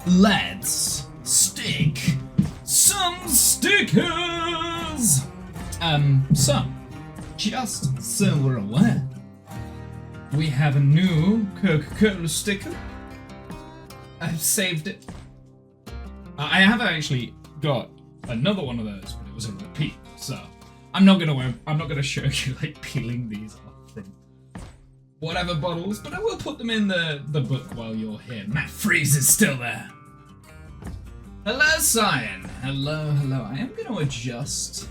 let's stick some stickers. So, just so we're aware, we have a new Coca-Cola sticker. I've saved it. I have actually got another one of those, but it was a repeat. So, I'm not gonna show you like peeling these off from whatever bottles, but I will put them in the book while you're here. Matt Freeze is still there. Hello, Cyan. Hello. I am going to adjust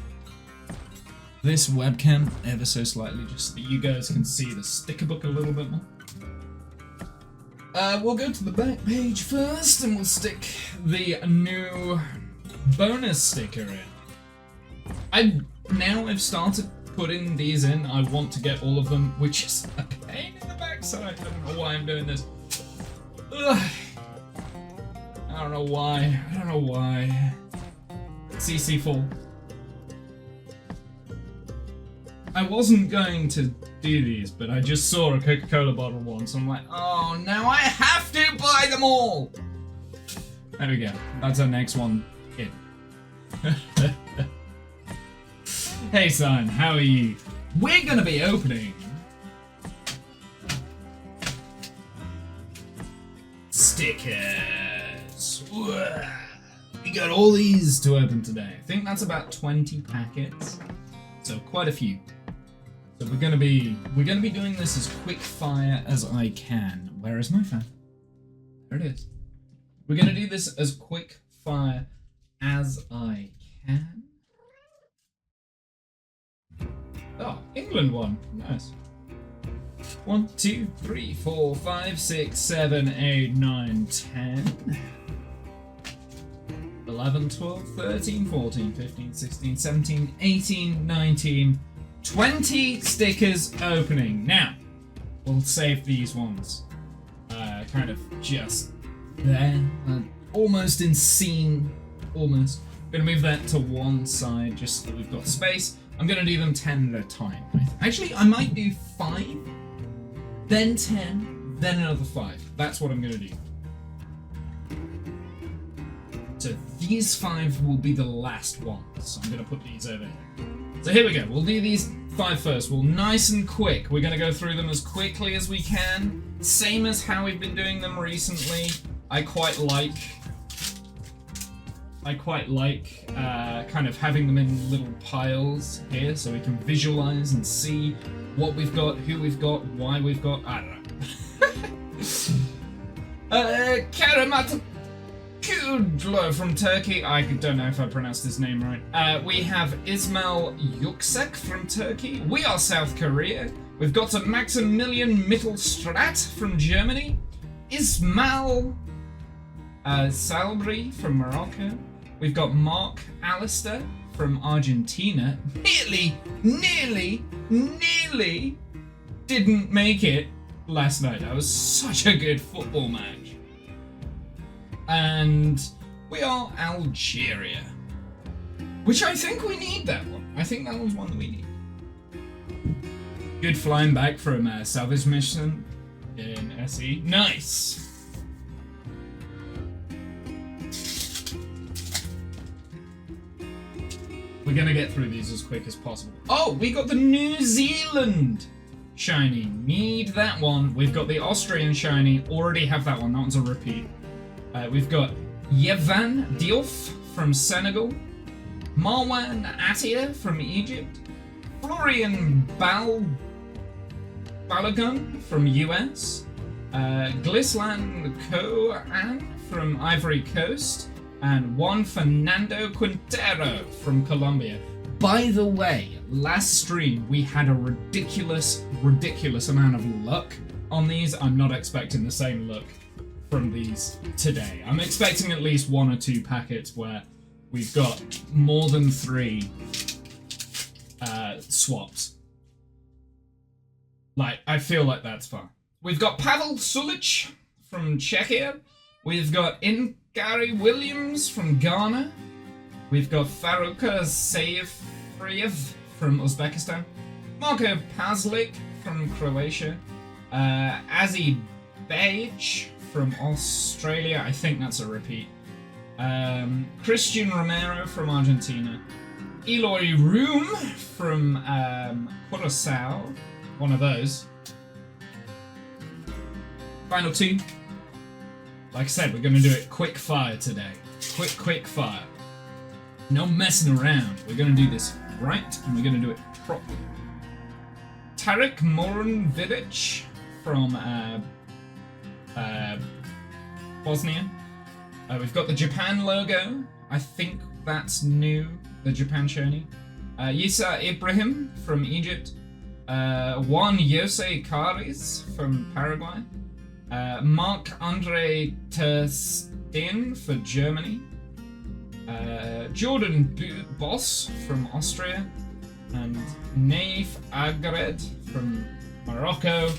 this webcam ever so slightly, just so that you guys can see the sticker book a little bit more. We'll go to the back page first, and we'll stick the new bonus sticker in. I've started putting these in. I want to get all of them, which is a pain in the backside. I don't know why I'm doing this. Ugh. I don't know why. CC full. I wasn't going to do these, but I just saw a Coca-Cola bottle once. I'm like, oh, now I have to buy them all. There we go. That's our next one in. Hey, son, how are you? We're gonna be opening stickers. We got all these to open today. I think that's about 20 packets, so quite a few. So we're gonna be doing this as quick fire as I can. Where is my fan? There it is. We're gonna do this as quick fire as I can. Oh, England one. Nice. 1, 2, 3, 4, 5, 6, 7, 8, 9, 10, 11, 12, 13, 14, 15, 16, 17, 18, 19, 20 stickers opening. Now, we'll save these ones. Kind of just there. Almost in scene. Almost. Gonna move that to one side just so that we've got space. I'm gonna do them 10 at a time. Actually, I might do 5, then 10, then another 5. That's what I'm gonna do. So these 5 will be the last ones. I'm gonna put these over here. So here we go. We'll do these 5 first. We'll nice and quick. We're gonna go through them as quickly as we can. Same as how we've been doing them recently. I quite like kind of having them in little piles here so we can visualize and see what we've got, who we've got, why we've got, I don't know. Karamat Kudlo from Turkey. I don't know if I pronounced his name right. We have Ismail Yuksek from Turkey. We are South Korea. We've got a Maximilian Mittelstrat from Germany. Ismail Salbri from Morocco. We've got Mark Alistair from Argentina. Nearly didn't make it last night. That was such a good football match. And we are Algeria, which I think we need that one. I think that was one that we need. Good flying back from a salvage mission in SE. Nice. We're gonna get through these as quick as possible. Oh, we got the New Zealand shiny. Need that one. We've got the Austrian shiny. Already have that one. That one's a repeat. We've got Yevan Diouf from Senegal. Marwan Attia from Egypt. Florian Balogun from US. Glislan Koan from Ivory Coast. And Juan Fernando Quintero from Colombia. By the way, last stream we had a ridiculous amount of luck on these. I'm not expecting the same luck from these today. I'm expecting at least 1 or 2 packets where we've got more than 3 swaps. Like, I feel like that's fun. We've got Pavel Sulic from Czechia. We've got Gary Williams from Ghana. We've got Faruka Sayefriev from Uzbekistan. Marko Pazlik from Croatia. Azi Bejic from Australia. I think that's a repeat. Christian Romero from Argentina. Eloy Room from Curaçao. One of those. Final two. Like I said, we're going to do it quick fire today. Quick fire. No messing around. We're going to do this right, and we're going to do it properly. Tarek Moranvidic from Bosnia. We've got the Japan logo. I think that's new. The Japan Shoni. Yisa Ibrahim from Egypt. Juan Jose Caris from Paraguay. Marc-Andre ter Steen for Germany. Jordan Boss from Austria. And Naif Agred from Morocco.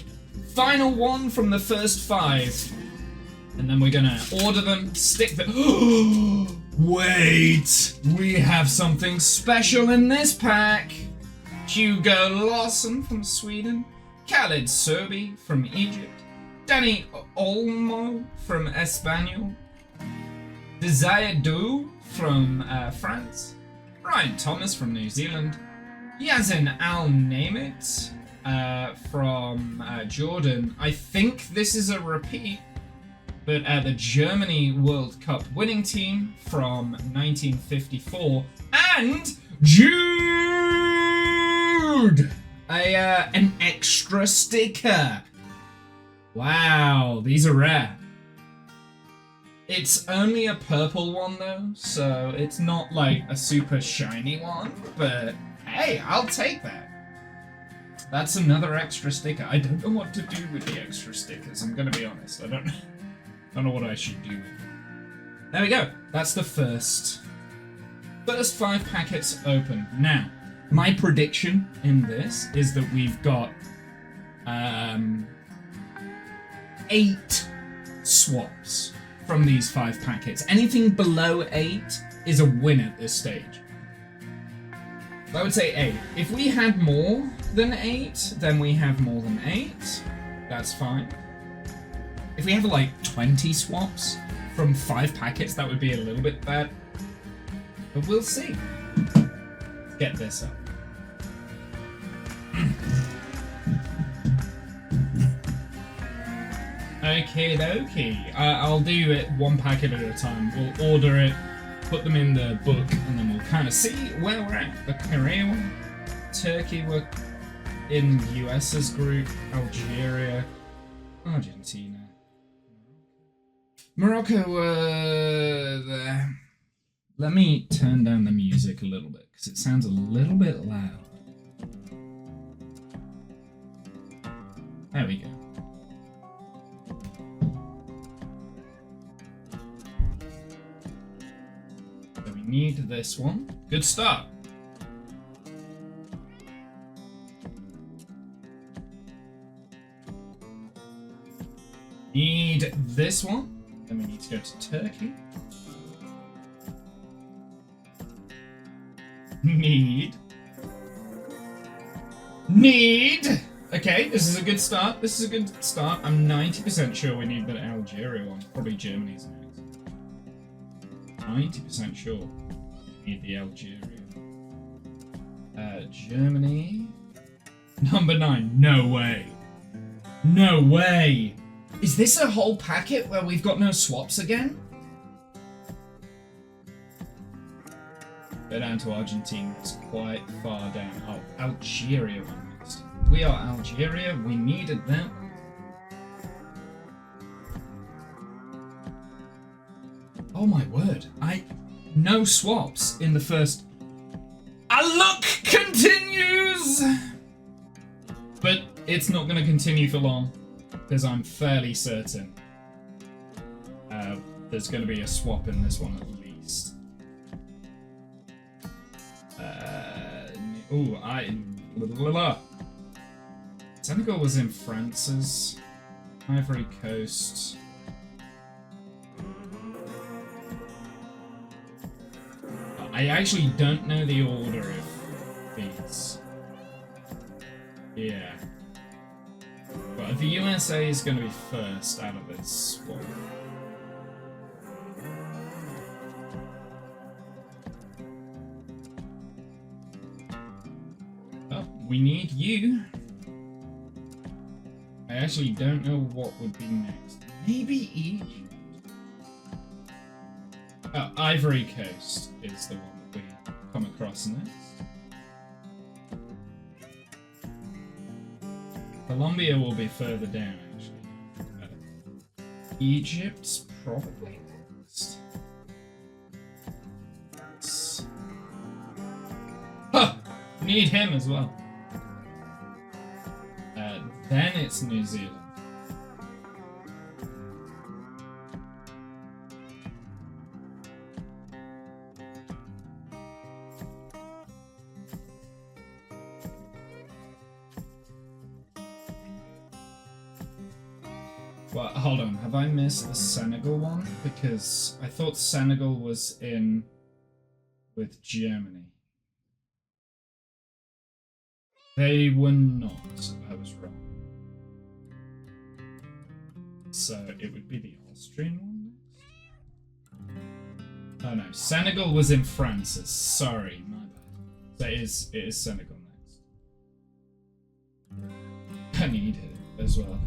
Final one from the first 5. And then we're gonna order them, stick the... Wait! We have something special in this pack! Hugo Lawson from Sweden. Khaled Serbi from Egypt. Danny Olmo from Espanyol. Desire Du from France. Ryan Thomas from New Zealand. Yazin Al-Namit from Jordan. I think this is a repeat, but the Germany World Cup winning team from 1954. And Jude! An extra sticker. Wow, these are rare. It's only a purple one though, so it's not like a super shiny one, but hey, I'll take that. That's another extra sticker. I don't know what to do with the extra stickers, I'm gonna be honest. I don't know what I should do with it. There we go. That's the first 5 packets open. Now, my prediction in this is that we've got 8 swaps from these 5 packets. Anything below 8 is a win at this stage. I would say 8. If we had more than 8, then we have more than 8. That's fine. If we have like 20 swaps from 5 packets, that would be a little bit bad. But we'll see. Let's get this up. Okay, dokie. I'll do it 1 packet at a time. We'll order it, put them in the book, and then we'll kind of see where we're at. The Korea one, Turkey were in US's group, Algeria, Argentina. Morocco were there. Let me turn down the music a little bit, because it sounds a little bit loud. There we go. So we need this one. Good start. Need this one. Then we need to go to Turkey. Need. Okay, this is a good start. I'm 90% sure we need the Algeria one. Probably Germany's next. 90% sure we need the Algeria. Germany. Number 9. No way. No way. Is this a whole packet where we've got no swaps again? Go down to Argentina, it's quite far down. Oh, Algeria one next. We are Algeria, we needed that. Oh my word, no swaps in the first. Our luck continues! But it's not going to continue for long, because I'm fairly certain there's going to be a swap in this one at least. Senegal was in France's. Ivory Coast. I actually don't know the order of these. Yeah. But the USA is going to be first out of this squad. Oh, we need you. I actually don't know what would be next. Maybe Egypt? Oh, Ivory Coast is the one that we come across next. Colombia will be further down, actually. Egypt's probably next. Huh! Need him as well. Then it's New Zealand. Well, hold on. Have I missed the Senegal one? Because I thought Senegal was in with Germany. They were not. I was wrong. So it would be the Austrian one next? Oh no, Senegal was in France's. Sorry, my bad. So it is Senegal next. I need it as well.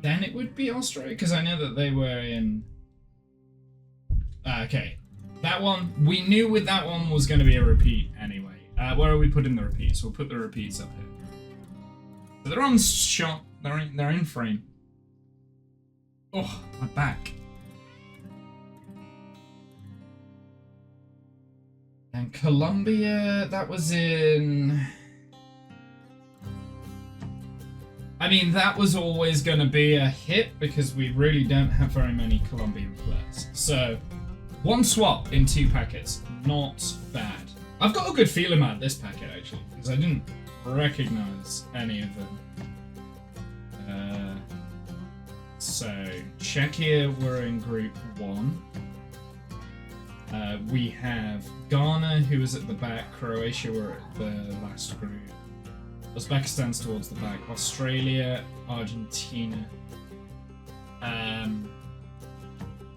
Then it would be Australia, because I know that they were in... okay. That one, we knew with that one was going to be a repeat anyway. Where are we putting the repeats? We'll put the repeats up here. So they're on shot. They're in frame. Oh, my back. And Colombia, that was in... I mean, that was always going to be a hit because we really don't have very many Colombian players. So, one swap in 2 packets. Not bad. I've got a good feeling about this packet, actually, because I didn't recognize any of them. So, Czechia were in Group 1. We have Ghana, who was at the back. Croatia were at the last group. Uzbekistan's towards the back. Australia, Argentina.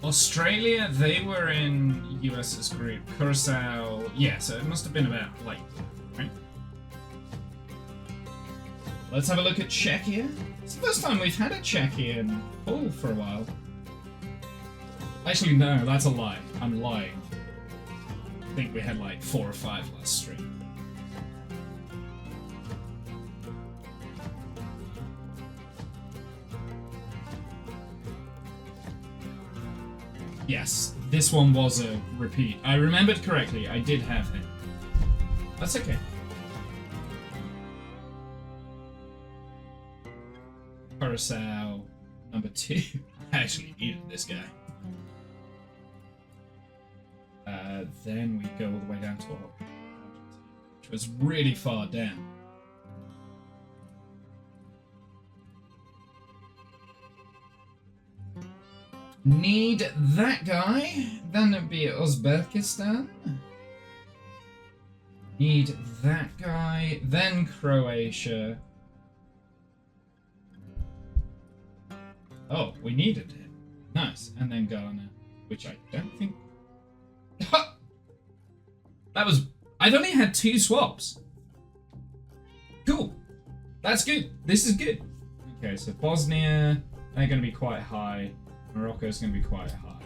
Australia, they were in US's group. Curacao, yeah, so it must have been about like, right? Let's have a look at Czechia. It's the first time we've had a Czechian pool for a while. Actually, no, that's a lie. I'm lying. I think we had like 4 or 5 last stream. Yes, this one was a repeat. I remembered correctly, I did have him. That's okay. Curacao, number 2. I actually needed this guy. Then we go all the way down to Argentina, which was really far down. Need that guy. Then it'd be Uzbekistan. Need that guy. Then Croatia. Oh, we needed him. Nice. And then Ghana, which I don't think... That was... I've only had 2 swaps. Cool. That's good. This is good. Okay, so Bosnia, they're going to be quite high. Morocco's going to be quite high.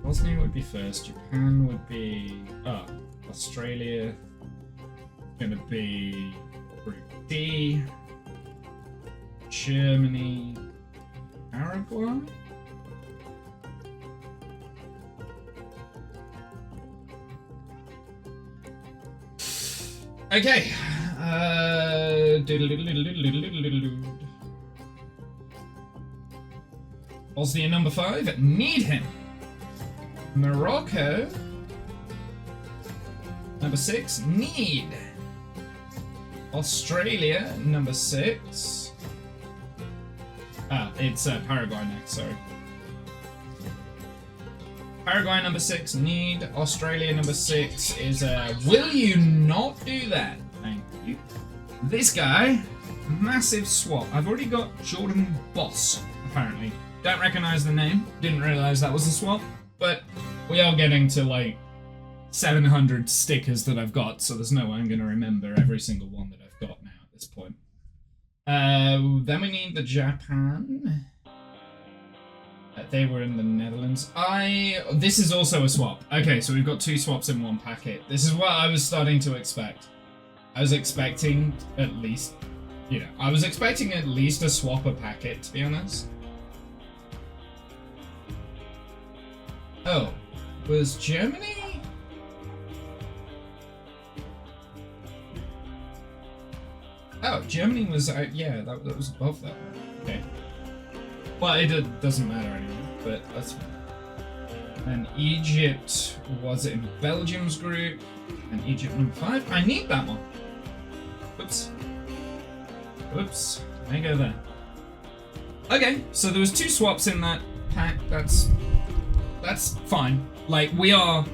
Bosnia would be first. Japan would be... Oh, Australia going to be Group D. Germany. Paraguay? Okay. Bosnia number 5. Need him. Morocco. Number 6. Need. Australia. Number 6. It's Paraguay next, sorry. Paraguay number 6, need. Australia number 6 is, will you not do that? Thank you. This guy, massive swap. I've already got Jordan Boss, apparently. Don't recognize the name. Didn't realize that was a swap. But we are getting to like 700 stickers that I've got, so there's no way I'm going to remember every single one that I've got now at this point. Then we need the Japan. They were in the Netherlands. This is also a swap. Okay, so we've got 2 swaps in 1 packet. This is what I was starting to expect. I was expecting at least, I was expecting at least a swap a packet, to be honest. Oh, was Germany? Oh, Germany was, yeah, that was above that. Okay. Well, it doesn't matter anymore, but that's fine. And Egypt was in Belgium's group, and Egypt number 5. I need that one. Whoops. Whoops. Can I go there? Okay, so there was 2 swaps in that pack. That's fine. Like, we are...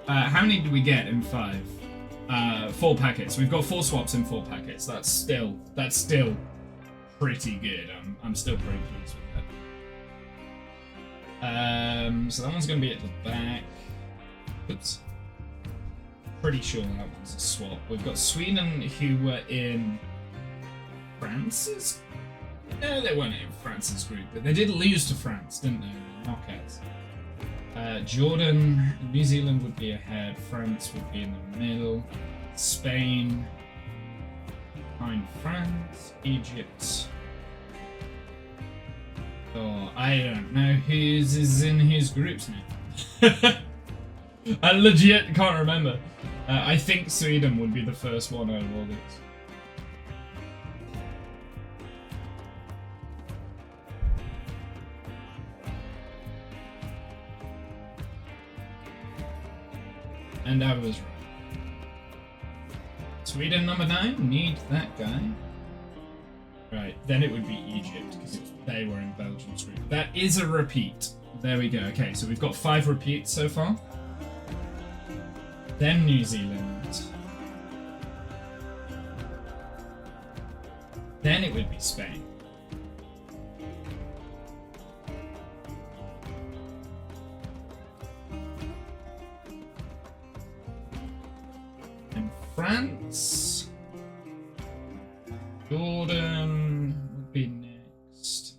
how many did we get in 5? 4 packets. We've got 4 swaps in 4 packets. That's still pretty good. I'm still pretty pleased with that. So that one's going to be at the back. Oops. Pretty sure that one's a swap. We've got Sweden, who were in France's? No, they weren't in France's group, but they did lose to France, didn't they? Knockouts. Jordan, New Zealand would be ahead. France would be in the middle. Spain behind France. Egypt. Oh, I don't know whose is in whose groups now. I legit can't remember. I think Sweden would be the first one out of all these. And I was right. Sweden number 9, need that guy. Right, then it would be Egypt, because they were in Belgium's group. That is a repeat. There we go. Okay, so we've got 5 repeats so far. Then New Zealand. Then it would be Spain. And France. Jordan would be next.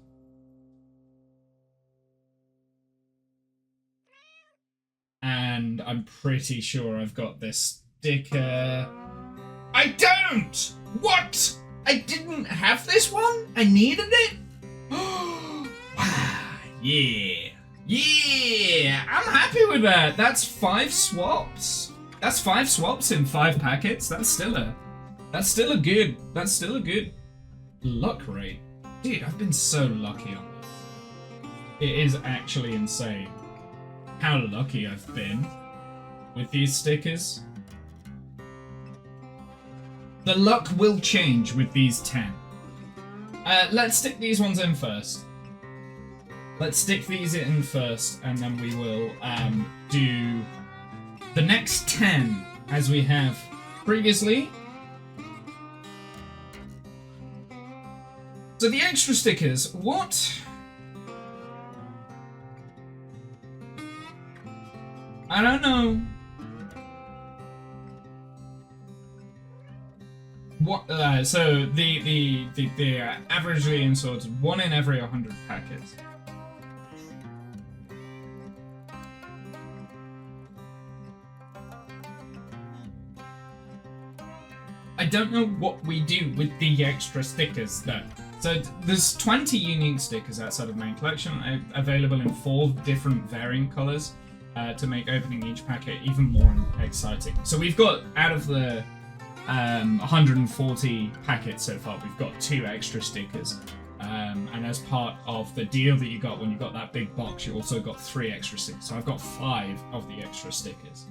And I'm pretty sure I've got this sticker. I don't! What? I didn't have this one? I needed it? Yeah. Yeah! I'm happy with that. That's 5 swaps. That's 5 swaps in 5 packets. That's still a good luck rate. Dude, I've been so lucky on this. It is actually insane how lucky I've been with these stickers. The luck will change with these 10. Let's stick these ones in first. Let's stick these in first, and then we will do the next 10 as we have previously. So the extra stickers, what? I don't know. What? So the averagely insorted 1 in every 100 packets. I don't know what we do with the extra stickers though. So there's 20 unique stickers outside of main collection, available in 4 different variant colors to make opening each packet even more exciting. So we've got, out of the 140 packets so far, we've got 2 extra stickers. And as part of the deal that you got when you got that big box, you also got 3 extra stickers. So I've got 5 of the extra stickers.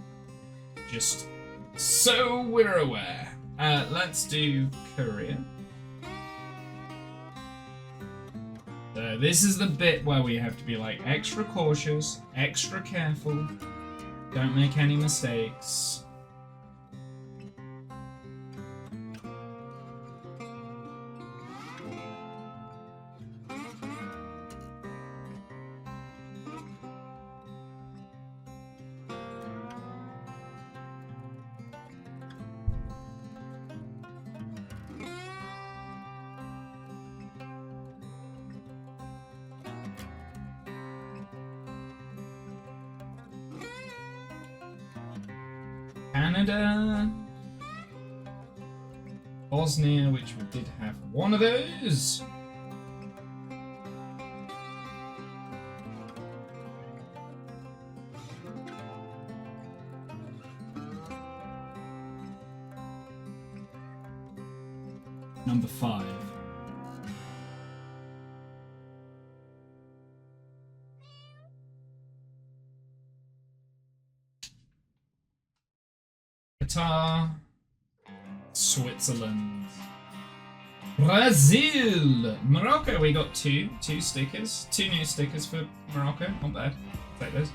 Just so we're aware. Let's do Korea. So this is the bit where we have to be like extra cautious, extra careful, don't make any mistakes. Canada. Bosnia, which we did have one of those. Number 5. Qatar, Switzerland, Brazil, Morocco. We got two stickers, 2 new stickers for Morocco. Not bad. Take those.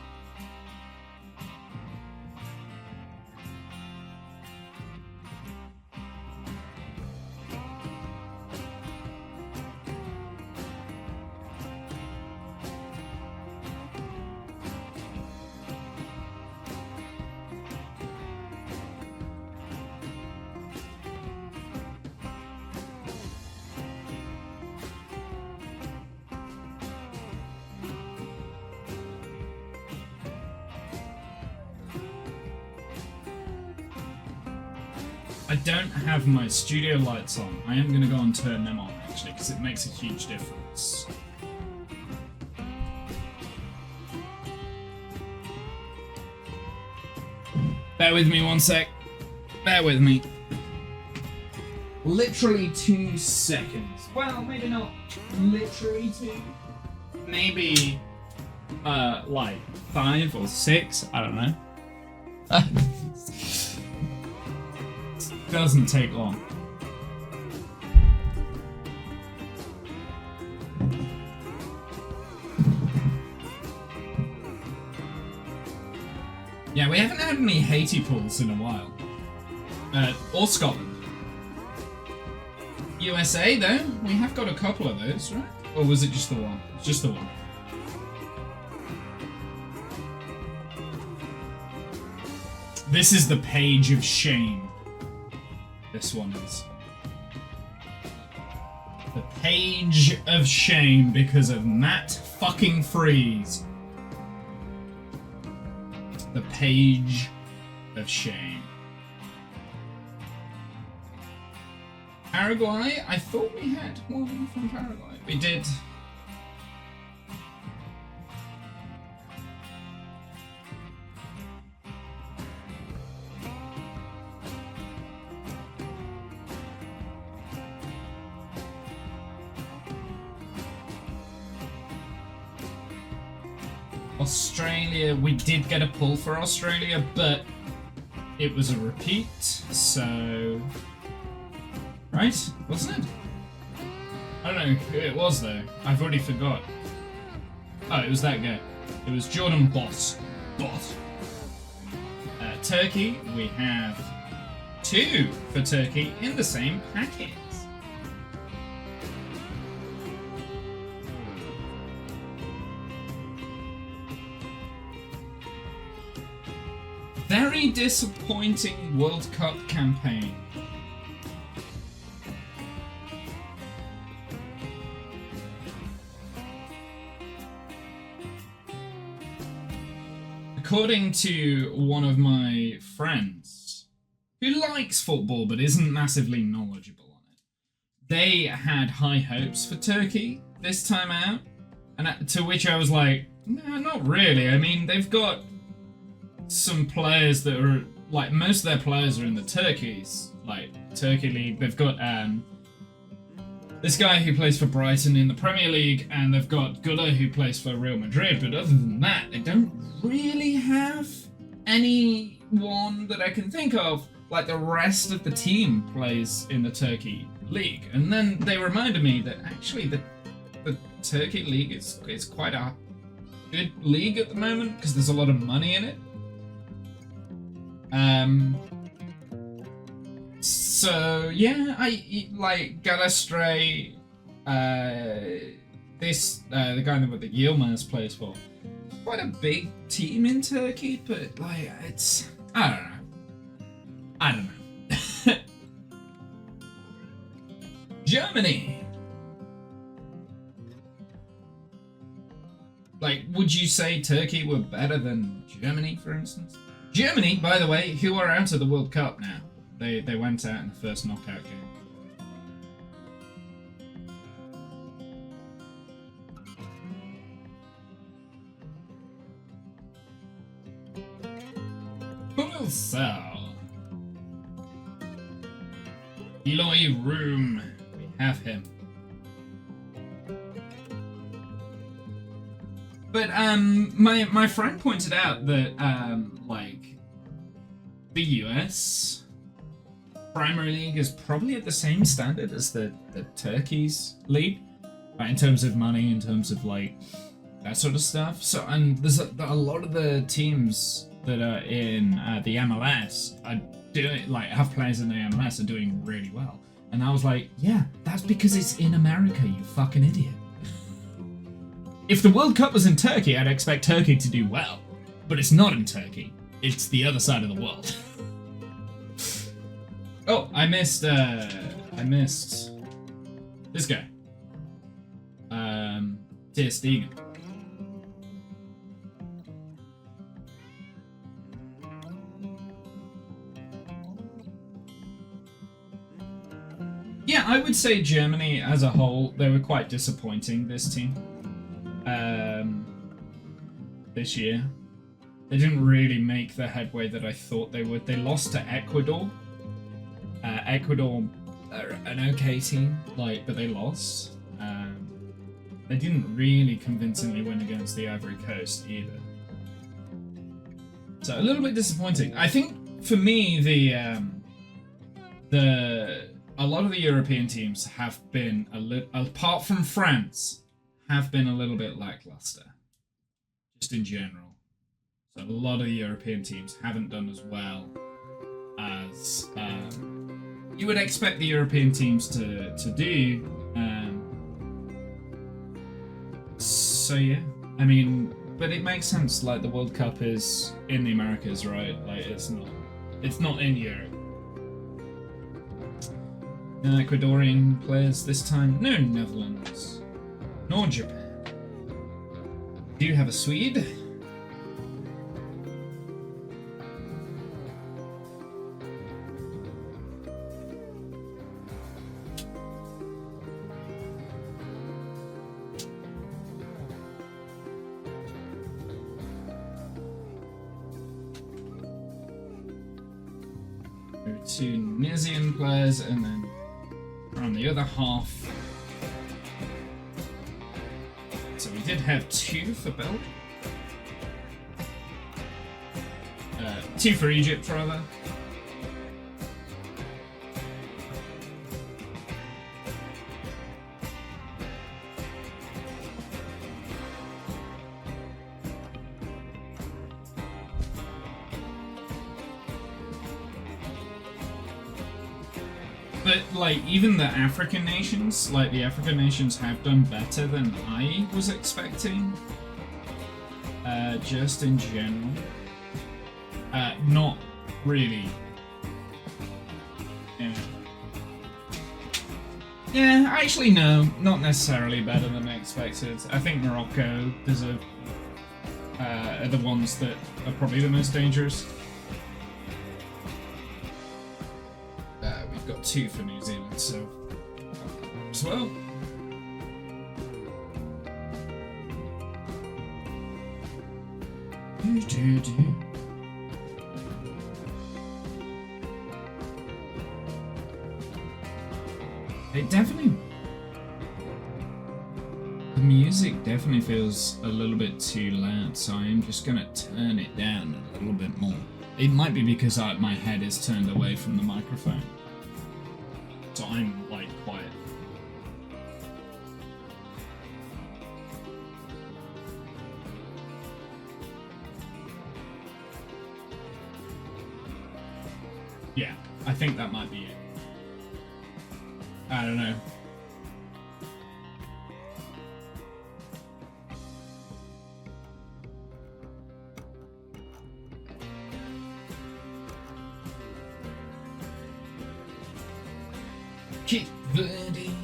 I don't have my studio lights on. I am going to go and turn them on, actually, because it makes a huge difference. Bear with me one sec. Bear with me. Literally 2 seconds. Well, maybe not literally 2. Maybe, like 5 or 6. I don't know. Doesn't take long. Yeah, we haven't had any Haiti pulls in a while. Or Scotland. USA, though, we have got a couple of those, right? Or was it just the one? It's just the one. This is the page of shame. This one is. The page of shame because of Matt fucking Freeze. The page of shame. Paraguay? I thought we had one from Paraguay. We did. Australia, we did get a pull for Australia, but it was a repeat, so... Right? Wasn't it? I don't know who it was, though. I've already forgot. Oh, it was that guy. It was Jordan Boss. Turkey, we have 2 for Turkey in the same packet. Very disappointing World Cup campaign. According to one of my friends, who likes football but isn't massively knowledgeable on it, they had high hopes for Turkey this time out, and to which I was like, no, not really. I mean, they've got some players that are, like, most of their players are in the Turkey League. They've got this guy who plays for Brighton in the Premier League, and they've got Guller who plays for Real Madrid, but other than that, they don't really have anyone that I can think of. Like, the rest of the team plays in the Turkey League. And then they reminded me that actually the Turkey League is quite a good league at the moment, because there's a lot of money in it. So yeah, I like Galatasaray. The guy that the Yilmaz plays for, quite a big team in Turkey, but like it's I don't know. Germany. Like, would you say Turkey were better than Germany, for instance? Germany, by the way, who are out of the World Cup now. They went out in the first knockout game. Who will sell? Eloy Room. We have him. But my friend pointed out that like the US Premier League is probably at the same standard as the Turkey's league, right, in terms of money, in terms of like that sort of stuff. So and there's a lot of the teams that are in the MLS are doing like have players in the MLS are doing really well. And I was like, yeah, that's because it's in America, you fucking idiot. If the World Cup was in Turkey, I'd expect Turkey to do well. But it's not in Turkey. It's the other side of the world. Oh, I missed this guy. Ter Stegen. Yeah, I would say Germany as a whole, they were quite disappointing, this team. This year. They didn't really make the headway that I thought they would. They lost to Ecuador. Ecuador are an okay team, but they lost. They didn't really convincingly win against the Ivory Coast either. So a little bit disappointing. I think for me, a lot of the European teams have been apart from France, have been a little bit lackluster. Just in general. So a lot of the European teams haven't done as well as you would expect the European teams to do. So yeah, I mean, but it makes sense. Like the World Cup is in the Americas, right? Like it's not in Europe. No Ecuadorian players this time. No Netherlands, nor Japan. Do you have a Swede? Tunisian players, and then on the other half. So we did have 2 for Belgium. 2 for Egypt, rather. But, even the African nations, the African nations have done better than I was expecting. Just in general. Not really. Yeah. Yeah, actually no, not necessarily better than I expected. I think Morocco are the ones that are probably the most dangerous. We've got 2 for New Zealand, so as well. It definitely... The music definitely feels a little bit too loud, so I'm just gonna turn it down a little bit more. It might be because my head is turned away from the microphone. So I'm, quiet. Yeah, I think that might be it. I don't know. Cape Verde,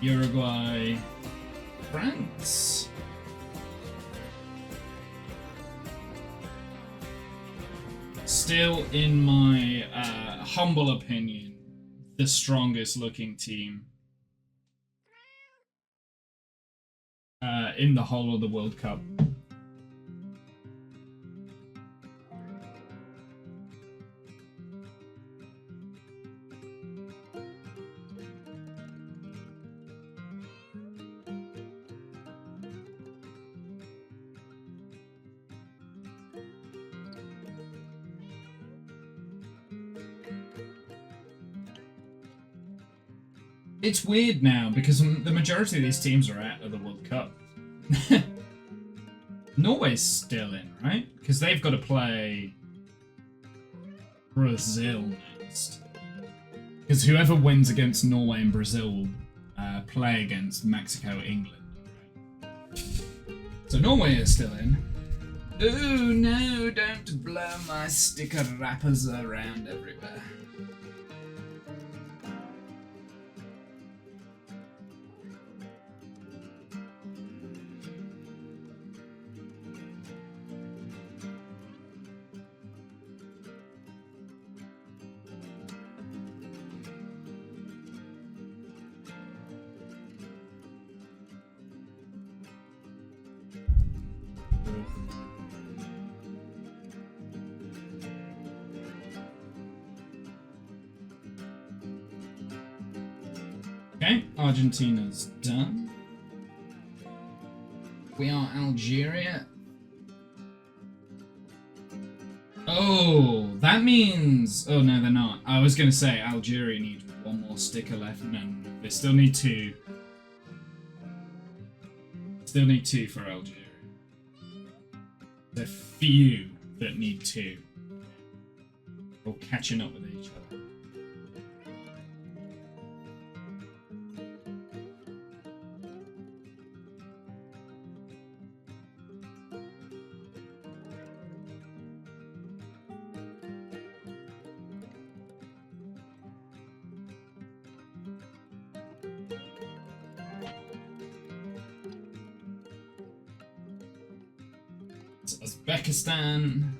Uruguay, France. still, in my humble opinion, the strongest looking team in the whole of the World Cup. It's weird now because the majority of these teams are out of the World Cup. Norway's still in, right? Because they've got to play Brazil next. Because whoever wins against Norway and Brazil will play against Mexico, England. Right? So Norway is still in. Oh no, don't blow my sticker wrappers around everywhere. Okay, Argentina's done. We are Algeria. Oh, that means... Oh, no, they're not. I was going to say Algeria need one more sticker left. No, they still need two. Still need two for Algeria. There's a few that need two. All catching up with each other. Uzbekistan.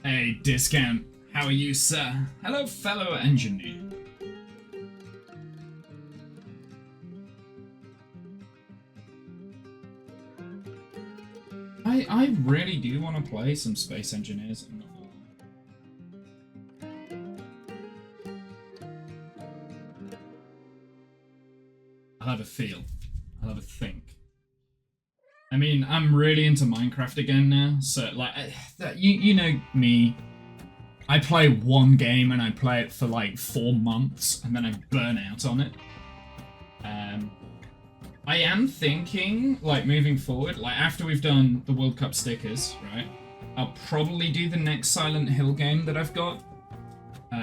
Hey, Discount. How are you, sir? Hello, fellow engineer. I really do want to play some Space Engineers. I'm not gonna lie. I'll have a feel. I'll have a think. I mean, I'm really into Minecraft again now, so like, you know me. I play one game and I play it for like 4 months and then I burn out on it. I am thinking, like, moving forward, like after we've done the World Cup stickers, right? I'll probably do the next Silent Hill game that I've got.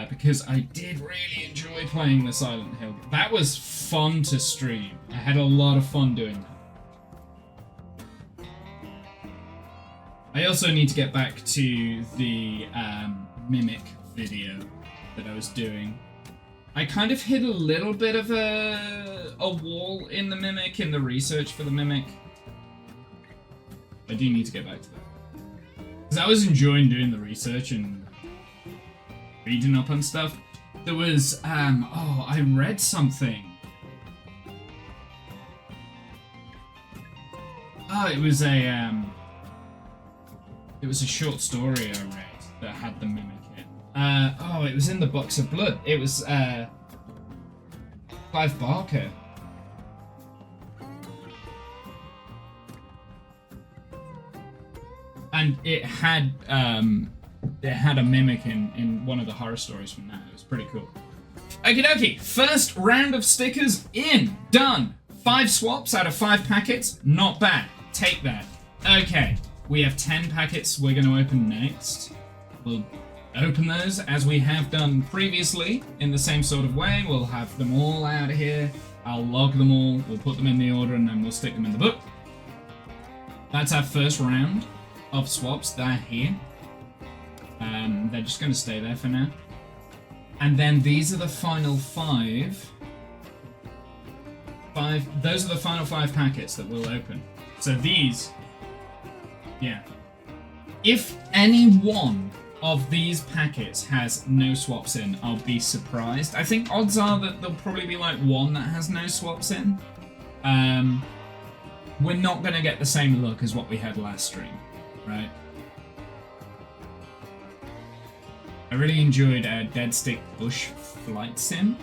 Because I did really enjoy playing the Silent Hill. That was fun to stream. I had a lot of fun doing that. I also need to get back to the Mimic video that I was doing. I kind of hit a little bit of a wall in the Mimic, in the research for the Mimic. I do need to get back to that. Because I was enjoying doing the research and reading up on stuff. There was, oh, I read something. Oh, it was a short story I read that had the Mimic in. Oh, it was in the Box of Blood. It was, Clive Barker. And it had a Mimic in one of the horror stories from that. It was pretty cool. Okie dokie, first round of stickers in, done. 5 swaps out of 5 packets, not bad. Take that. Okay, we have 10 packets we're going to open next. We'll open those as we have done previously in the same sort of way. We'll have them all out here. I'll log them all. We'll put them in the order and then we'll stick them in the book. That's our first round of swaps. They're here. They're just going to stay there for now. And then these are the final 5. Those are the final 5 packets that we'll open. So these Yeah. If any one of these packets has no swaps in, I'll be surprised. I think odds are that there'll probably be like one that has no swaps in. We're not going to get the same look as what we had last stream, right? I really enjoyed Dead Stick Bush Flight Sim,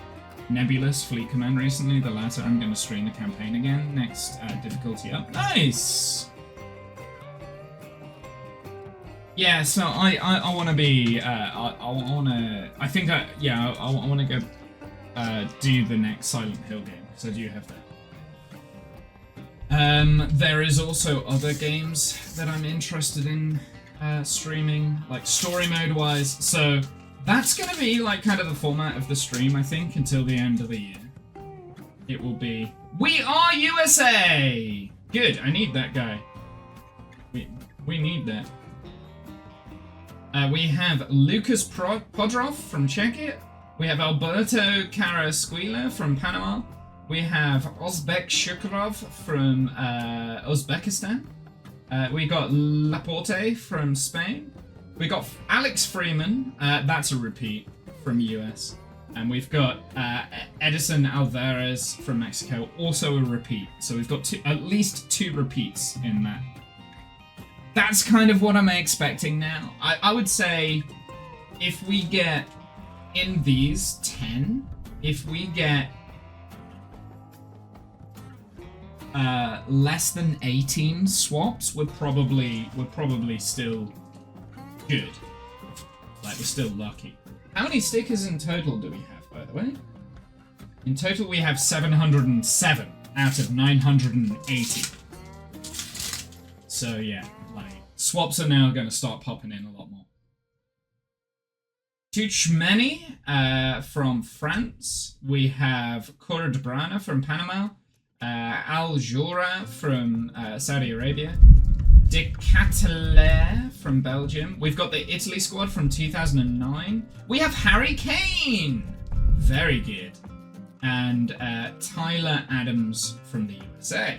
Nebulous Fleet Command recently. The latter, I'm going to stream the campaign again. Next difficulty up. Nice! Yeah, so I want to be, I want to, I think, I want to go do the next Silent Hill game, because I do have that. There is also other games that I'm interested in streaming, like story mode wise, so that's going to be like kind of the format of the stream, I think, until the end of the year. It will be, We Are USA! Good, I need that guy. We need that. We have Lucas Podrov from Czechia. We have Alberto Carasquilla from Panama. We have Ozbek Shukurov from Uzbekistan. We got Laporte from Spain. We got Alex Freeman, that's a repeat, from US. And we've got Edison Alvarez from Mexico, also a repeat. So we've got at least 2 repeats in that. That's kind of what I'm expecting now. I would say if we get in these 10, if we get less than 18 swaps, we're probably still good. Like, we're still lucky. How many stickers in total do we have, by the way? In total, we have 707 out of 980. So yeah, like, swaps are now going to start popping in a lot more. Tuchmeni from France. We have Cordobrana from Panama. Al Jura from Saudi Arabia. De Catelaire from Belgium. We've got the Italy squad from 2009. We have Harry Kane! Very good. And Tyler Adams from the USA.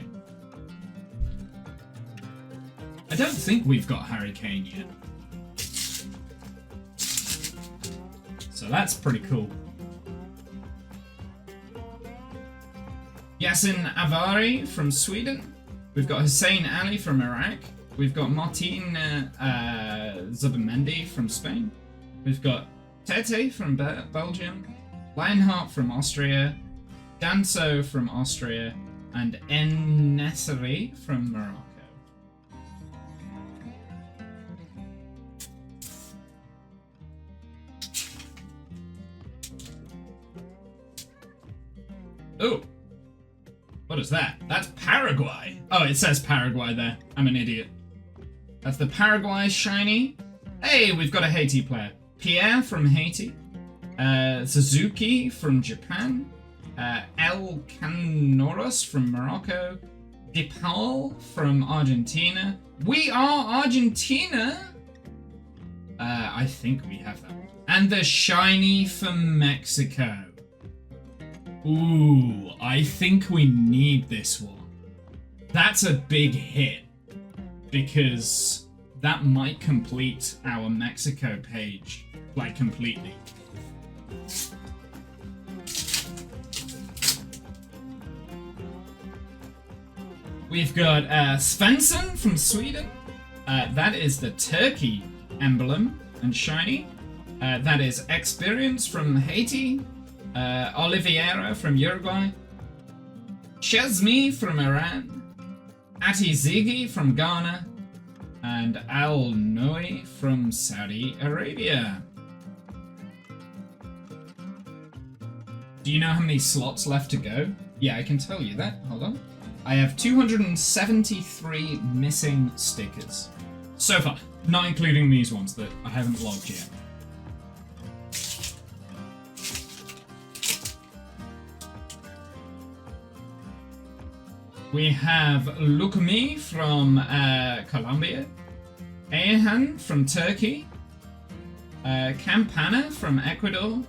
I don't think we've got Harry Kane yet. So that's pretty cool. Yassin Avari from Sweden. We've got Hussein Ali from Iraq. We've got Martin Zubamendi from Spain. We've got Tete from Belgium. Lionheart from Austria. Danso from Austria. And En Nesseri from Morocco. Oh, what is that? That's Paraguay. Oh, it says Paraguay there. I'm an idiot. That's the Paraguay shiny. Hey, we've got a Haiti player. Pierre from Haiti. Suzuki from Japan. El Canoros from Morocco. DePaul from Argentina. We are Argentina. I think we have that one. And the shiny from Mexico. Ooh, I think we need this one. That's a big hit, because that might complete our Mexico page, like, completely. We've got Svensson from Sweden. That is the Turkey emblem and shiny. That is Experience from Haiti. Oliveira from Uruguay, Chesmi from Iran, Ati Ziggy from Ghana, and Al Noi from Saudi Arabia. Do you know how many slots left to go? Yeah, I can tell you that. Hold on. I have 273 missing stickers so far, not including these ones that I haven't logged yet. We have Lukumi from Colombia, Ehan from Turkey, Campana from Ecuador,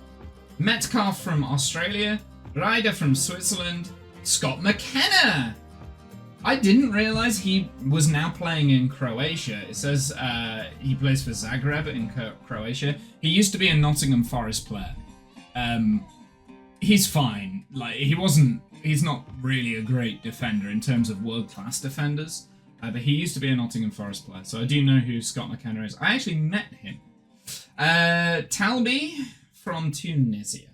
Metcalf from Australia, Ryder from Switzerland, Scott McKenna I didn't realize he was now playing in Croatia. It says he plays for Zagreb in Croatia. He used to be a Nottingham Forest player. He's fine. Like he's not really a great defender in terms of world-class defenders. But he used to be a Nottingham Forest player, so I do know who Scott McKenna is. I actually met him. Talbi from Tunisia.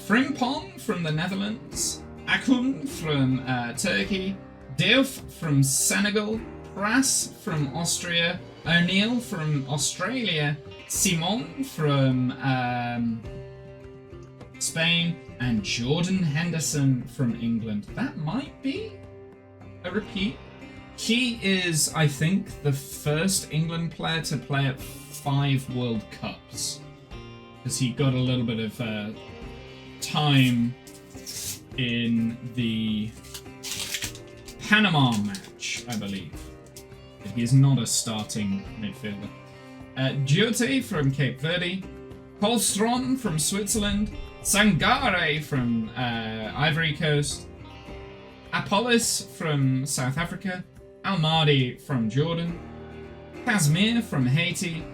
Frimpong from the Netherlands, Akun from Turkey, Diouf from Senegal, Pras from Austria, O'Neill from Australia, Simon from Spain, and Jordan Henderson from England. That might be a repeat. He is, I think, the first England player to play at 5 World Cups. Because he got a little bit of time in the Panama match, I believe. But he is not a starting midfielder. Giote from Cape Verde, Kolstrom from Switzerland, Sangare from Ivory Coast, Apollos from South Africa, Almadi from Jordan, Kazmir from Haiti.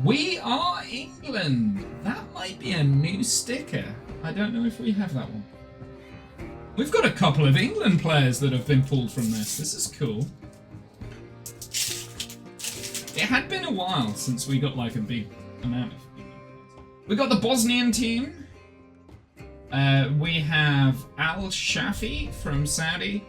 We are England. That might be a new sticker. I don't know if we have that one. We've got a couple of England players that have been pulled from this. This is cool. It had been a while since we got like a big amount of England players. We got the Bosnian team. We have Al Shafi from Saudi,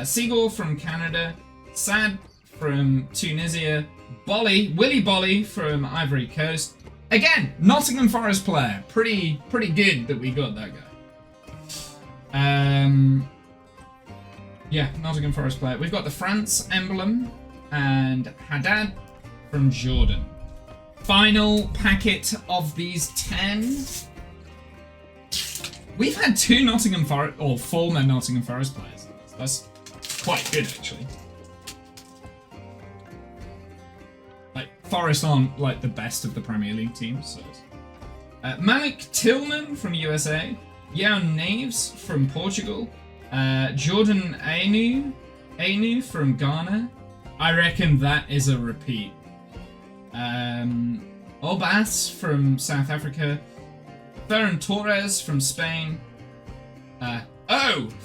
Sigor from Canada, Sad from Tunisia, Willy Bolly from Ivory Coast. Again, Nottingham Forest player. Pretty good that we got that guy. Yeah, Nottingham Forest player. We've got the France emblem and Haddad from Jordan. Final packet of these 10. We've had 2 Nottingham Forest, or former Nottingham Forest players. That's quite good, actually. Like, Forest aren't like the best of the Premier League teams. So. Malik Tillman from USA, Jan Naves from Portugal, Jordan Ainu from Ghana. I reckon that is a repeat. Obas from South Africa, Ferran Torres from Spain,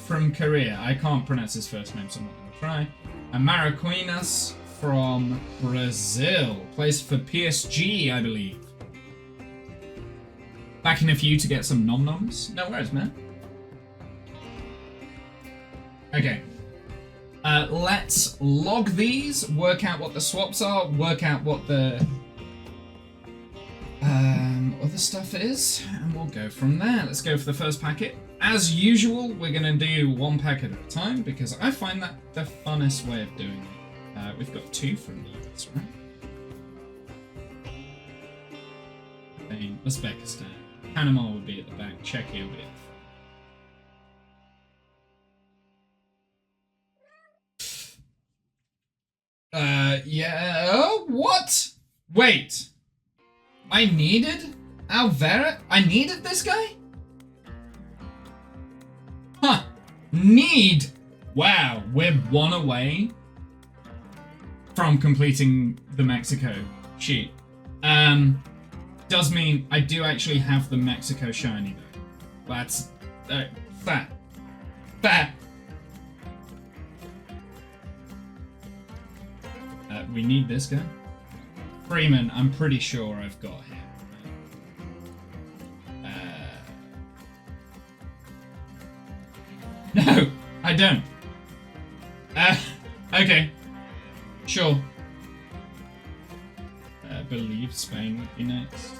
from Korea. I can't pronounce his first name, so I'm not going to try. And Maraquinas from Brazil. Plays for PSG, I believe. Back in a few to get some nom-noms. No worries, man. Okay. Let's log these, work out what the swaps are, work out what the other stuff is, and we'll go from there. Let's go for the first packet. As usual, we're going to do 1 packet at a time, because I find that the funnest way of doing it. We've got 2 from the US, right? Uzbekistan. Panama would be at the back. Czechia would be at the yeah. What? Wait. I needed Alvera? I needed this guy? Huh. Need. Wow. We're 1 away from completing the Mexico sheet. Does mean I do actually have the Mexico shiny though. That's fat. We need this guy. Freeman, I'm pretty sure I've got him. No, I don't. Okay. Sure. I believe Spain would be next.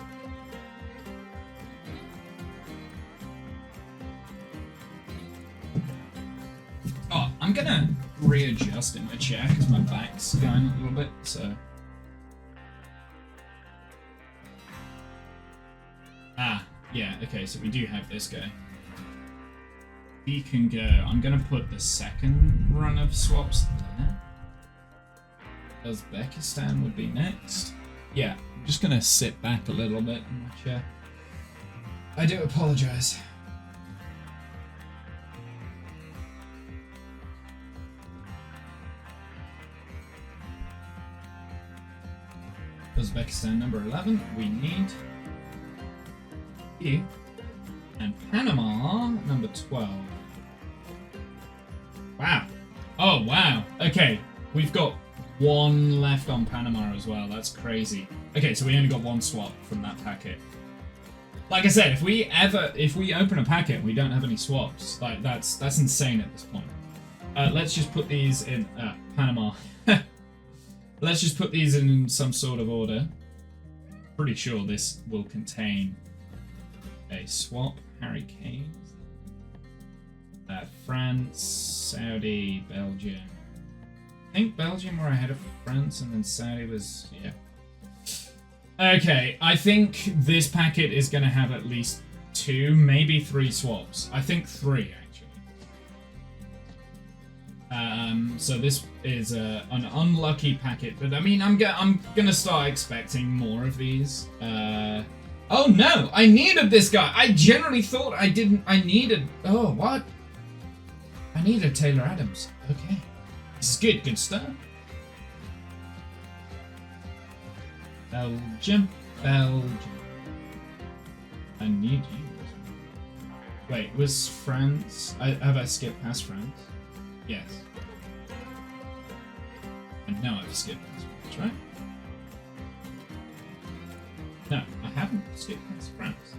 Oh, I'm gonna readjust in my chair because my back's going a little bit, so. Yeah, okay, so we do have this guy. He can go. I'm gonna put the second run of swaps there. Uzbekistan would be next. Yeah, I'm just gonna sit back a little bit in my chair. I do apologize. Uzbekistan number 11. We need you. And Panama number 12. Wow. Oh, wow. Okay, we've got one left on Panama as well. That's crazy. Okay, so we only got one swap from that packet. Like I said, if we open a packet and we don't have any swaps, like that's insane at this point. Let's just put these in Panama. Let's just put these in some sort of order. Pretty sure this will contain a swap. Harry Kane. France, Saudi, Belgium. I think Belgium were ahead of France, and then Saudi was, yeah. Okay, I think this packet is going to have at least 2, maybe 3 swaps. I think 3, actually. So this is an unlucky packet, but I mean, I'm gonna start expecting more of these. Oh no, I needed this guy. I generally thought I didn't. I needed. Oh, what? I needed Taylor Adams. Okay, this is good. Good stuff. Belgium. I need you. Wait, was France? Have I skipped past France? Yes. And now I've skipped past France, right? No, I haven't skipped past France.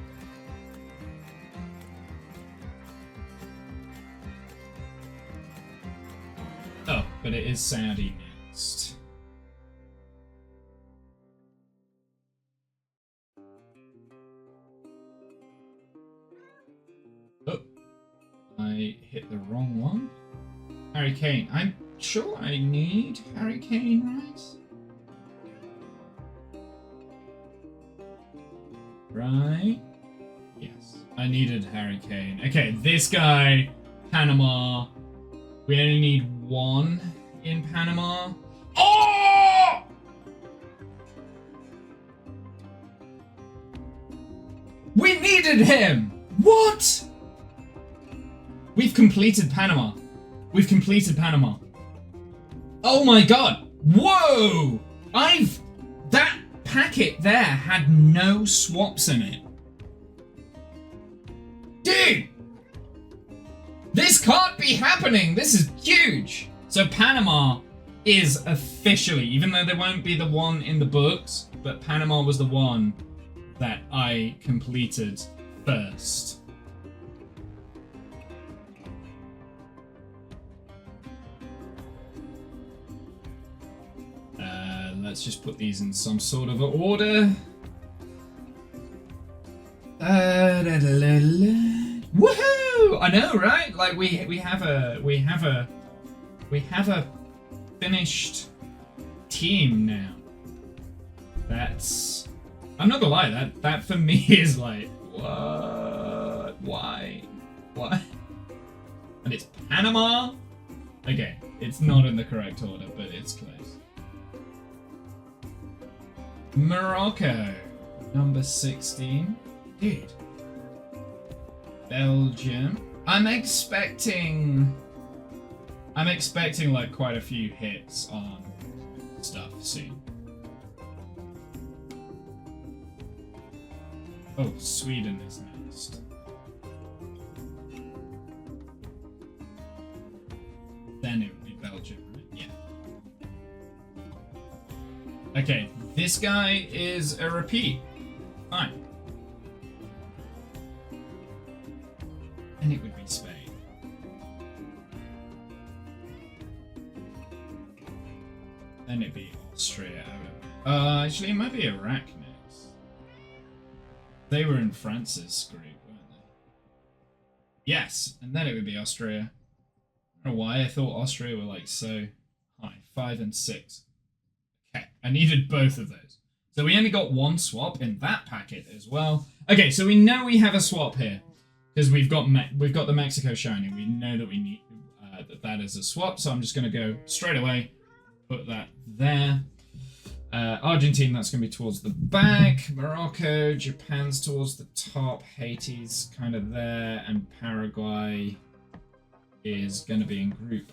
Oh, but it is Saudi next. Oh, I hit the wrong one. Harry Kane. I'm sure I need Harry Kane, right? Right? Yes. I needed Harry Kane. Okay, this guy, Panama. We only need 1 in Panama. Oh! We needed him! What? We've completed Panama. We've completed Panama. Oh my god! Whoa! That packet there had no swaps in it. Dude! This can't be happening! This is huge! So Panama is officially, even though there won't be the one in the books, but Panama was the one that I completed first. Let's just put these in some sort of order. Woohoo! I know, right? Like we have a finished team now. That's, I'm not gonna lie, that for me is like, what? Why? What? And it's Panama? Okay, it's not in the correct order, but it's close. Morocco, number 16. Dude. Belgium. I'm expecting like quite a few hits on stuff soon. Oh, Sweden is next. Then it would be Belgium, right? Yeah. Okay, this guy is a repeat. Fine. And it would be Spain. Then it'd be Austria. Actually, it might be Iraq next. They were in France's group, weren't they? Yes, and then it would be Austria. I don't know why I thought Austria were like so high. 5 and 6. Okay, I needed both of those. So we only got 1 swap in that packet as well. Okay, so we know we have a swap here because we've got the Mexico shiny. We know that we need that is a swap. So I'm just going to go straight away. Put that there. Argentina, that's going to be towards the back. Morocco, Japan's towards the top. Haiti's kind of there. And Paraguay is going to be in Group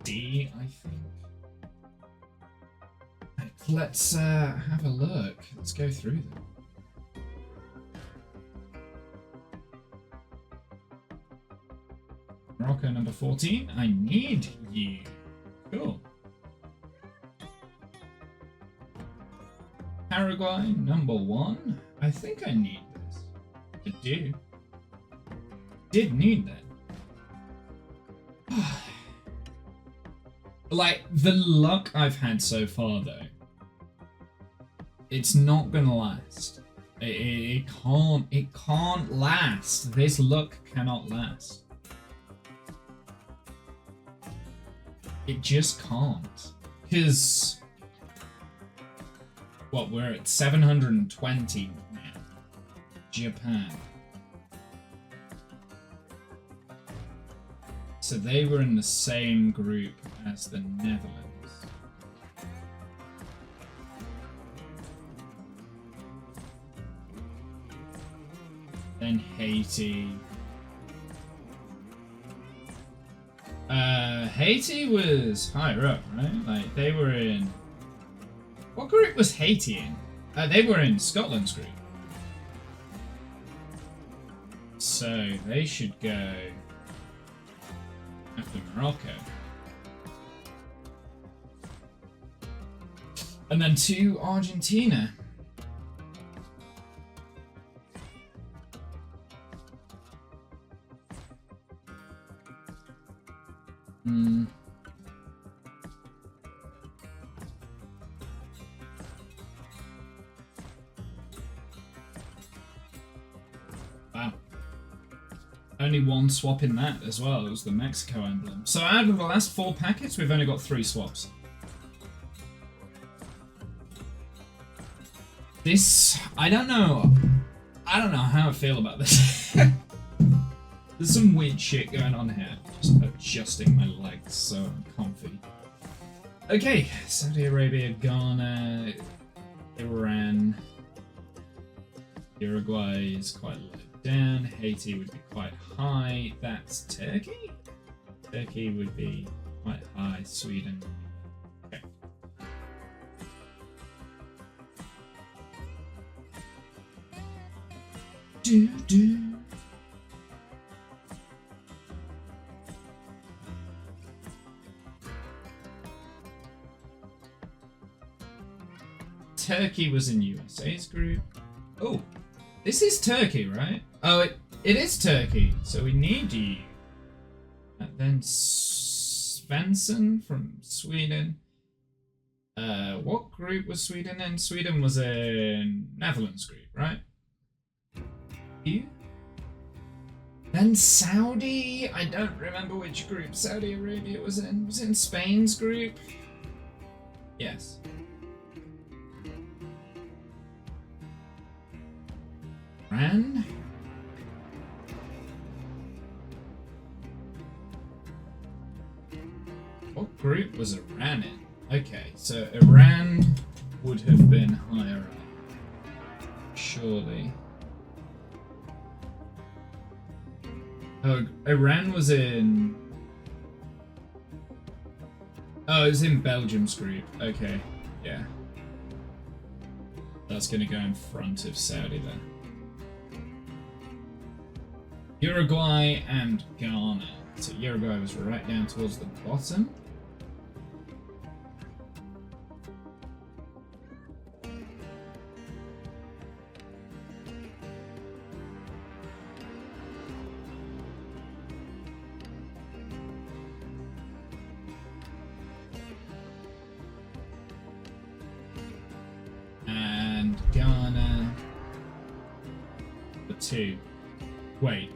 D, I think. Let's have a look. Let's go through them. Morocco number 14. I need you. Cool. Paraguay number 1. I think I need this. I do. Did need that. Like, the luck I've had so far, though, it's not gonna last. It can't last. This luck cannot last. It just can't. Because, what, we're at 720 now. Japan. So they were in the same group as the Netherlands. Then Haiti. Haiti was higher up, right? Like, they were in... What group was Haiti in? They were in Scotland's group. So, they should go after Morocco. And then to Argentina. Wow. Only one swap in that as well. It was the Mexico emblem. So out of the last 4 packets, we've only got 3 swaps. This, I don't know how I feel about this. There's some weird shit going on here. Just adjusting my legs so I'm comfy. Okay, Saudi Arabia, Ghana, Iran, Uruguay is quite low down. Haiti would be quite high. That's Turkey? Turkey would be quite high. Sweden. Okay. Do. Turkey was in USA's group. Oh, this is Turkey, right? Oh, it is Turkey. So we need you. And then Svensson from Sweden. What group was Sweden in? Sweden was in Netherlands group, right? You? Then Saudi. I don't remember which group Saudi Arabia was in. Was it in Spain's group? Yes. Iran? What group was Iran in? Okay, so Iran would have been higher up. Surely. Oh, Iran was in... Oh, it was in Belgium's group. Okay, yeah. That's gonna go in front of Saudi then. Uruguay and Ghana. So Uruguay was right down towards the bottom. And Ghana. The 2. Wait.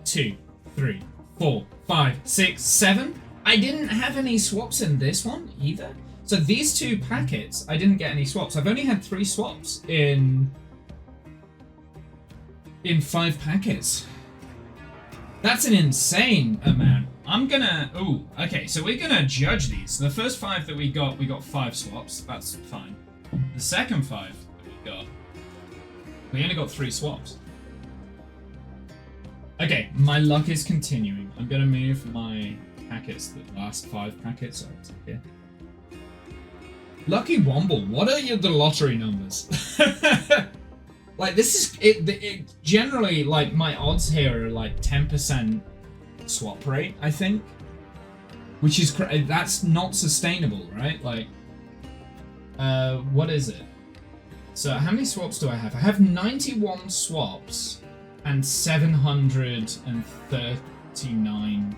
2, 3, 4, 5, 6, 7. I didn't have any swaps in this one either. So these 2 packets, I didn't get any swaps. I've only had 3 swaps in 5 packets. That's an insane amount. I'm gonna... Ooh, okay, so we're gonna judge these. The first 5 that we got 5 swaps. That's fine. The second 5 that we only got 3 swaps. Okay, my luck is continuing. I'm gonna move my packets, the last 5 packets over to here. Lucky Womble, what are the lottery numbers? Like, this is... It generally, like, my odds here are like 10% swap rate, I think. Which is... That's not sustainable, right? Like... what is it? So, how many swaps do I have? I have 91 swaps and 739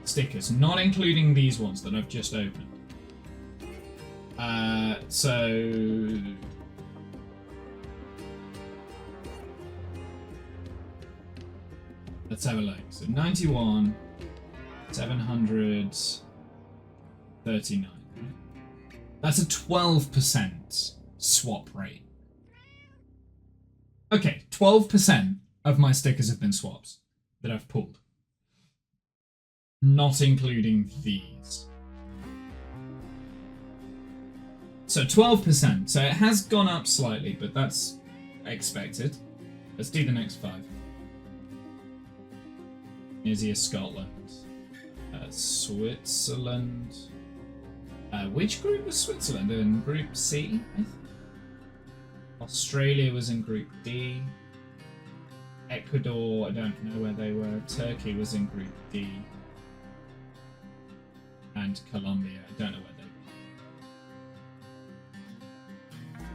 stickers, not including these ones that I've just opened. So... Let's have a look. So 91, 739. That's a 12% swap rate. Okay, 12% of my stickers have been swaps that I've pulled. Not including these. So 12%. So it has gone up slightly, but that's expected. Let's do the next 5. Tunisia, Scotland, Switzerland. Which group was Switzerland? In Group C, I think. Australia was in Group D. Ecuador, I don't know where they were. Turkey was in Group D. And Colombia, I don't know where they were.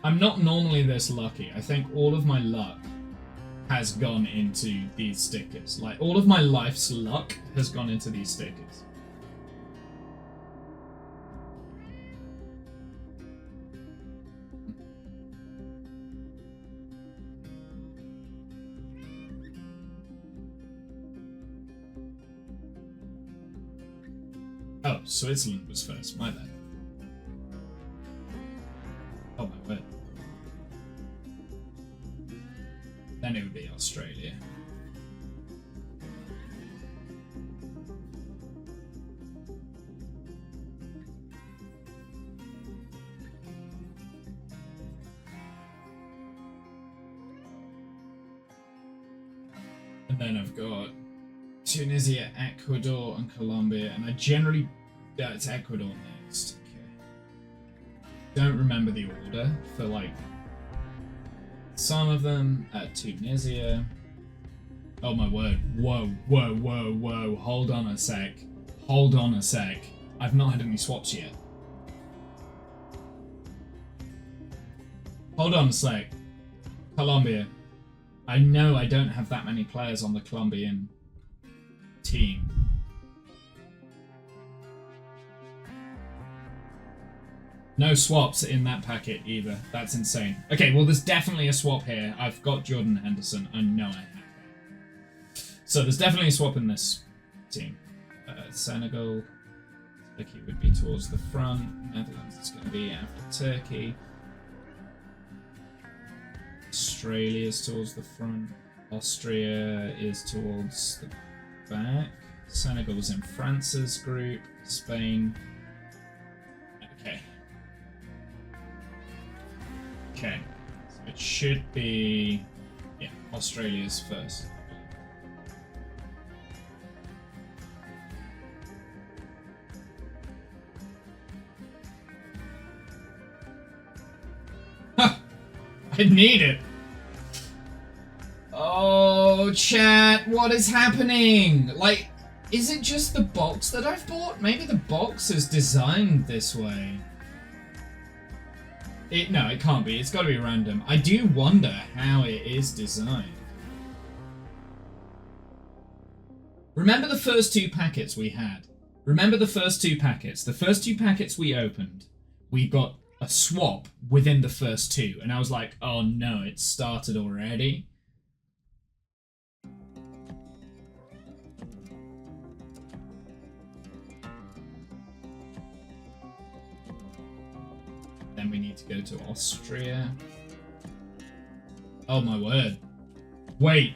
I'm not normally this lucky. I think all of my luck has gone into these stickers. Like, all of my life's luck has gone into these stickers. Oh, Switzerland was first, my bad. Oh my word. Then it would be Australia. And then I've got Tunisia, Ecuador, and Colombia, and I generally... Yeah, it's Ecuador next. Okay. Don't remember the order for, like, some of them. Tunisia. Oh my word. Whoa, whoa, whoa, whoa. Hold on a sec. Hold on a sec. I've not had any swaps yet. Hold on a sec. Colombia. I know I don't have that many players on the Colombian team. No swaps in that packet either. That's insane. Okay, well, there's definitely a swap here. I've got Jordan Henderson. I know I have. So there's definitely a swap in this team. Senegal. Turkey would be towards the front. Netherlands is going to be after Turkey. Australia's towards the front. Austria is towards the back. Senegal's in France's group. Spain. Okay. Okay. So it should be... Yeah, Australia's first. I need it. Oh, chat, what is happening? Like, is it just the box that I've bought? Maybe the box is designed this way. No, it can't be. It's got to be random. I do wonder how it is designed. Remember the first 2 packets we had? Remember the first 2 packets? The first 2 packets we opened, we got a swap within the first 2, and I was like, oh no, it started already. Then we need to go to Austria. Oh my word. Wait,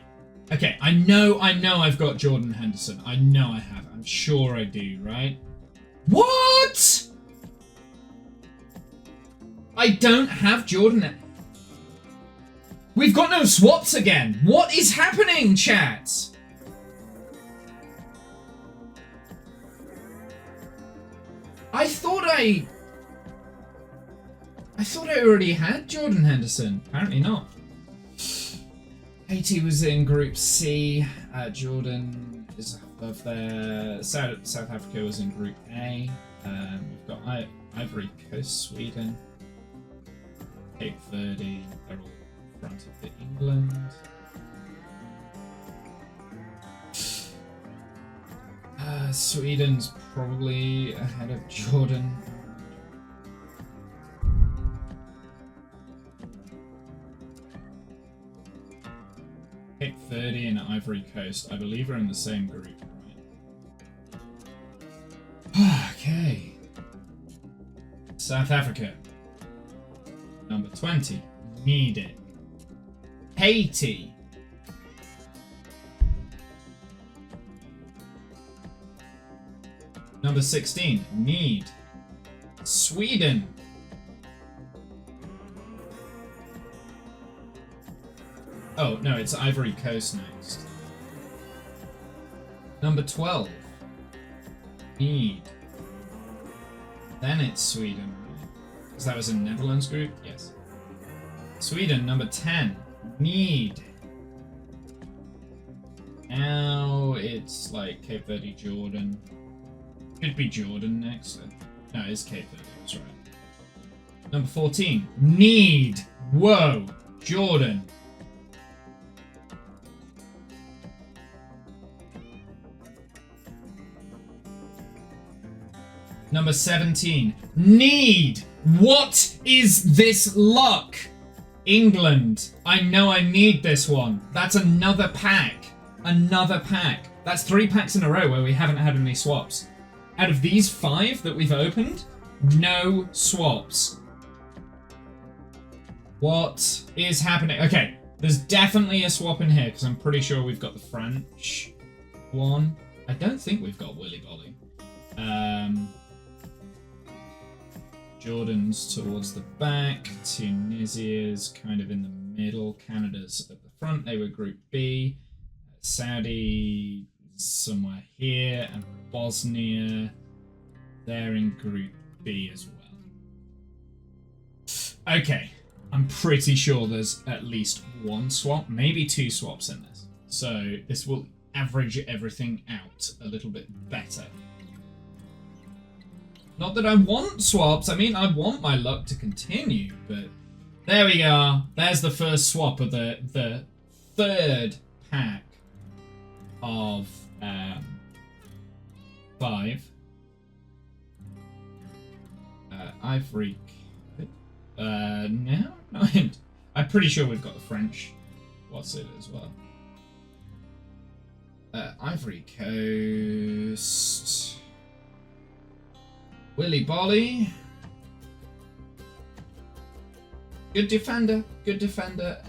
Okay, I know I've got Jordan Henderson. I know I have. I'm sure I do, right? What? I don't have Jordan. We've got no swaps again. What is happening, chat? I thought I already had Jordan Henderson. Apparently not. Haiti was in Group C. Jordan is above there. South Africa was in Group A. We've got Ivory Coast, Sweden, Cape Verde. They're all in front of the England. Sweden's probably ahead of Jordan. Cape Verde and Ivory Coast, I believe, are in the same group, right? Okay. South Africa. Number 20. Need it. Haiti. Number 16. Need. Sweden. Oh, no, it's Ivory Coast next. Number 12. Need. Then it's Sweden. Because that was in Netherlands group? Yes. Sweden, number 10. Need. Now it's like Cape Verde, Jordan. Could be Jordan next. No, it's Cape Verde, that's right. Number 14. Need. Whoa. Jordan. Number 17. Need. What is this luck? England. I know I need this one. That's another pack. Another pack. That's 3 packs in a row where we haven't had any swaps. Out of these 5 that we've opened, no swaps. What is happening? Okay, there's definitely a swap in here because I'm pretty sure we've got the French one. I don't think we've got Willy Bolly. Jordan's towards the back. Tunisia's kind of in the middle. Canada's at the front. They were Group B. Saudi somewhere here, and Bosnia, they're in Group B as well. Okay, I'm pretty sure there's at least 1 swap, maybe 2 swaps in this. So this will average everything out a little bit better. Not that I want swaps, I mean I want my luck to continue, but there we go. There's the first swap of the third pack of 5. Ivory. No, I'm pretty sure we've got the French. What's it as well? Ivory Coast. Willy Bolly. Good defender. Good defender.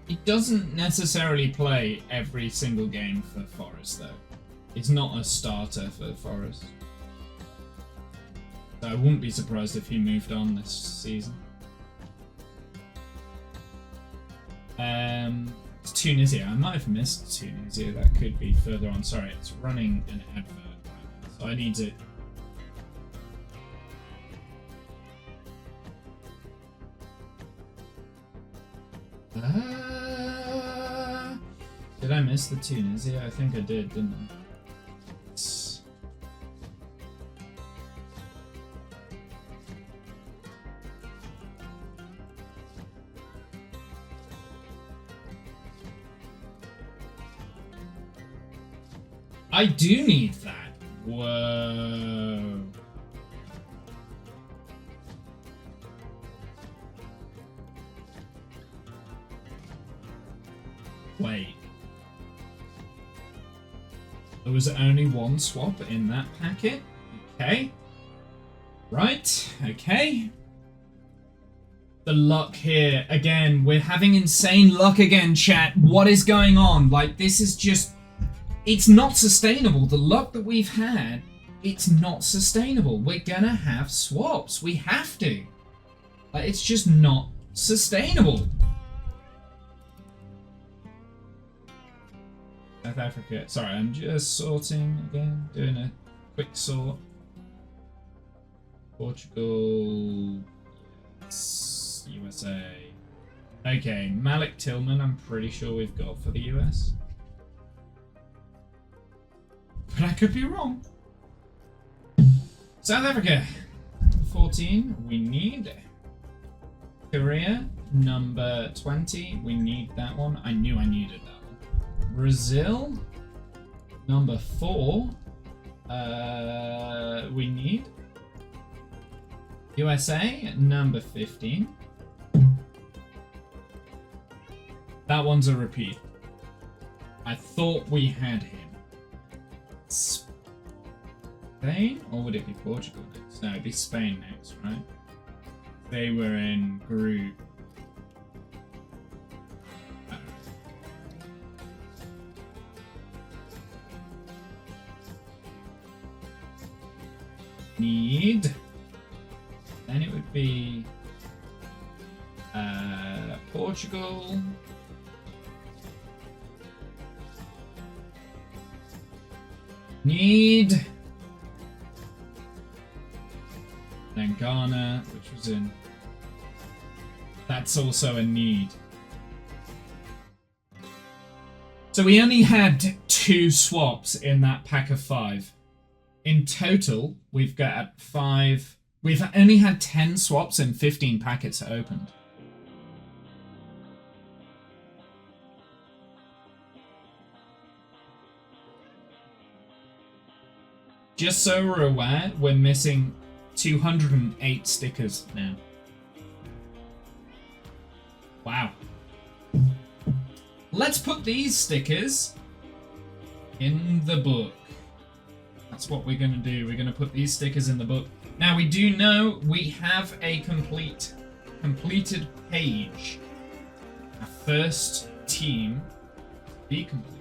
He doesn't necessarily play every single game for Forest, though. He's not a starter for Forest. So I wouldn't be surprised if he moved on this season. It's Tunisia. I might have missed Tunisia. That could be further on. Sorry, it's running an advert right now, so I need to... Did I miss the Tunisia? I think I did, didn't I? I do need that. Whoa. Wait. There was only 1 swap in that packet? Okay. Right, okay. The luck here, again, we're having insane luck again, chat. What is going on? Like, this is just... It's not sustainable. The luck that we've had, it's not sustainable. We're gonna have swaps. We have to. Like, it's just not sustainable. South Africa. Sorry, I'm just sorting again. Doing a quick sort. Portugal... Yes. USA. Okay, Malik Tillman, I'm pretty sure we've got for the US. But I could be wrong. South Africa, 14, we need. Korea, number 20, we need that one. I knew I needed that one. Brazil, number 4, we need. USA, number 15. That one's a repeat. I thought we had him. Spain? Or would it be Portugal next? No, it'd be Spain next, right? They were in group... Need... Then it would be... Portugal... Need. Then Ghana, which was in. That's also a need. So we only had 2 swaps in that pack of 5. In total, we've got 5. We've only had 10 swaps and 15 packets opened. Just so we're aware, we're missing 208 stickers now. Wow. Let's put these stickers in the book. That's what we're going to do. We're going to put these stickers in the book. Now, we do know we have a completed page. Our first team to be complete.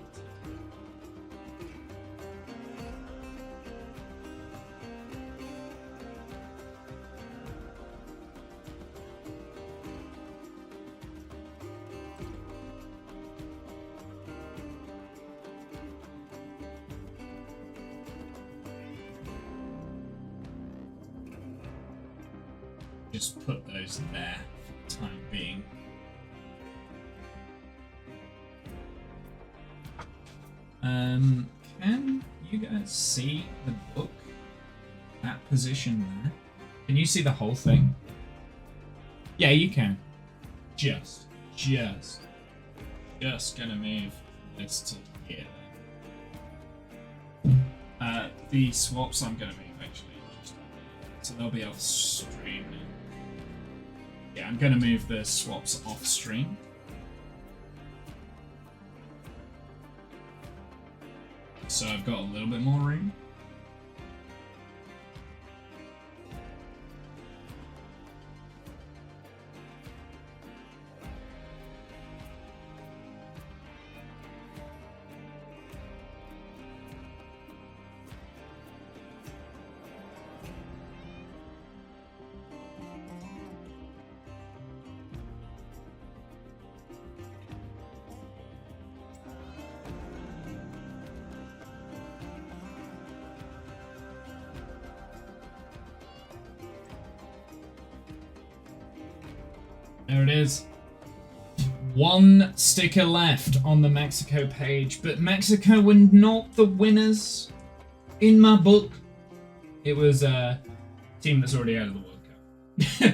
Just put those there for the time being. Can you guys see the book? That position there? Can you see the whole thing? Yeah, you can. Just gonna move this to here. The swaps I'm gonna move actually, so they'll be off stream now. Yeah, I'm going to move the swaps off stream. So I've got a little bit more room. There it is. 1 sticker left on the Mexico page, but Mexico were not the winners in my book. It was a team that's already out of the World Cup.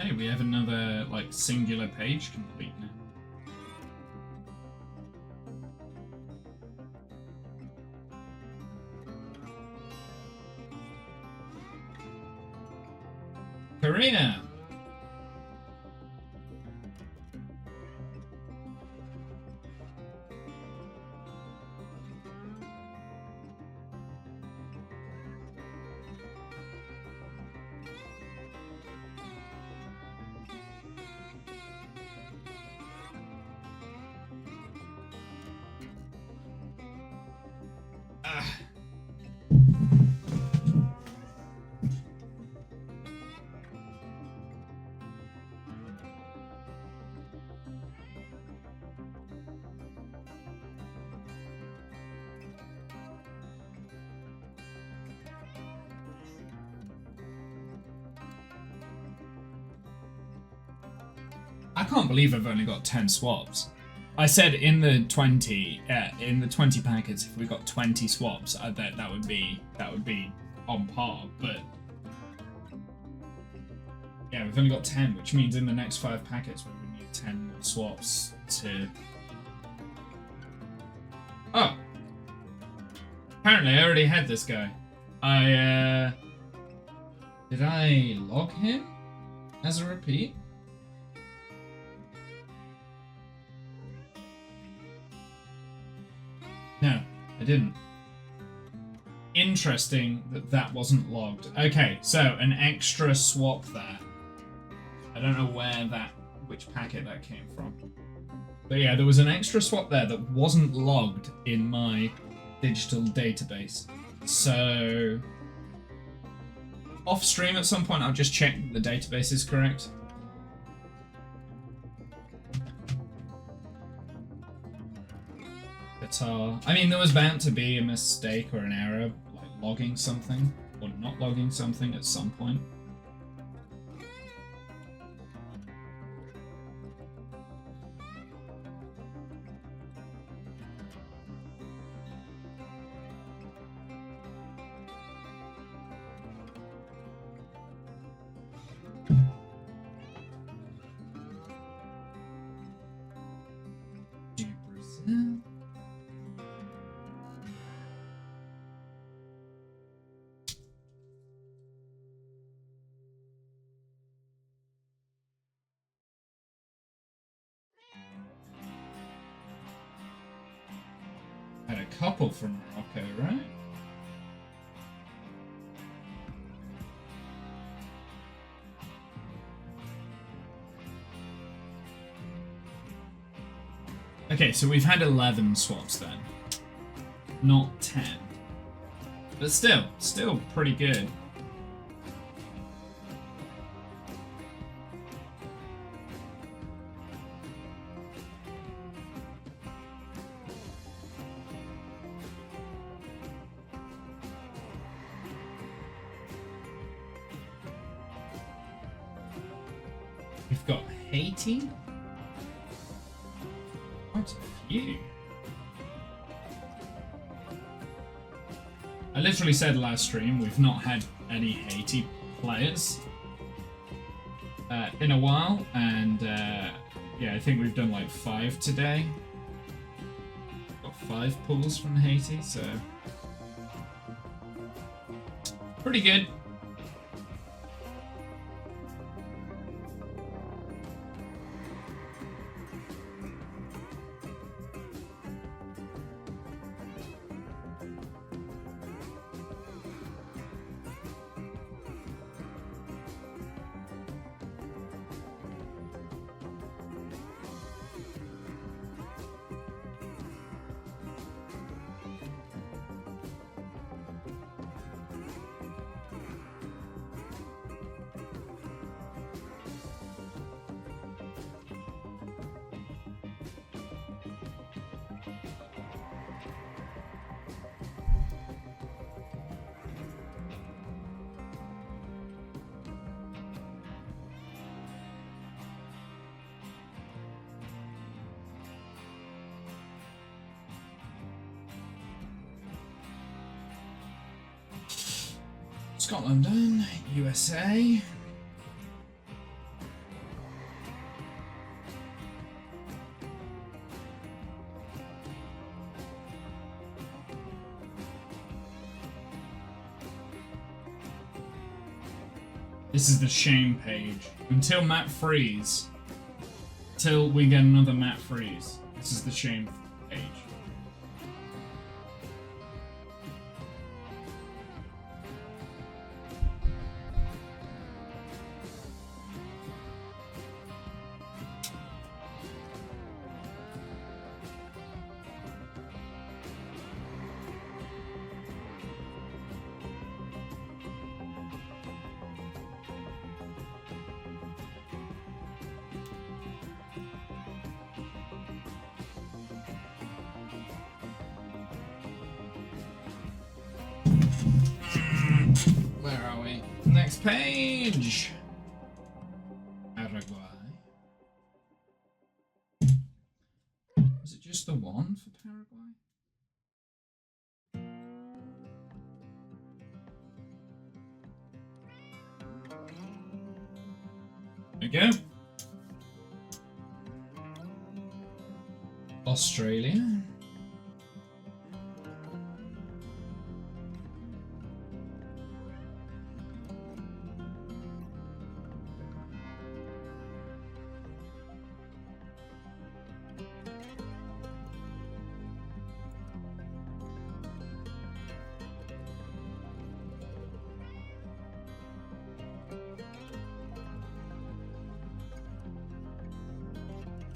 Hey, we have another, like, singular page complete now. Korea. I can't believe I've only got 10 swaps. I said in the 20 packets, if we got 20 swaps, that would be on par. But yeah, we've only got 10, which means in the next 5 packets we would need 10 more swaps to. Oh, apparently I already had this guy. Did I log him as a repeat? No, I didn't. Interesting that wasn't logged. Okay, so an extra swap there. I don't know which packet that came from. But yeah, there was an extra swap there that wasn't logged in my digital database. So off stream at some point I'll just check the database is correct. I mean, there was bound to be a mistake or an error, like logging something or not logging something at some point. Had a couple from Morocco, right? Okay, so we've had 11 swaps then. Not 10. But still pretty good. We've got Haiti. Quite a few. I literally said last stream we've not had any Haiti players in a while, and yeah, I think we've done like 5 today. Got 5 pulls from Haiti, so pretty good. Scotland done, USA. This is the shame page. Until Matt Freeze. Till we get another Matt Freeze. This is the shame page. Where are we? Next page! Paraguay. Is it just the one for Paraguay? There we go. Australia.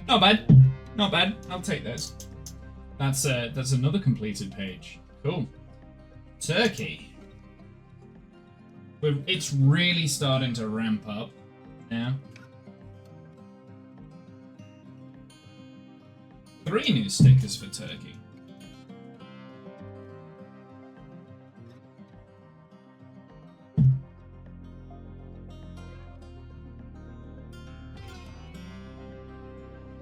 Not bad. Not bad. I'll take those. That's another completed page. Cool. Turkey. It's really starting to ramp up now. 3 new stickers for Turkey.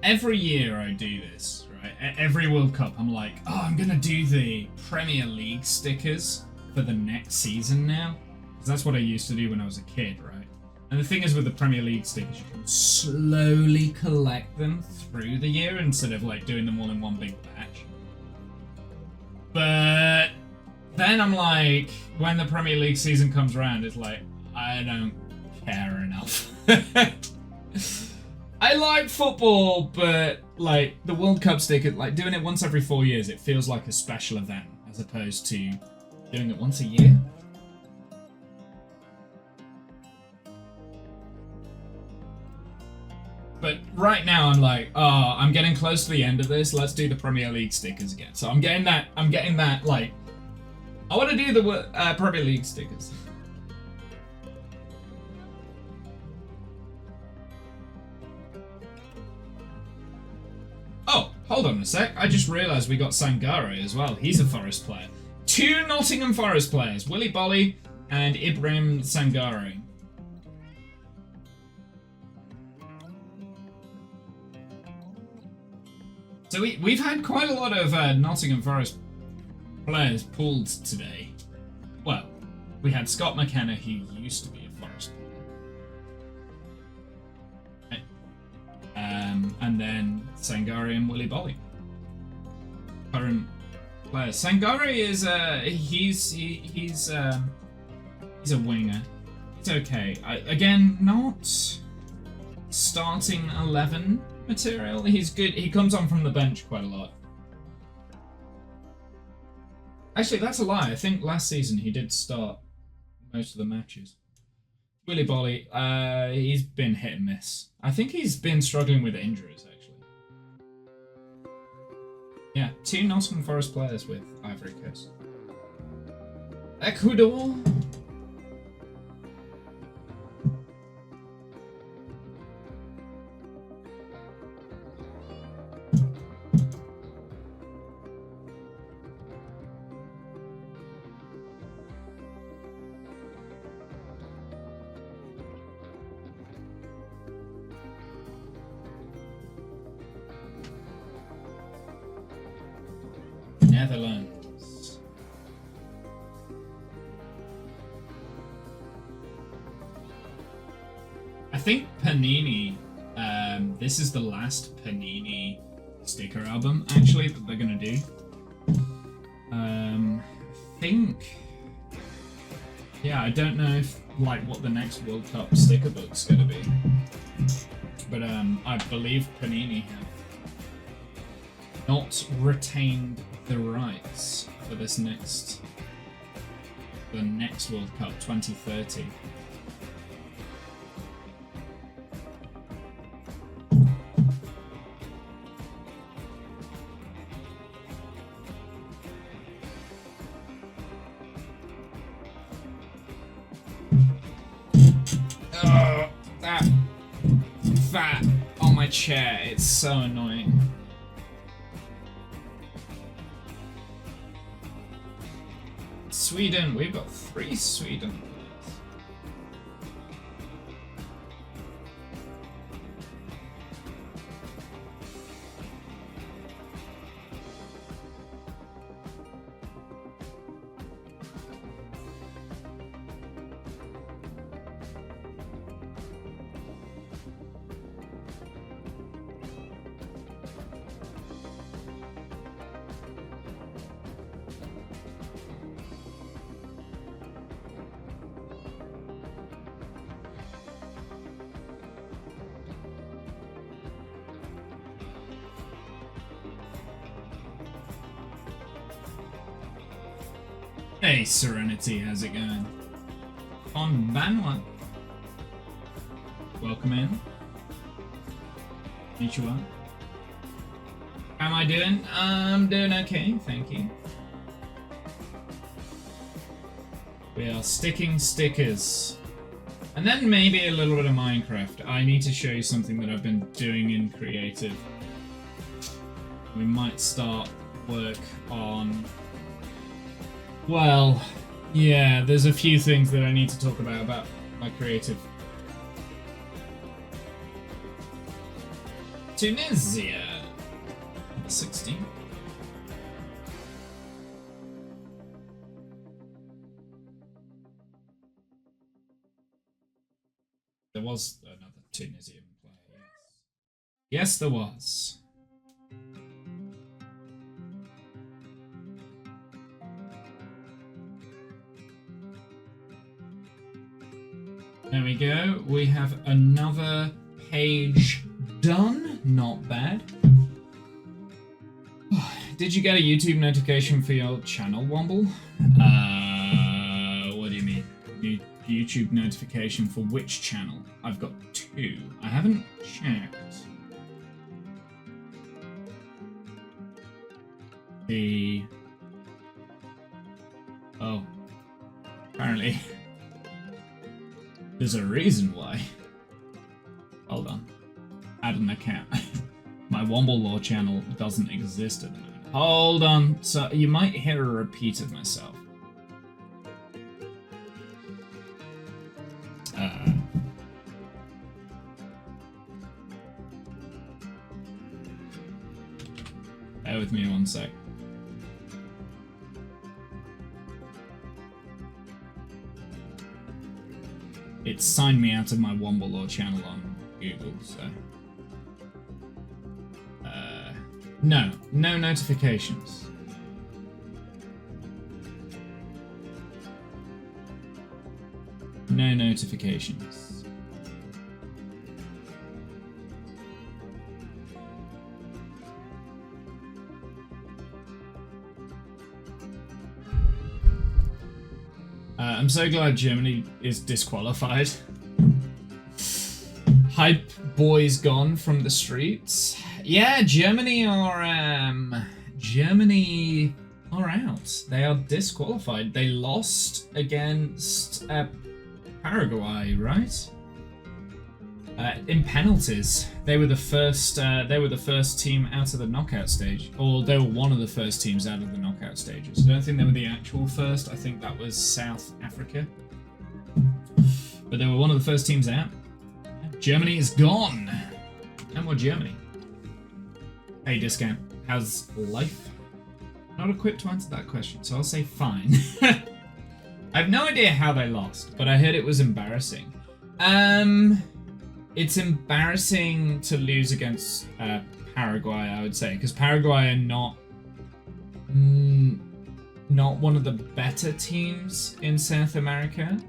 Every year I do this, right? Every World Cup I'm like, oh, I'm gonna do the Premier League stickers for the next season now. Because that's what I used to do when I was a kid, right? And the thing is with the Premier League stickers, you can slowly collect them through the year instead of like doing them all in one big batch. But then I'm like, when the Premier League season comes around, it's like, I don't care enough. I like football, but like the World Cup sticker, like doing it once every 4 years, it feels like a special event as opposed to doing it once a year. But right now I'm like, oh, I'm getting close to the end of this. Let's do the Premier League stickers again. So I'm getting that like, I want to do the Premier League stickers. Oh, hold on a sec. I just realised we got Sangare as well. He's a Forest player. 2 Nottingham Forest players. Willy Bolly and Ibrahim Sangare. So we've had quite a lot of Nottingham Forest players pulled today. Well, we had Scott McKenna, who used to be a Forest player. And then Sangare and Willy Bolly. Current players. Sangare is he's a winger. It's okay. Again, not starting 11 material. He's good. He comes on from the bench quite a lot. Actually, that's a lie. I think last season he did start most of the matches. Willy Bolly, he's been hit and miss. I think he's been struggling with injuries, actually. Yeah, 2 Nottingham Forest players with Ivory Coast. Ecuador. Netherlands. I think Panini, this is the last Panini sticker album, actually, that they're gonna do. I think, yeah, I don't know if like what the next World Cup sticker book's gonna be. But I believe Panini have not retained the rights for this the next World Cup 2030. Oh, that fat on my chair, it's so annoying. Sweden, we've got 3 Sweden players. Hey Serenity, how's it going? On Vanwan. Welcome in. Konnichiwa. How am I doing? I'm doing okay, thank you. We are sticking stickers. And then maybe a little bit of Minecraft. I need to show you something that I've been doing in creative. We might start work on... Well, yeah, there's a few things that I need to talk about my creative. Tunisia, 16. There was another Tunisian player, yes. Yes, there was. There we go. We have another page done. Not bad. Did you get a YouTube notification for your channel, Womble? What do you mean? YouTube notification for which channel? I've got 2. I haven't checked. Oh. Apparently. There's a reason why. Hold on. Add an account. My Womble Law channel doesn't exist at the moment. Hold on. So you might hear a repeat of myself. Bear with me 1 sec. It signed me out of my Womble Law channel on Google, so... no notifications. No notifications. I'm so glad Germany is disqualified. Hype boys gone from the streets. Yeah, Germany are out. They are disqualified. They lost against Paraguay, right? In penalties. They were the first. They were the first team out of the knockout stage, or they were one of the first teams out of the knockout stages. I don't think they were the actual first. I think that was South Africa, but they were one of the first teams out. Germany is gone. No more Germany. Hey, Discount. How's life? Not equipped to answer that question, so I'll say fine. I have no idea how they lost, but I heard it was embarrassing. It's embarrassing to lose against Paraguay, I would say, because Paraguay are not one of the better teams in South America.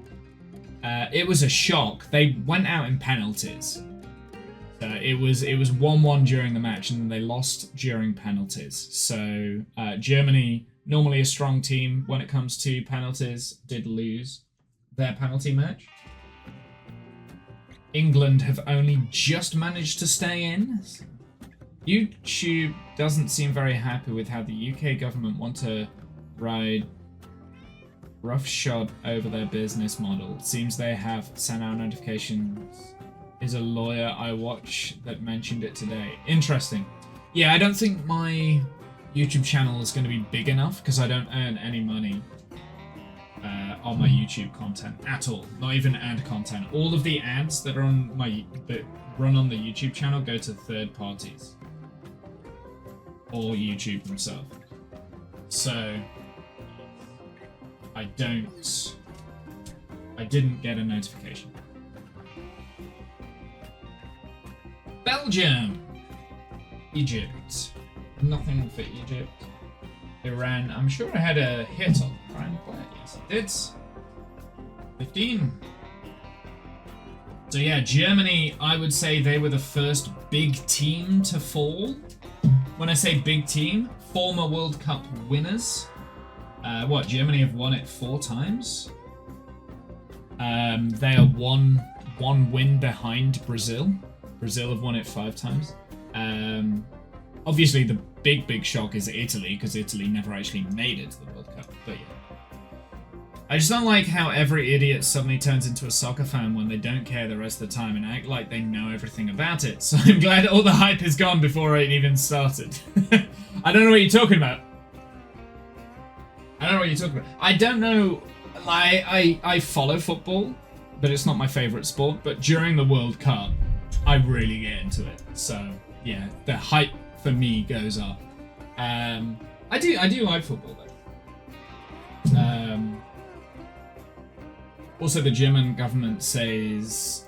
It was a shock. They went out in penalties. It was 1-1 during the match, and then they lost during penalties. So Germany, normally a strong team when it comes to penalties, did lose their penalty match. England have only just managed to stay in. YouTube doesn't seem very happy with how the UK government want to ride roughshod over their business model. It seems they have sent out notifications. Is a lawyer I watch that mentioned it today. Interesting. Yeah, I don't think my YouTube channel is going to be big enough because I don't earn any money on my YouTube content at all. Not even ad content. All of the ads that are on that run on the YouTube channel go to third parties or YouTube themselves. So I didn't get a notification. Belgium, Egypt, nothing for Egypt. Iran, I'm sure I had a hit on Iran player. Yes, I did. 15. So yeah, Germany, I would say they were the first big team to fall. When I say big team, former World Cup winners. Germany have won it 4 times. They are one win behind Brazil. Brazil have won it 5 times. Obviously, the big shock is Italy, because Italy never actually made it to the World Cup. But yeah. I just don't like how every idiot suddenly turns into a soccer fan when they don't care the rest of the time and act like they know everything about it. So I'm glad all the hype is gone before it even started. I don't know what you're talking about. I don't know. I follow football, but it's not my favourite sport. But during the World Cup, I really get into it. So yeah, the hype for me goes up. I do like football though. Also, the German government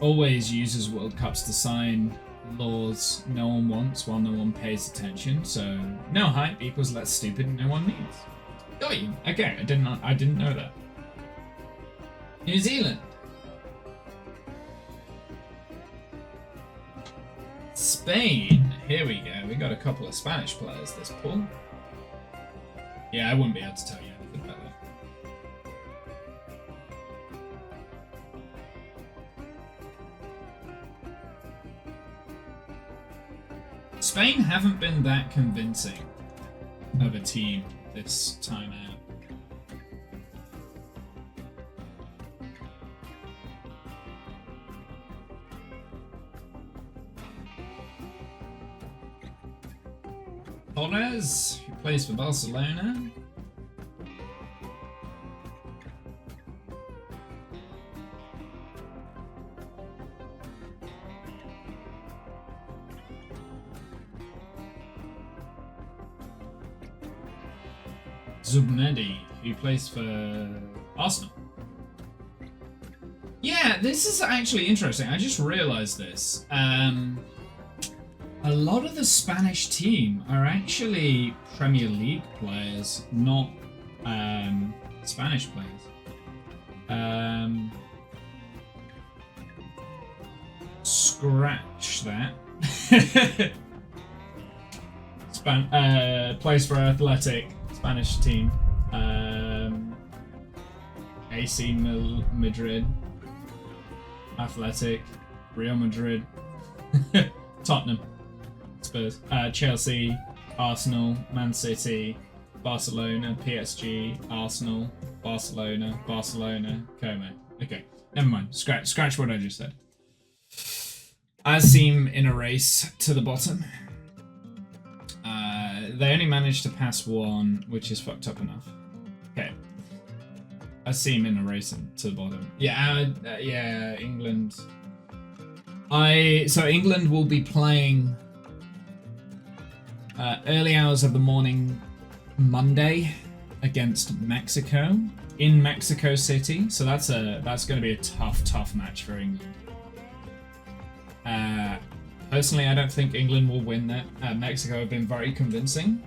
always uses World Cups to sign laws no one wants while no one pays attention. So no hype equals less stupid no one needs. Got you. Okay, I didn't know that. New Zealand. Spain. Here we go. We got a couple of Spanish players this pool. Yeah, I wouldn't be able to tell you anything about that. Spain haven't been that convincing of a team this time out. Torres, who plays for Barcelona. Zubnedi, who plays for Arsenal. Yeah, this is actually interesting. I just realized this. A lot of the Spanish team are actually Premier League players, not Spanish players. Scratch that. Plays for Athletic, Spanish team. AC Madrid, Athletic, Real Madrid, Tottenham, Spurs, Chelsea, Arsenal, Man City, Barcelona, PSG, Arsenal, Barcelona, Como. Okay, never mind. Scratch what I just said. Asim in a race to the bottom. They only managed to pass one, which is fucked up enough. Okay. Asim in a race to the bottom. Yeah, England. So England will be playing early hours of the morning Monday against Mexico in Mexico City. So that's going to be a tough match for England. Personally, I don't think England will win that. Mexico have been very convincing,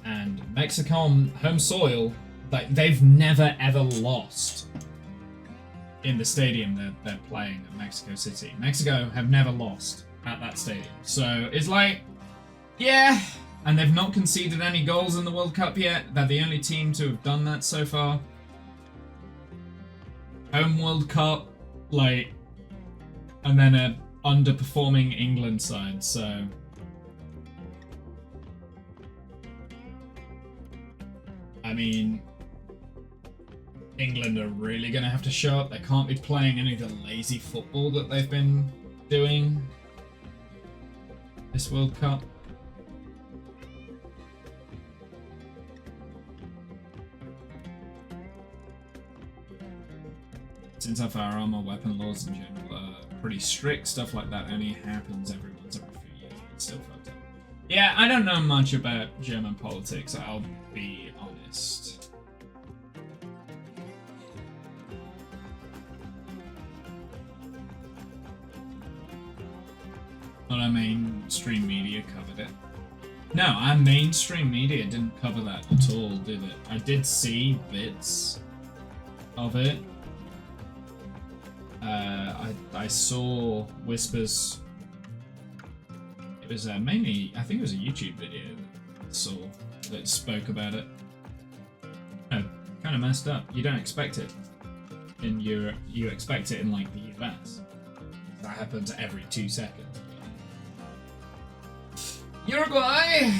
and Mexico on home soil, like they've never ever lost in the stadium that they're playing at Mexico City. Mexico have never lost at that stadium. So it's like, yeah, and they've not conceded any goals in the World Cup yet. They're the only team to have done that so far. Home World Cup, like, and then a underperforming England side, so I mean, England are really going to have to show up. They can't be playing any of the lazy football that they've been doing this World Cup. Since our firearm or weapon laws in general are pretty strict, stuff like that only happens every once every few years. It's still fucked up. Yeah, I don't know much about German politics, I'll be honest. Not our mainstream media covered it. No, our mainstream media didn't cover that at all, did it? I did see bits of it. I saw whispers. It was mainly, I think it was a YouTube video that I saw that spoke about it. Oh, kind of messed up. You don't expect it in Europe. You expect it in like the US. That happens every 2 seconds. Uruguay!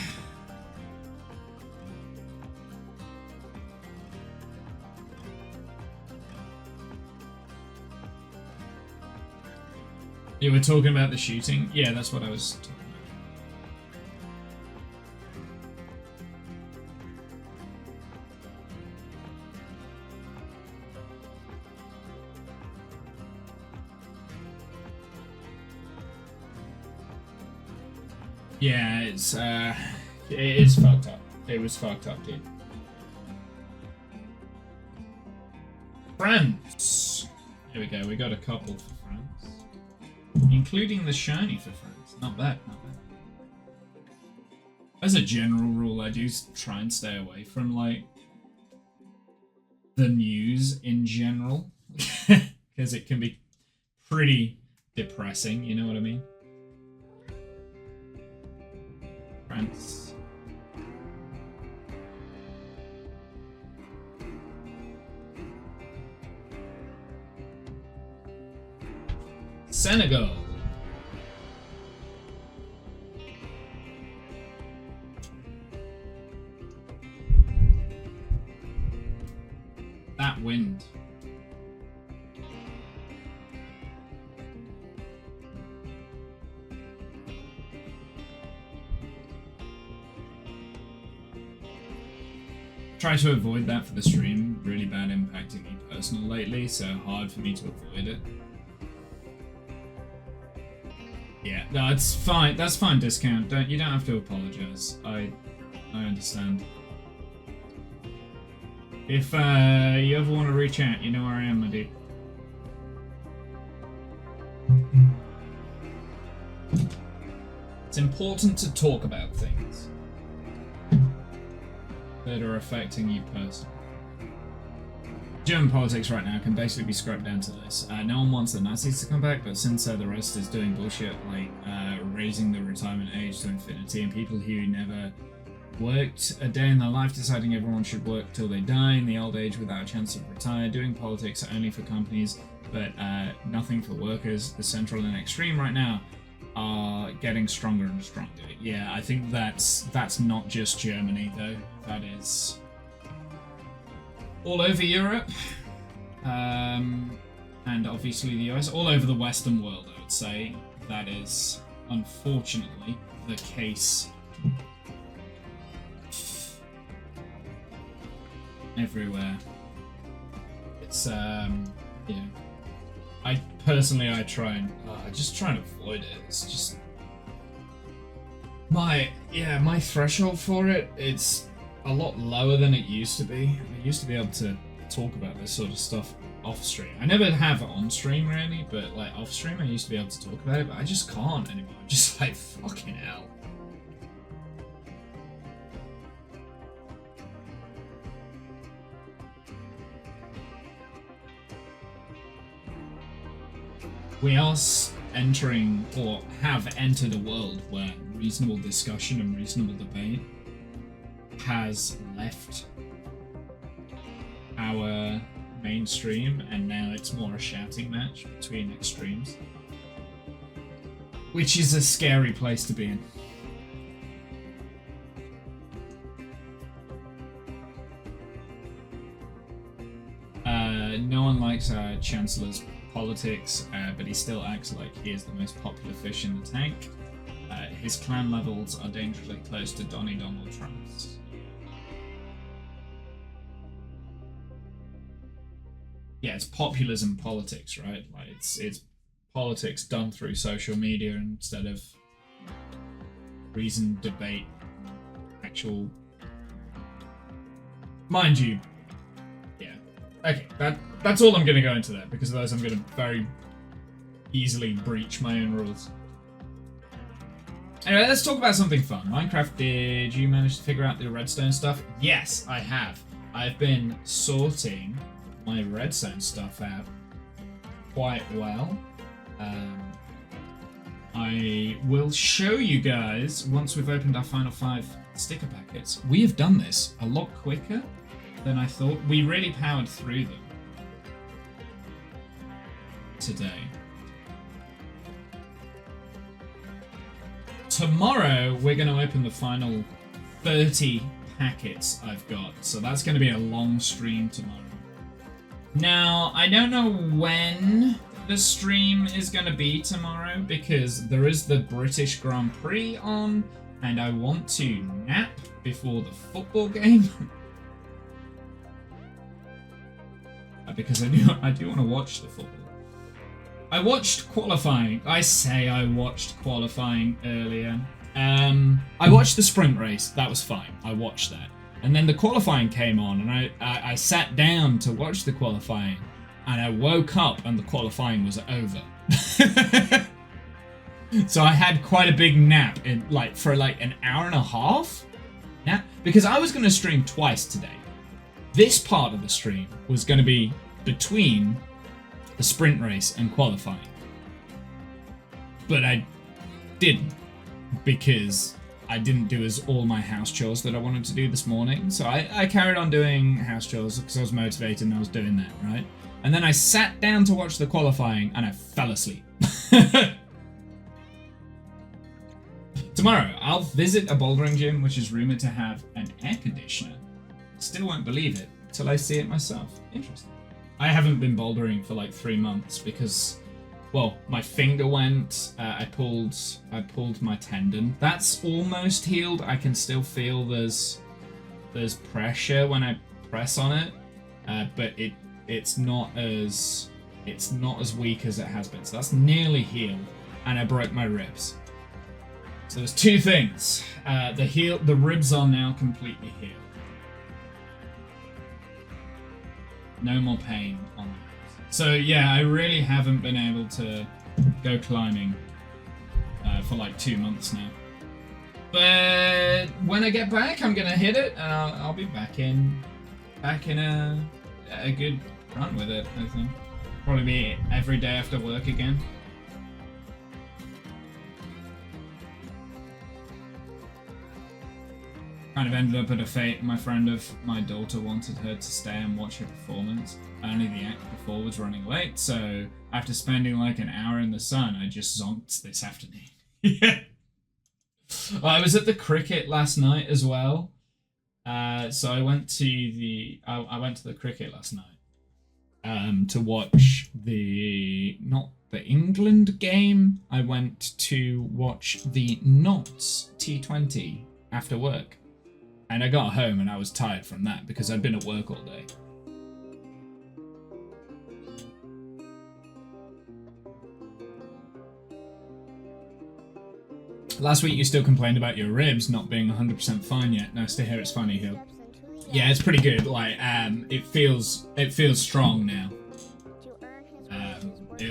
You were talking about the shooting? Yeah, that's what I was talking about. Yeah, it's fucked up. It was fucked up, dude. France! Here we go, we got a couple for France. Including the shiny for France. Not bad, not bad. As a general rule, I do try and stay away from, like, the news in general. Because it can be pretty depressing, you know what I mean? France. Senegal. That wind. Try to avoid that for the stream. Really bad impacting me personal lately, so hard for me to avoid it. Yeah, no, it's fine. That's fine, Discount. You don't have to apologize. I understand. If you ever want to reach out, you know where I am, my dude. It's important to talk about things that are affecting you personally. German politics right now can basically be scrubbed down to this. No one wants the Nazis to come back, but since the rest is doing bullshit like raising the retirement age to infinity, and people who never worked a day in their life deciding everyone should work till they die in the old age without a chance to retire, doing politics only for companies but nothing for workers, the central and extreme right now are getting stronger and stronger. Yeah, I think that's not just Germany though. That is all over Europe, and obviously the US, all over the Western world, I would say. That is, unfortunately, the case everywhere. It's, yeah. I try and, I just try and avoid it. It's just, my threshold for it, it's a lot lower than it used to be. I used to be able to talk about this sort of stuff off stream. I never have it on stream really, but like off stream I used to be able to talk about it, but I just can't anymore. I'm just like, fucking hell. we are entering, or have entered, a world where reasonable discussion and reasonable debate has left our mainstream, and now it's more a shouting match between extremes, which is a scary place to be in. No one likes our Chancellor's politics, but he still acts like he is the most popular fish in the tank. His clan levels are dangerously close to Donald Trump's. Yeah, it's populism politics, right? Like it's politics done through social media instead of reasoned debate, actual. Mind you, yeah. Okay, that's all I'm going to go into there, because otherwise I'm going to very easily breach my own rules. Anyway, let's talk about something fun. Minecraft, did you manage to figure out the redstone stuff? Yes, I have. I've been sorting my redstone stuff out quite well. I will show you guys once we've opened our final 5 sticker packets. We have done this a lot quicker than I thought. We really powered through them today. Tomorrow, we're going to open the final 30 packets I've got. So that's going to be a long stream tomorrow. Now, I don't know when the stream is going to be tomorrow, because there is the British Grand Prix on, and I want to nap before the football game. Because I do want to watch the football. I watched qualifying. I say I watched qualifying earlier. I watched the sprint race. That was fine. I watched that. And then the qualifying came on, and I sat down to watch the qualifying, and I woke up and the qualifying was over. So I had quite a big nap for an hour and a half. Yeah, because I was going to stream twice today. This part of the stream was going to be between the sprint race and qualifying. But I didn't, because I didn't do all my house chores that I wanted to do this morning. So I carried on doing house chores because I was motivated and I was doing that, right? And then I sat down to watch the qualifying and I fell asleep. Tomorrow, I'll visit a bouldering gym which is rumored to have an air conditioner. Still won't believe it till I see it myself. Interesting. I haven't been bouldering for like 3 months because, well, my finger went. I pulled my tendon. That's almost healed. I can still feel there's pressure when I press on it, but it's not as weak as it has been. So that's nearly healed, and I broke my ribs. So there's 2 things. The ribs are now completely healed. No more pain on that. So yeah, I really haven't been able to go climbing for like 2 months now. But when I get back, I'm gonna hit it, and I'll be back in a good run with it. I think probably be every day after work again. Kind of ended up at a fate. My friend of my daughter wanted her to stay and watch her performance. Only the act before was running late, so after spending like an hour in the sun, I just zonked this afternoon. Yeah. I was at the cricket last night as well. So I went to the cricket last night to watch not the England game. I went to watch the Notts T20 after work. And I got home and I was tired from that because I'd been at work all day. Last week you still complained about your ribs not being 100% fine yet. Nice to hear it's finally healed. Yeah, it's pretty good. Like, it feels strong now.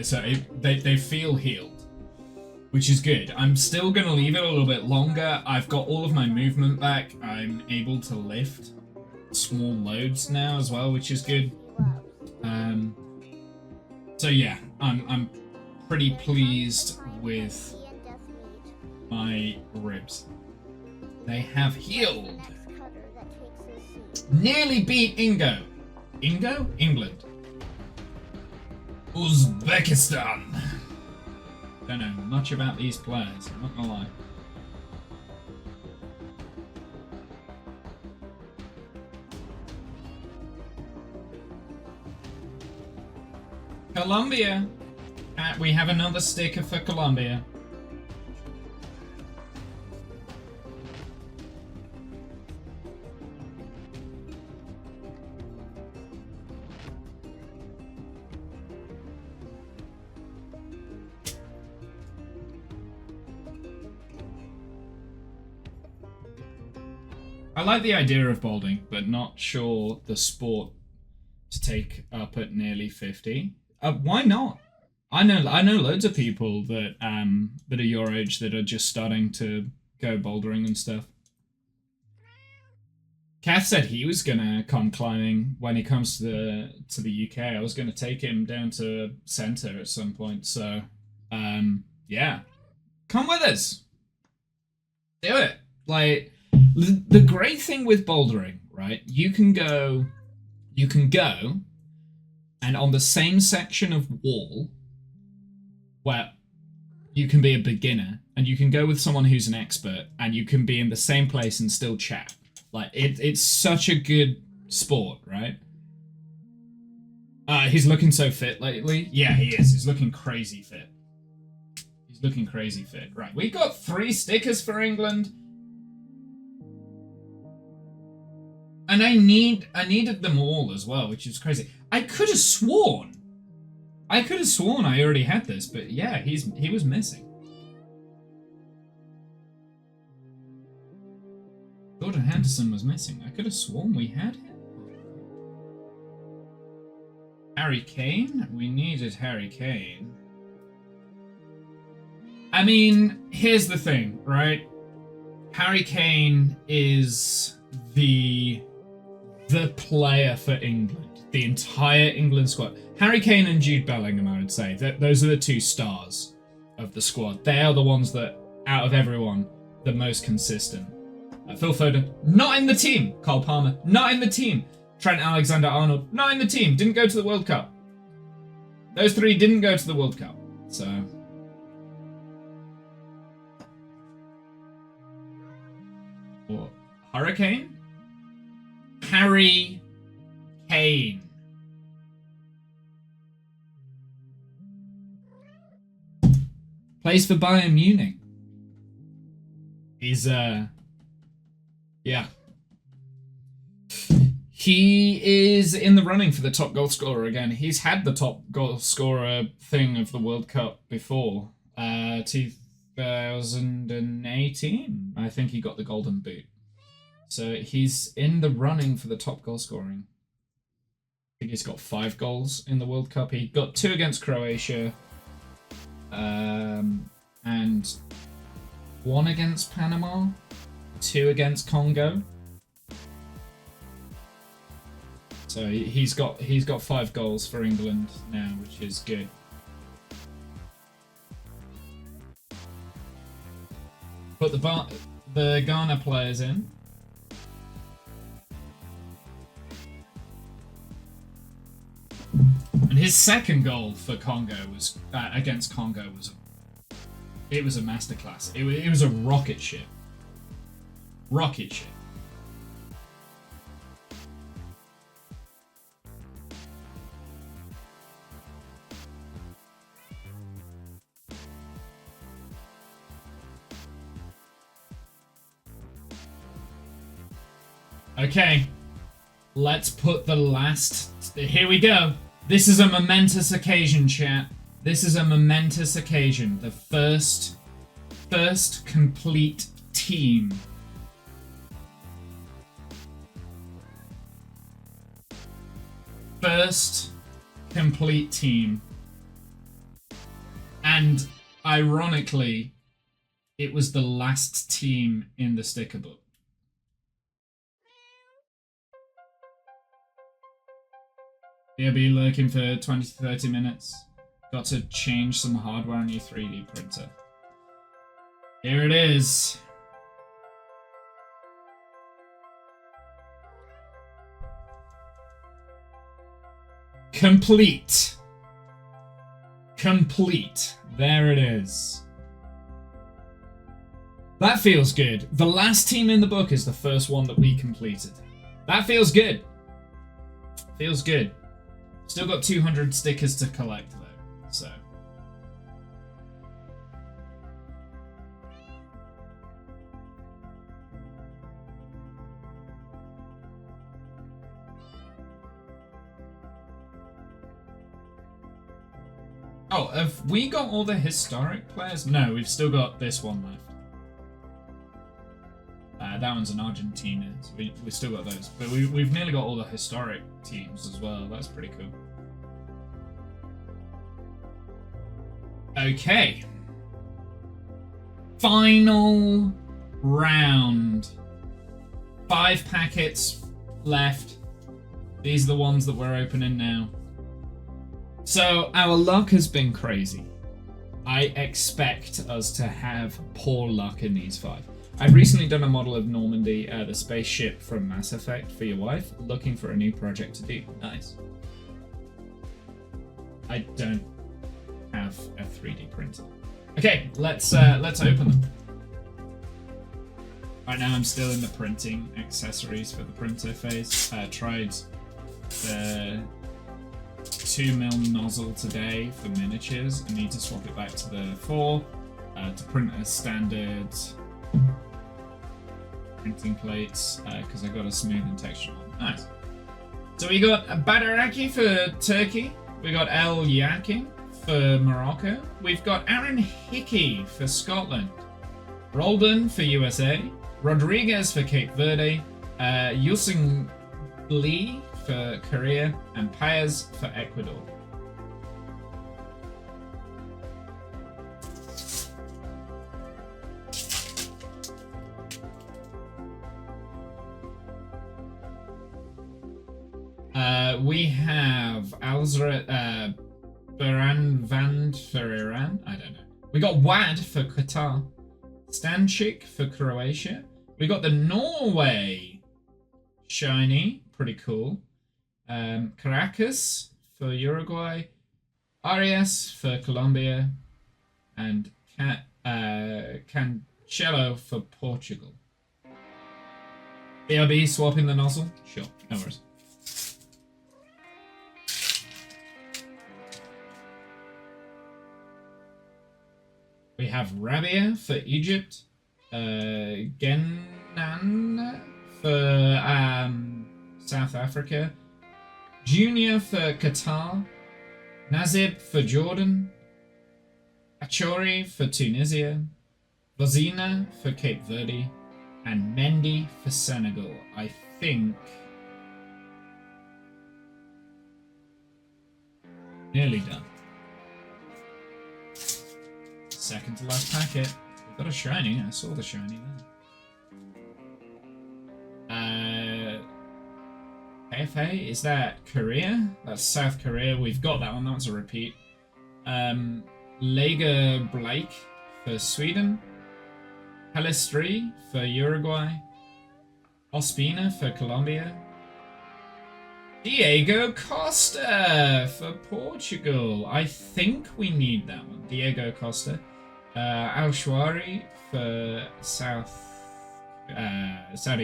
So they feel healed, which is good. I'm still going to leave it a little bit longer. I've got all of my movement back. I'm able to lift small loads now as well, which is good. So yeah, I'm pretty pleased with my ribs. They have healed. Nearly beat Ingo. Ingo? England. Uzbekistan. Don't know much about these players, I'm not gonna lie. Colombia. We have another sticker for Colombia. I like the idea of bouldering, but not sure the sport to take up at nearly 50. Why not? I know loads of people that that are your age that are just starting to go bouldering and stuff. Kath said he was gonna come climbing when he comes to the UK. I was gonna take him down to Centre at some point. So, yeah, come with us. Do it. Like the great thing with bouldering, right? You can go, and on the same section of wall where you can be a beginner and you can go with someone who's an expert and you can be in the same place and still chat. Like it's such a good sport, right? He's looking so fit lately. Yeah, he is. He's looking crazy fit. He's looking crazy fit. Right, we got 3 stickers for England. And I needed them all as well, which is crazy. I could have sworn I already had this, but yeah, he was missing. Gordon Henderson was missing. I could have sworn we had him. Harry Kane? We needed Harry Kane. I mean, here's the thing, right? Harry Kane is the player for England. The entire England squad. Harry Kane and Jude Bellingham, I would say. Those are the 2 stars of the squad. They are the ones that, out of everyone, the most consistent. Phil Foden, not in the team. Cole Palmer, not in the team. Trent Alexander-Arnold, not in the team. Didn't go to the World Cup. Those 3 didn't go to the World Cup. So... What? Hurricane? Harry Kane. Plays for Bayern Munich. He's yeah. He is in the running for the top goal scorer again. He's had the top goal scorer thing of the World Cup before. 2018, I think he got the Golden Boot. So he's in the running for the top goal scoring. I think he's got 5 goals in the World Cup. He got 2 against Croatia, and 1 against Panama, 2 against Congo. So he's got 5 goals for England now, which is good. Put the Ghana players in. And his second goal for Congo was against Congo was a masterclass. It was a rocket ship. Rocket ship. Okay, let's put the last... Here we go. This is a momentous occasion, chat. This is a momentous occasion. The first complete team. First complete team. And ironically, it was the last team in the sticker book. He'll be lurking for 20 to 30 minutes. Got to change some hardware on your 3D printer. Here it is. Complete. Complete. There it is. That feels good. The last team in the book is the first one that we completed. That feels good. Feels good. Still got 200 stickers to collect though, so. Oh, have we got all the historic players? No, we've still got this one left. That one's in Argentina, so we still got those. But we've nearly got all the historic teams as well. That's pretty cool. Okay. Final round. 5 packets left. These are the ones that we're opening now. So our luck has been crazy. I expect us to have poor luck in these 5. I've recently done a model of Normandy, the spaceship from Mass Effect, for your wife, looking for a new project to do. Nice. I don't have a 3D printer. Okay, let's open them. Right now I'm still in the printing accessories for the printer phase. Tried the 2mm nozzle today for miniatures. I need to swap it back to the 4 to print a standard printing plates because I got a smooth and texture one. Nice. So we got a Badaraki for Turkey. We got El Yakin for Morocco. We've got Aaron Hickey for Scotland. Roldan for USA. Rodriguez for Cape Verde. Yusung Lee for Korea. And Paez for Ecuador. We have Alzra Baranvand for Iran. I don't know. We got Wad for Qatar. Stanchik for Croatia. We got the Norway shiny. Pretty cool. Caracas for Uruguay. Arias for Colombia. And Cancelo for Portugal. BRB swapping the nozzle? Sure, no worries. We have Rabia for Egypt, Genan for South Africa, Junior for Qatar, Nazib for Jordan, Achori for Tunisia, Vazina for Cape Verde, and Mendy for Senegal. I think nearly done. Second to last packet. We've got a shiny. I saw the shiny there. KFA, is that Korea? That's South Korea. We've got that one. That one's a repeat. Lega Blake for Sweden. Palestri for Uruguay. Ospina for Colombia. Diego Costa for Portugal. I think we need that one. Diego Costa. Al-Shwari for Saudi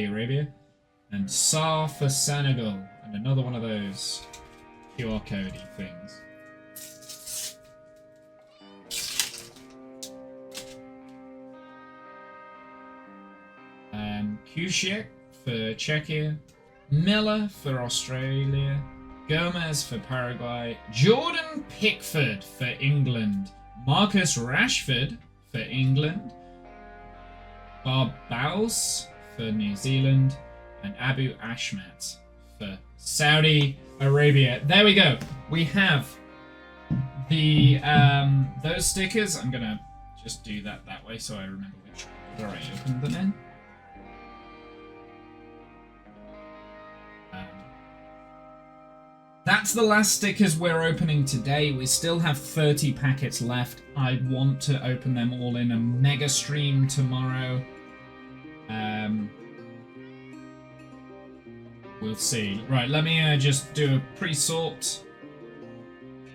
Arabia, and Sa for Senegal, and another one of those QR codey things. Kusiek for Czechia, Miller for Australia, Gomez for Paraguay, Jordan Pickford for England, Marcus Rashford for England, Barbaus for New Zealand, and Abu Ashmat for Saudi Arabia. There we go. We have the those stickers. I'm gonna just do that way so I remember which order I opened them in. That's the last stickers we're opening today. We still have 30 packets left. I want to open them all in a mega stream tomorrow. We'll see. Right, let me just do a pre-sort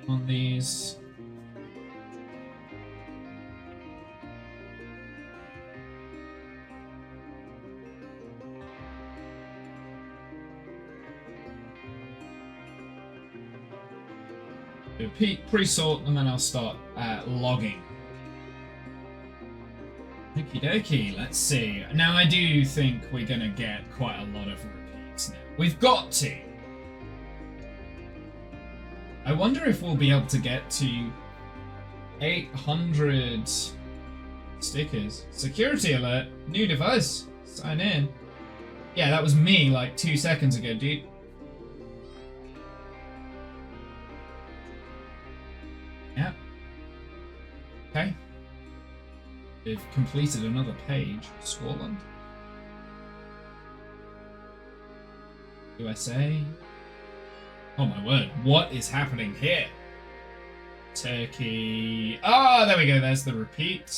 on these. Do a pre-sort and then I'll start logging. Okie dokie, let's see. Now I do think we're gonna get quite a lot of repeats now. We've got to. I wonder if we'll be able to get to 800 stickers. Security alert, new device, sign in. Yeah, that was me like 2 seconds ago, dude. Yeah. Okay. They've completed another page. Scotland. USA. Oh my word, what is happening here? Turkey. Oh, there we go, there's the repeat.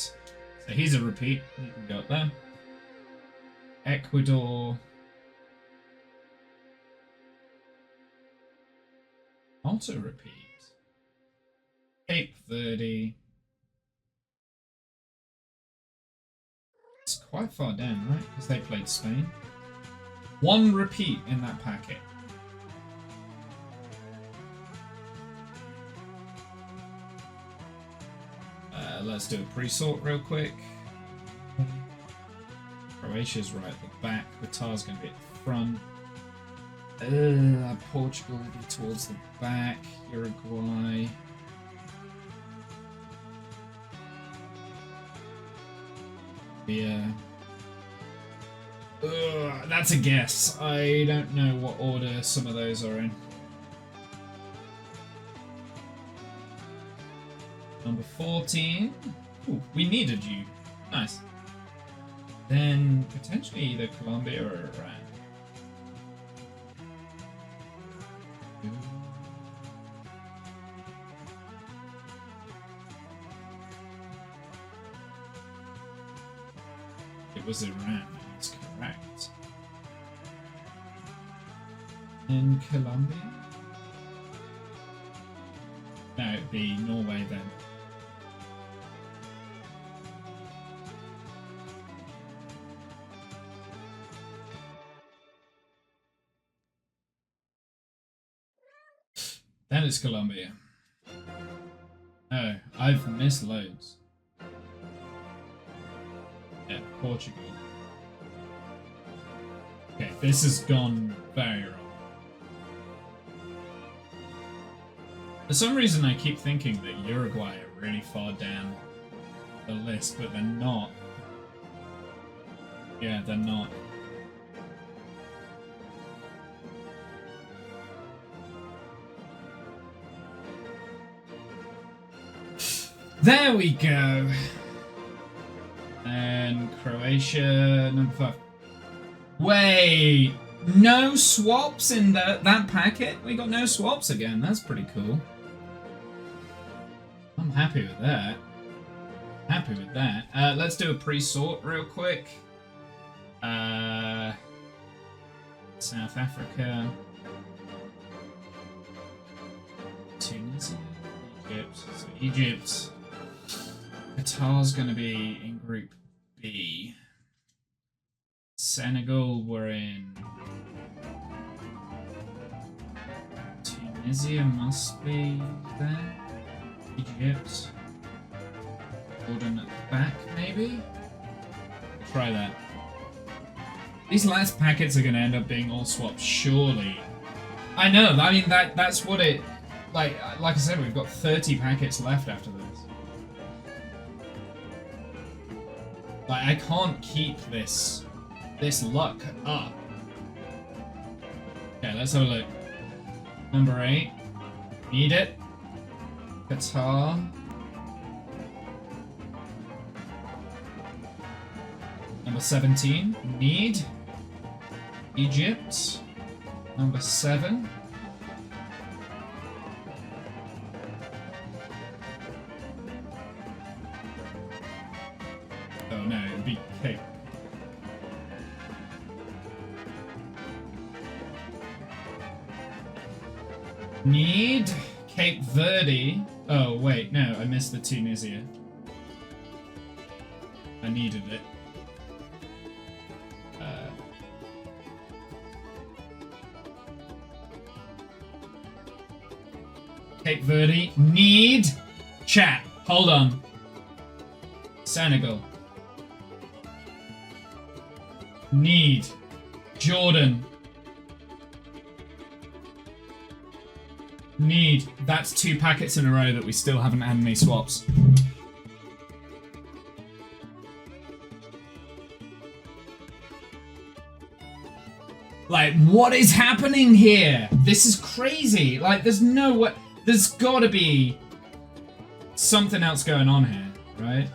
So he's a repeat. You can go up there. Ecuador. Auto repeat. Cape Verde. It's quite far down, right? Because they played Spain. One repeat in that packet. Let's do a pre-sort real quick. Croatia's right at the back. Qatar's going to be at the front. Portugal will be towards the back. Uruguay. Yeah. That's a guess. I don't know what order some of those are in. Number 14. Ooh, we needed you. Nice. Then potentially either Colombia or Iran. It was Iran, that's correct. And Colombia? No, it'd be Norway then. That is Colombia. Oh, I've missed loads. Yeah, Portugal. Okay, this has gone very wrong. For some reason I keep thinking that Uruguay are really far down the list, but they're not. Yeah, they're not. There we go. And Croatia, number 5. Wait, no swaps in that packet? We got no swaps again. That's pretty cool. I'm happy with that. Happy with that. Let's do a pre-sort real quick. South Africa. Tunisia. Egypt. So Egypt. Qatar's going to be in Group B. Senegal, we're in. Tunisia must be there. Egypt. Jordan at the back, maybe? Try that. These last packets are going to end up being all swaps, surely. I know, I mean, that's what it... Like I said, we've got 30 packets left after this. Like, I can't keep this luck up. Okay, let's have a look. Number 8. Need it. Qatar. Number 17. Need. Egypt. Number 7. no, it'd be Cape. Need Cape Verde. Oh, wait, no, I missed the Tunisia. I needed it. Cape Verde. Need. Chat. Hold on. Senegal. Need. Jordan. Need. That's 2 packets in a row that we still haven't had any swaps. Like, what is happening here? This is crazy. Like, there's no way. There's gotta be something else going on here, right?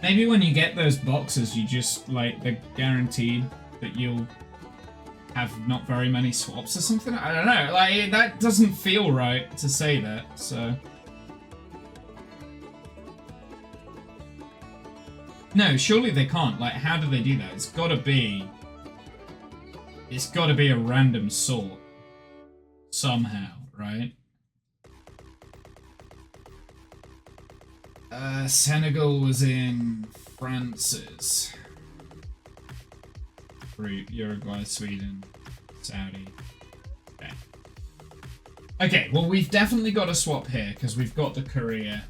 Maybe when you get those boxes, you just, like, they're guaranteed that you'll have not very many swaps or something. I don't know. Like, that doesn't feel right to say that, so. No, surely they can't. Like, how do they do that? It's gotta be a random sort. Somehow, right? Senegal was in France's group. Uruguay, Sweden, Saudi. Okay. Okay, well, we've definitely got a swap here, because we've got the Korea.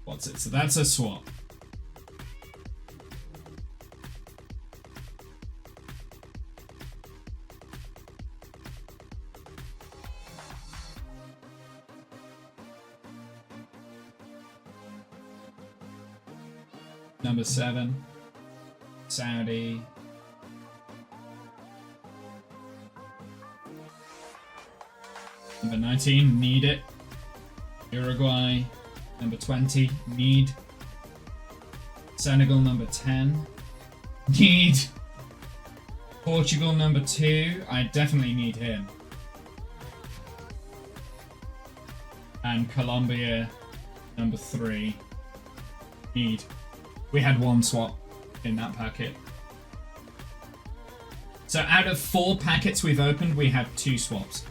What's it? So that's a swap. Number 7, Saudi. Number 19, need it. Uruguay, number 20, need. Senegal, number 10, need. Portugal, number 2, I definitely need him. And Colombia, number 3, need. We had 1 swap in that packet. So out of 4 packets we've opened, we have 2 swaps.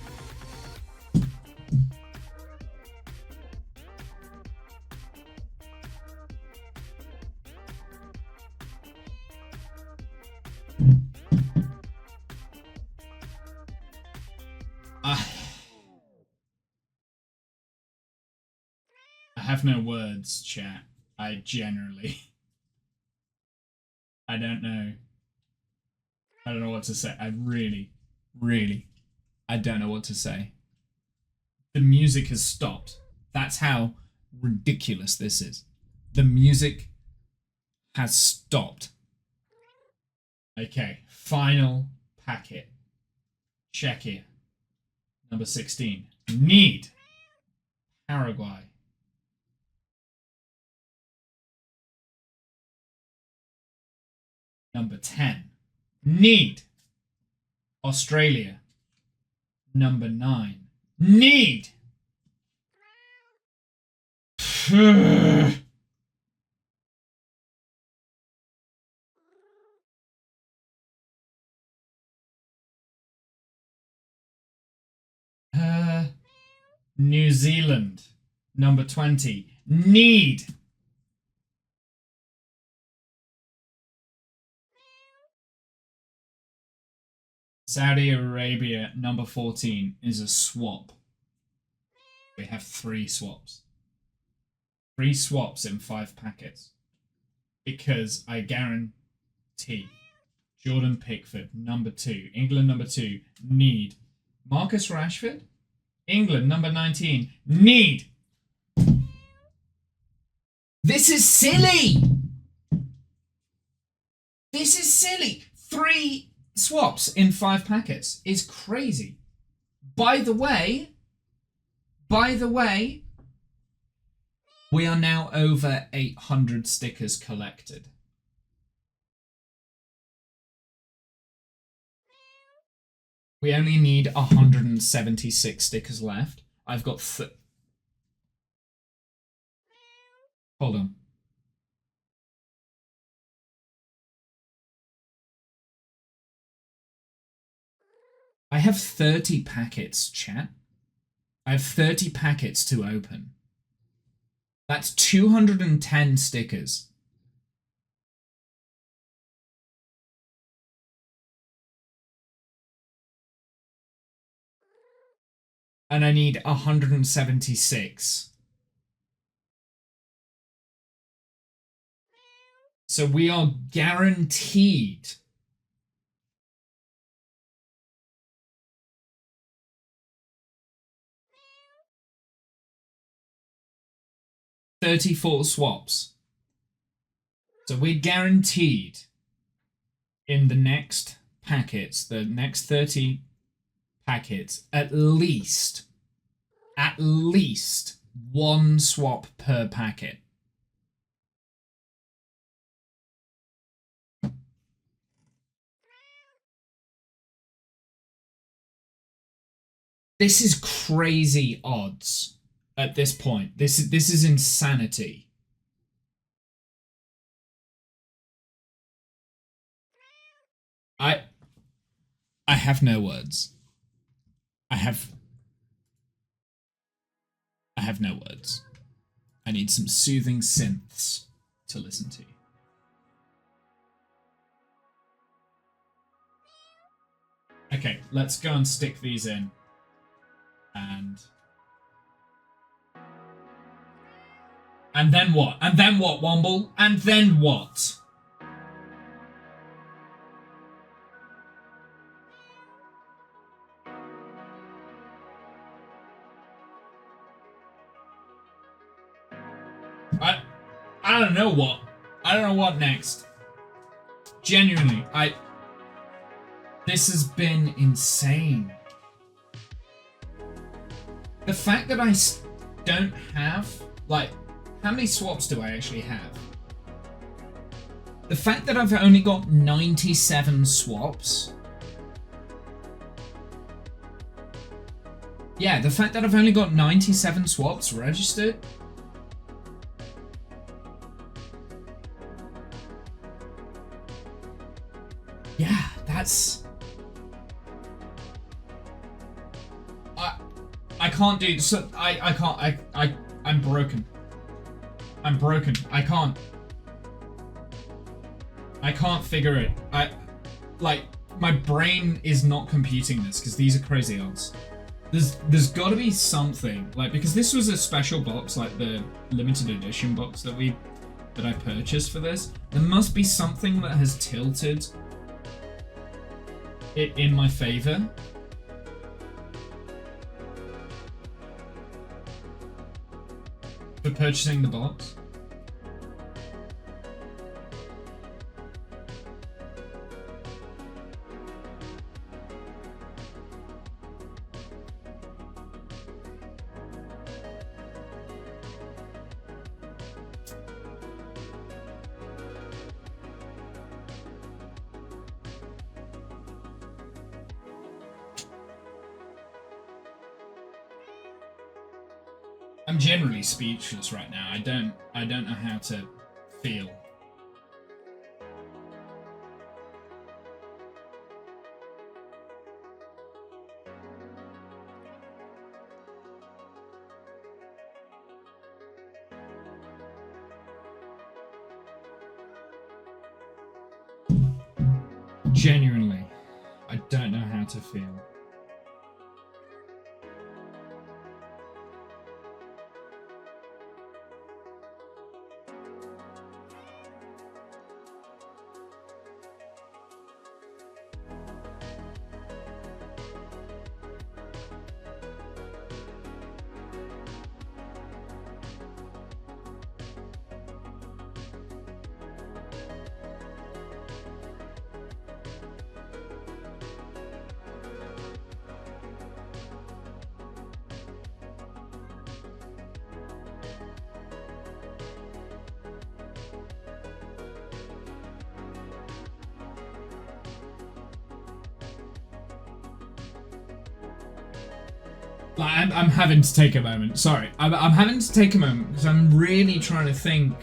I have no words, chat. I don't know. I don't know what to say. I don't know what to say. The music has stopped. That's how ridiculous this is. The music has stopped. Okay, final packet. Check it. Number 16. Need. Paraguay. Number 10. Need. Australia. Number 9. Need. New Zealand. Number 20. Need. Saudi Arabia, number 14, is a swap. We have 3 swaps. 3 swaps in 5 packets. Because I guarantee Jordan Pickford, number 2. England, number 2, need. Marcus Rashford, England, number 19, need. This is silly! This is silly! 3 swaps in 5 packets is crazy. By the way, we are now over 800 stickers collected. We only need 176 stickers left. I've got hold on. I have 30 packets, chat. I have 30 packets to open. That's 210 stickers. And I need 176. So we are guaranteed 34 swaps. So we're guaranteed in the next packets, the next 30 packets, at least one swap per packet. This is crazy odds at this point. This is insanity. I have no words. I have no words. I need some soothing synths to listen to. Okay, let's go and stick these in. And then what? And then what, Womble? And then what? I don't know what. I don't know what next. Genuinely, this has been insane. The fact that I don't have, like, how many swaps do I actually have? The fact that I've only got 97 swaps. Yeah, the fact that I've only got 97 swaps registered. Yeah, that's... I can't do so. I can't. I'm broken. I'm broken. I can't figure it. My brain is not computing this because these are crazy odds. There's got to be something, like, because this was a special box, like the limited edition box that I purchased for this. There must be something that has tilted it in my favor. For purchasing the box. I'm generally speechless right now. I don't know how to feel. Genuinely, I don't know how to feel. I'm having to take a moment. Sorry, I'm having to take a moment because I'm really trying to think.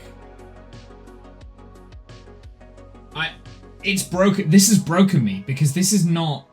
It's broken. This has broken me because this is not.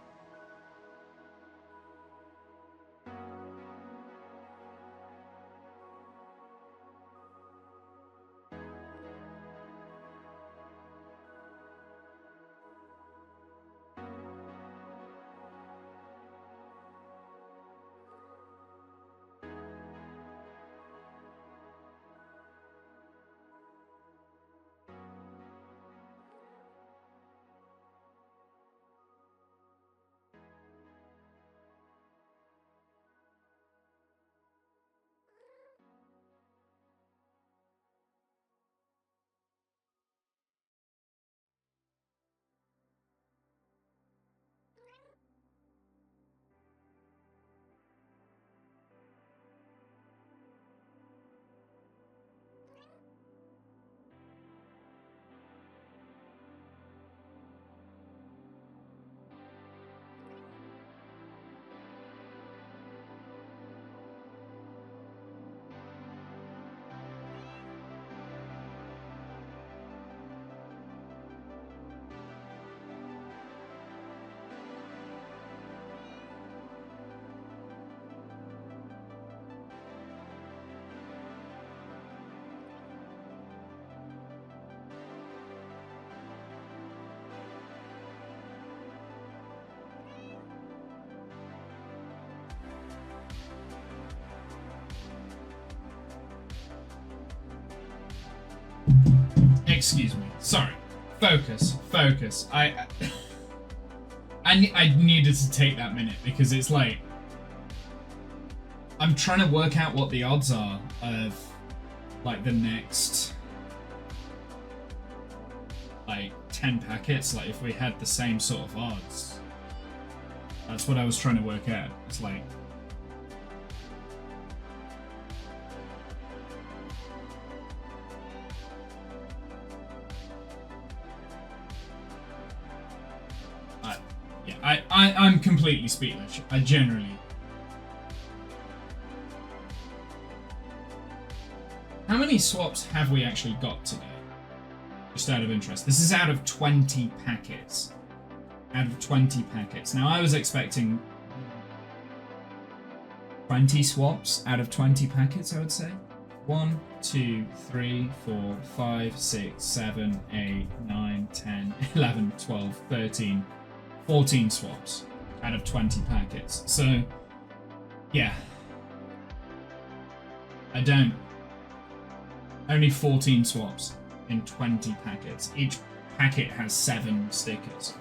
excuse me. Sorry. Focus. Focus. I needed to take that minute because it's like I'm trying to work out what the odds are of like the next like 10 packets, like if we had the same sort of odds. That's what I was trying to work out. It's like I'm completely speechless. I generally. How many swaps have we actually got today? Just out of interest. This is out of 20 packets. Out of 20 packets. Now I was expecting 20 swaps out of 20 packets, I would say. 1, 2, 3, 4, 5, 6, 7, 8, 9, 10, 11, 12, 13, 14 swaps out of 20 packets. So, yeah. I don't. Only 14 swaps in 20 packets. Each packet has 7 stickers.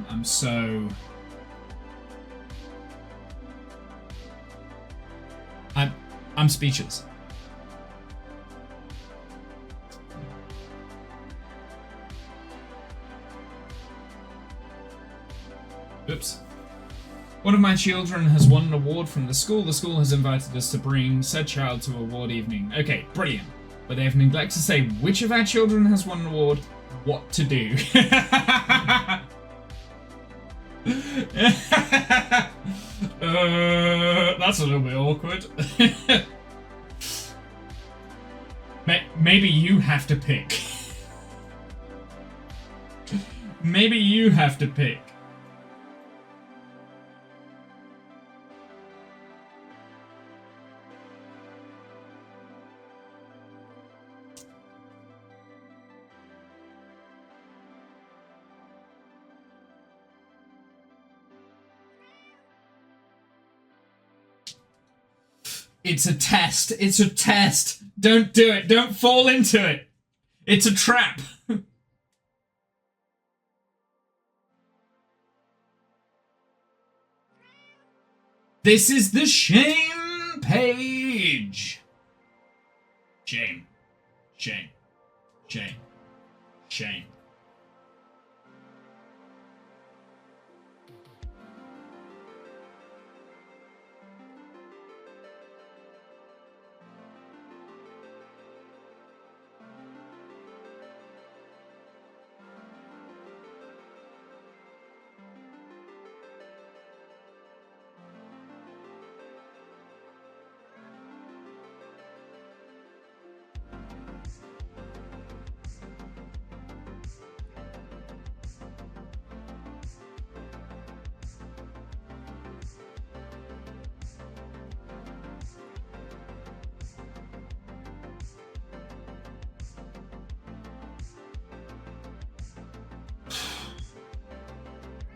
I'm so. I'm speechless. Oops. One of my children has won an award from the school. The school has invited us to bring said child to award evening. Okay, brilliant. But they have neglected to say which of our children has won an award, what to do. That's a little bit awkward. Maybe you have to pick. Maybe you have to pick. It's a test. It's a test. Don't do it. Don't fall into it. It's a trap. This is the shame page. Shame. Shame. Shame. Shame.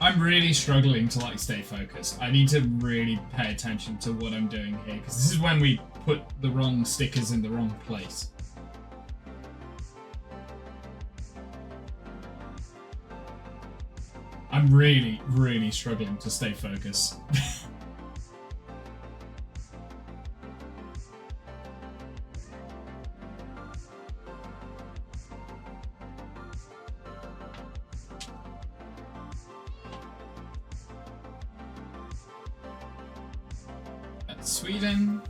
I'm really struggling to like stay focused. I need to really pay attention to what I'm doing here because this is when we put the wrong stickers in the wrong place. I'm really, really struggling to stay focused. Sweden.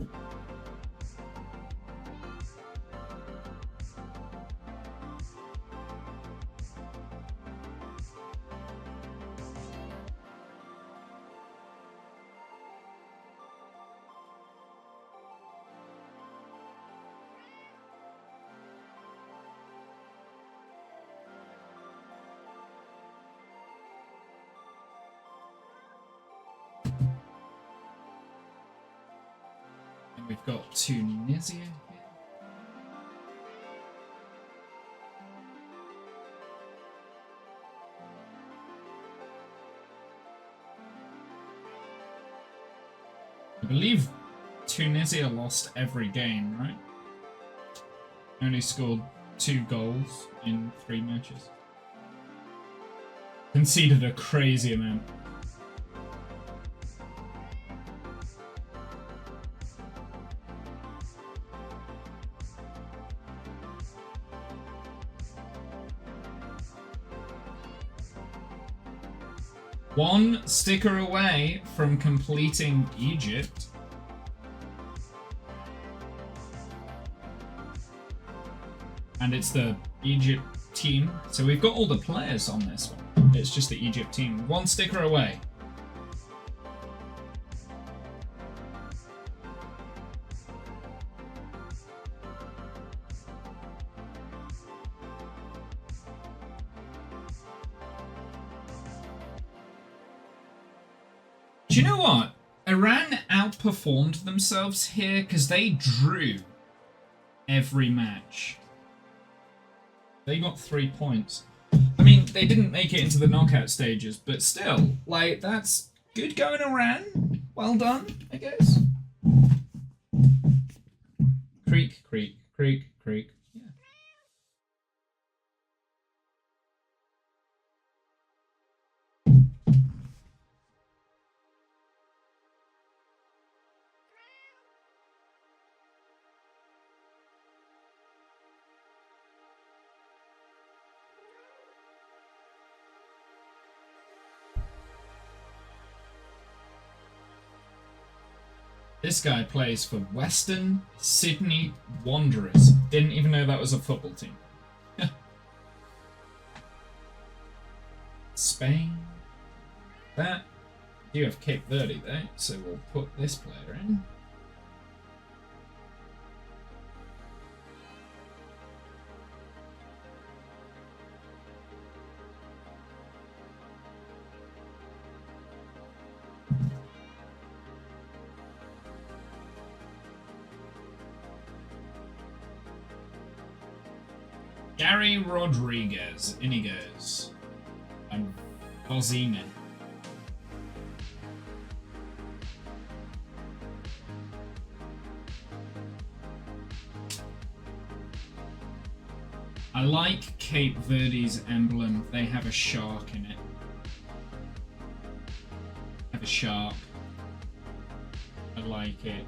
And we've got Tunisia here. I believe Tunisia lost every game, right? Only scored 2 goals in 3 matches. Conceded a crazy amount. One sticker away from completing Egypt. And it's the Egypt team. So we've got all the players on this one. It's just the Egypt team. 1 sticker away. Do you know what? Iran outperformed themselves here because they drew every match. They got 3 points. I mean, they didn't make it into the knockout stages, but still, like, that's good going, Iran. Well done, I guess. Creak, creak, creak, creak. Yeah. This guy plays for Western Sydney Wanderers. Didn't even know that was a football team. Spain. That. You have Cape Verde there, so we'll put this player in. Gary Rodriguez, in he goes. And Bozina. I like Cape Verde's emblem. They have a shark in it. Have a shark. I like it.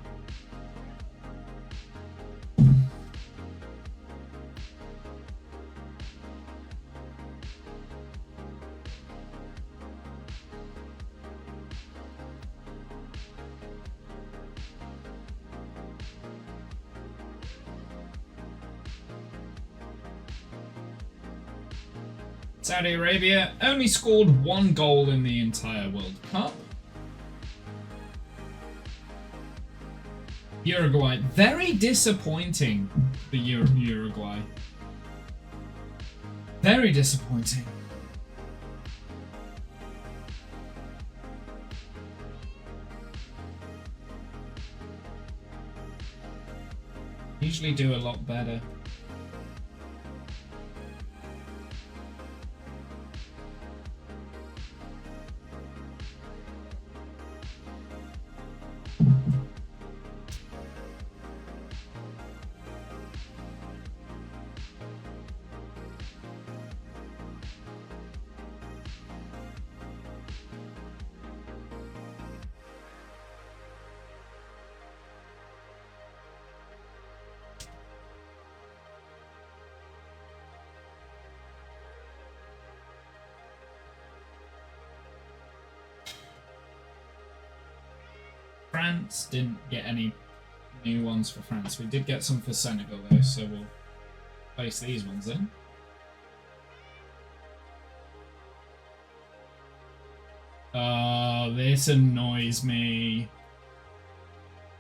Saudi Arabia only scored 1 goal in the entire World Cup. Uruguay, very disappointing, the Uruguay. Very disappointing. Usually do a lot better. France didn't get any new ones for France. We did get some for Senegal though, so we'll place these ones in. Oh, this annoys me.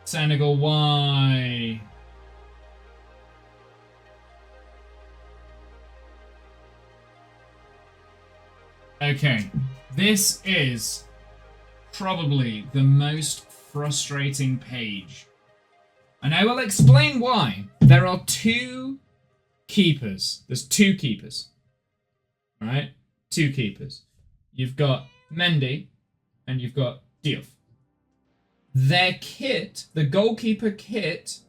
Senegal, why? Okay, this is probably the most frustrating page And I will explain why. There are two keepers. There's two keepers. Alright? Two keepers. You've got Mendy and you've got Diouf. Their kit, the goalkeeper kit,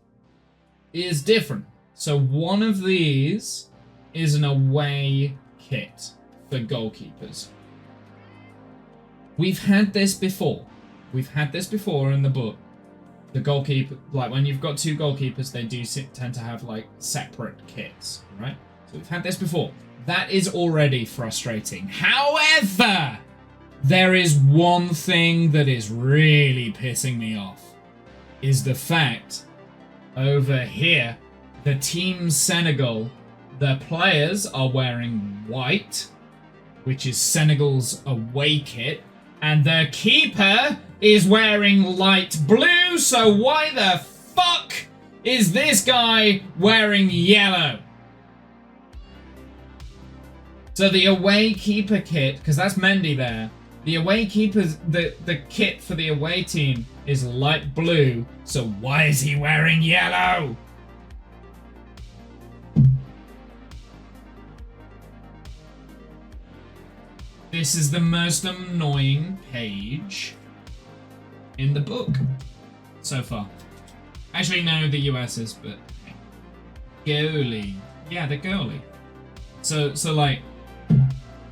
is different. So one of these is an away kit for goalkeepers. We've had this before. We've had this before in the book. The goalkeeper, like when you've got two goalkeepers, they do tend to have like separate kits, right? So we've had this before. That is already frustrating. However, there is one thing that is really pissing me off. Is the fact over here, the Team Senegal, the players are wearing white, which is Senegal's away kit, and the keeper is wearing light blue, so why the fuck is this guy wearing yellow? So the away keeper kit, because that's Mendy there, the away keeper's, the kit for the away team is light blue, so why is he wearing yellow? This is the most annoying page in the book so far. Actually, no, the US is, but goalie. Yeah, the goalie. So like,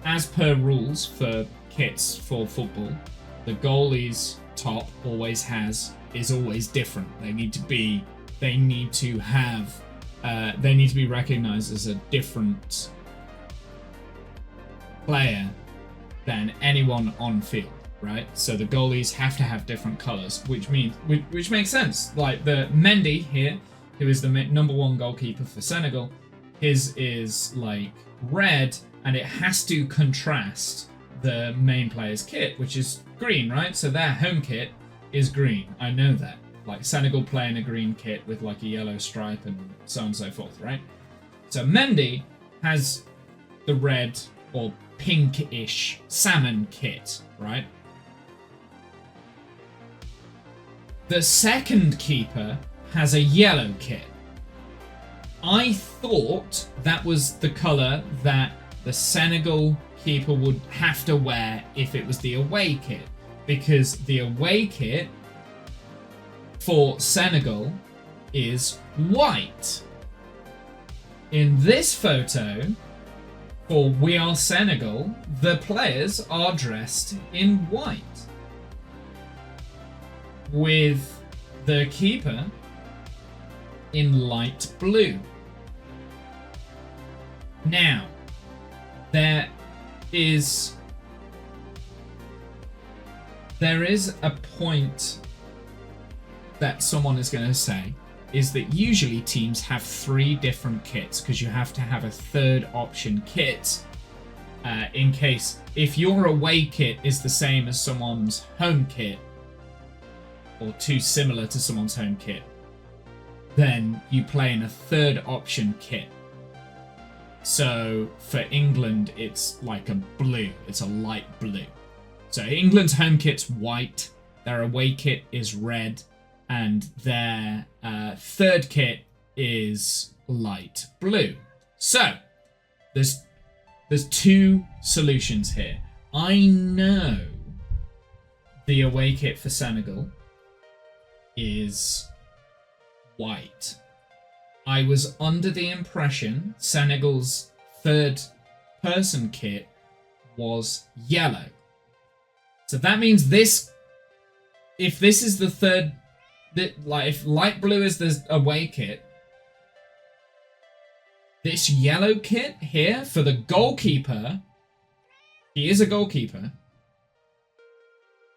as per rules for kits for football, the goalie's top is always different. They need to be recognized as a different player than anyone on field, right? So the goalies have to have different colors, which makes sense. Like the Mendy here, who is the number one goalkeeper for Senegal, his is like red, and it has to contrast the main player's kit, which is green, right? So their home kit is green. I know that. Like Senegal play in a green kit with like a yellow stripe and so on and so forth, right? So Mendy has the red or pinkish salmon kit, right? The second keeper has a yellow kit. I thought that was the colour that the Senegal keeper would have to wear if it was the away kit, because the away kit for Senegal is white. In this photo, for We Are Senegal, the players are dressed in white, with the keeper in light blue. Now, there is a point that someone is going to say, is that usually teams have 3 different kits because you have to have a third option kit in case if your away kit is the same as someone's home kit or too similar to someone's home kit, then you play in a third option kit. So for England, it's like a blue. It's a light blue. So England's home kit's white, their away kit is red, and their third kit is light blue. So there's 2 solutions here. I know the away kit for Senegal is white. I was under the impression Senegal's third person kit was yellow. So that means if this is the third, like if light blue is the away kit, this yellow kit here for the goalkeeper, he is a goalkeeper.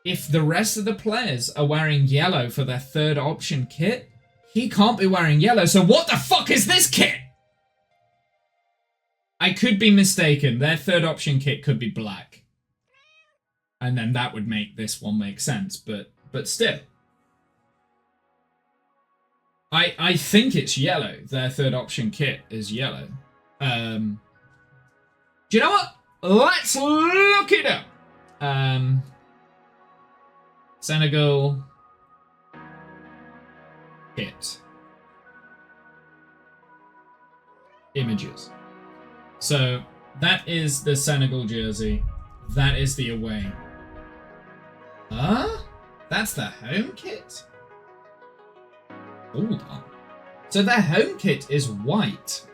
If the rest of the players are wearing yellow for their third option kit, he can't be wearing yellow, so what the fuck is this kit? I could be mistaken. Their third option kit could be black. And then that would make this one make sense, but still. I think it's yellow. Their third option kit is yellow. Do you know what? Let's look it up. Senegal kit. images. So that is the Senegal jersey. That is the away. That's the home kit? Hold on. So their home kit is white.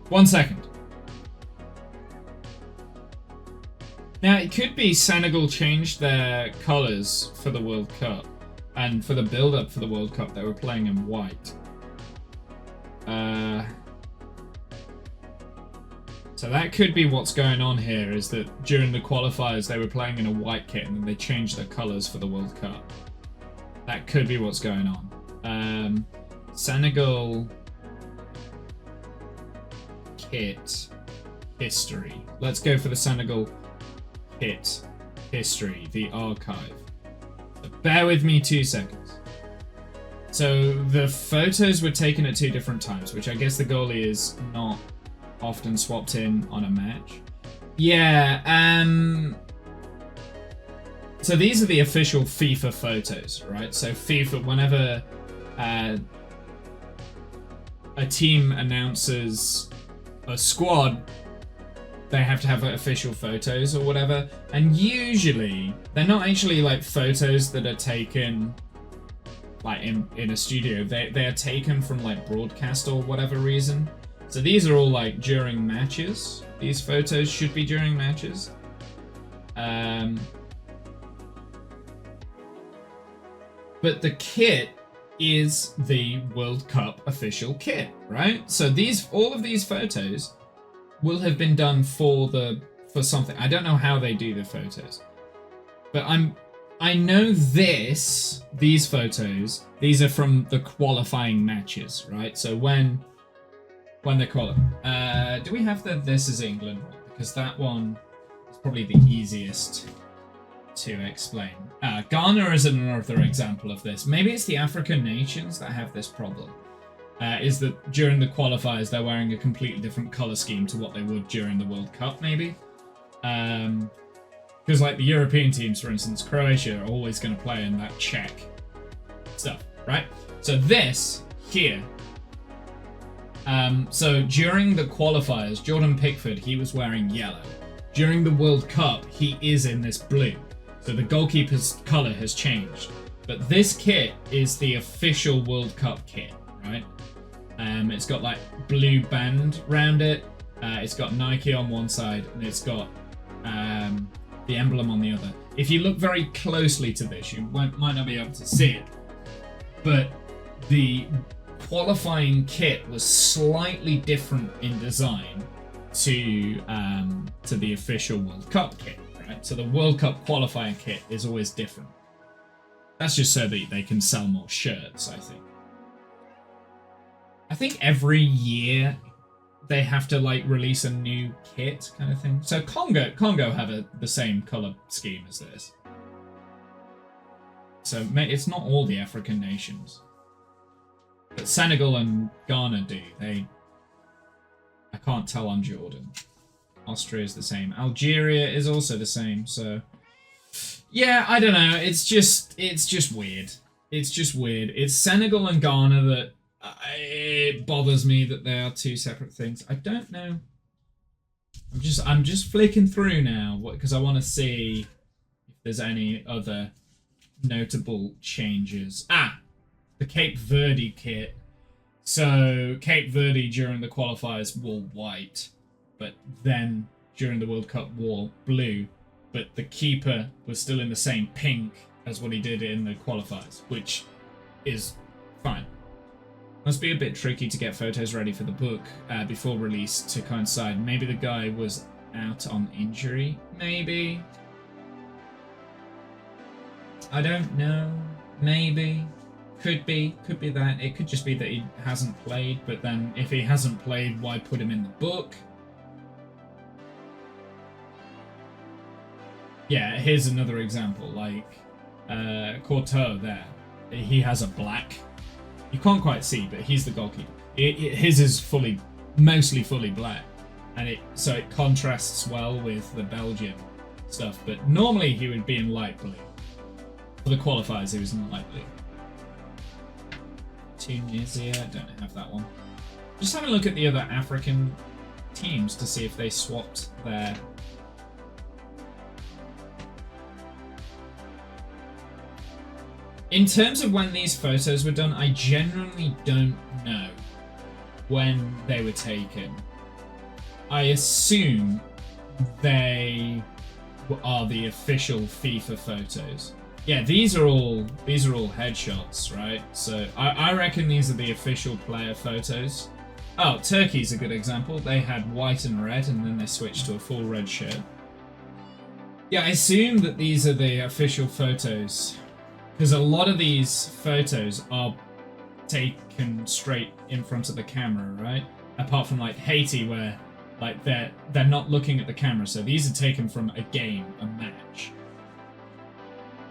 One second. Now, it could be Senegal changed their colours for the World Cup, and for the build-up for the World Cup, they were playing in white. So that could be what's going on here, is that during the qualifiers, they were playing in a white kit, and then they changed their colours for the World Cup. That could be what's going on. Senegal kit history. Let's go for the Senegal kit history, the archive. So bear with me 2 seconds. So the photos were taken at 2 different times, which I guess the goalie is not often swapped in on a match. Yeah, so these are the official FIFA photos, right? So FIFA, whenever a team announces a squad, they have to have official photos or whatever, and usually they're not actually like photos that are taken like in a studio. They are taken from like broadcast or whatever reason. So these are all like during matches. These photos should be during matches. But the kit is the World Cup official kit, right? So all of these photos will have been done for something. I don't know how they do the photos, but I know these photos, these are from the qualifying matches, right? So when they qualify, do we have the This Is England one? Because that one is probably the easiest to explain. Ghana is another example of this. Maybe it's the African nations that have this problem. Is that during the qualifiers they're wearing a completely different colour scheme to what they would during the World Cup, maybe. Because like the European teams, for instance, Croatia are always going to play in that Czech stuff, right? So this here. So during the qualifiers, Jordan Pickford, he was wearing yellow. During the World Cup, he is in this blue. So the goalkeeper's colour has changed. But this kit is the official World Cup kit, right? It's got like blue band around it. It's got Nike on one side, and it's got the emblem on the other. If you look very closely to this, you might not be able to see it. But the qualifying kit was slightly different in design to the official World Cup kit, right? So the World Cup qualifying kit is always different. That's just so that they can sell more shirts, I think. I think every year they have to like release a new kit kind of thing. So Congo have the same color scheme as this. So it's not all the African nations. But Senegal and Ghana do. I can't tell on Jordan. Austria is the same. Algeria is also the same, so yeah, I don't know. It's just weird. It's just weird. It's Senegal and Ghana that it bothers me that they are 2 separate things. I don't know. I'm just flicking through now because I want to see if there's any other notable changes. The Cape Verde kit. So Cape Verde during the qualifiers wore white, but then during the World Cup wore blue. But the keeper was still in the same pink as what he did in the qualifiers, which is fine. Must be a bit tricky to get photos ready for the book before release to coincide. Maybe the guy was out on injury, maybe? I don't know. Maybe. Could be that. It could just be that he hasn't played, but then if he hasn't played, why put him in the book? Yeah, here's another example, like Courtois there. He has a black. You can't quite see, but he's the goalkeeper. His is mostly fully black, and so it contrasts well with the Belgian stuff. But normally he would be in light blue. For the qualifiers, he was unlikely. Tunisia, don't have that one. Just having a look at the other African teams to see if they swapped their... In terms of when these photos were done, I genuinely don't know when they were taken. I assume they are the official FIFA photos. Yeah, these are all headshots, right? So I reckon these are the official player photos. Oh, Turkey's a good example. They had white and red, and then they switched to a full red shirt. Yeah, I assume that these are the official photos, because a lot of these photos are taken straight in front of the camera, right? Apart from like Haiti, where like they're not looking at the camera, so these are taken from a game, a match.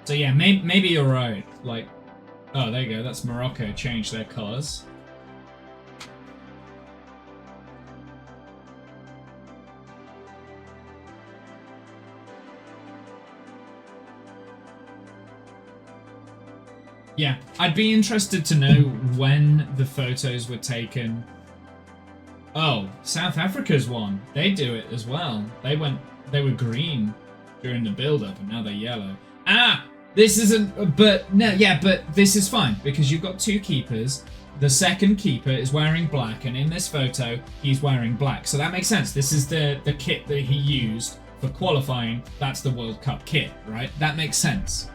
So yeah, maybe you're right. Like, oh, there you go. That's Morocco changed their colours. Yeah, I'd be interested to know when the photos were taken. Oh, South Africa's one. They do it as well. They were green during the build-up, and now they're yellow. Ah, this isn't. But no, yeah, but this is fine because you've got two keepers. The second keeper is wearing black, and in this photo, he's wearing black. So that makes sense. This is the kit that he used for qualifying. That's the World Cup kit, right? That makes sense.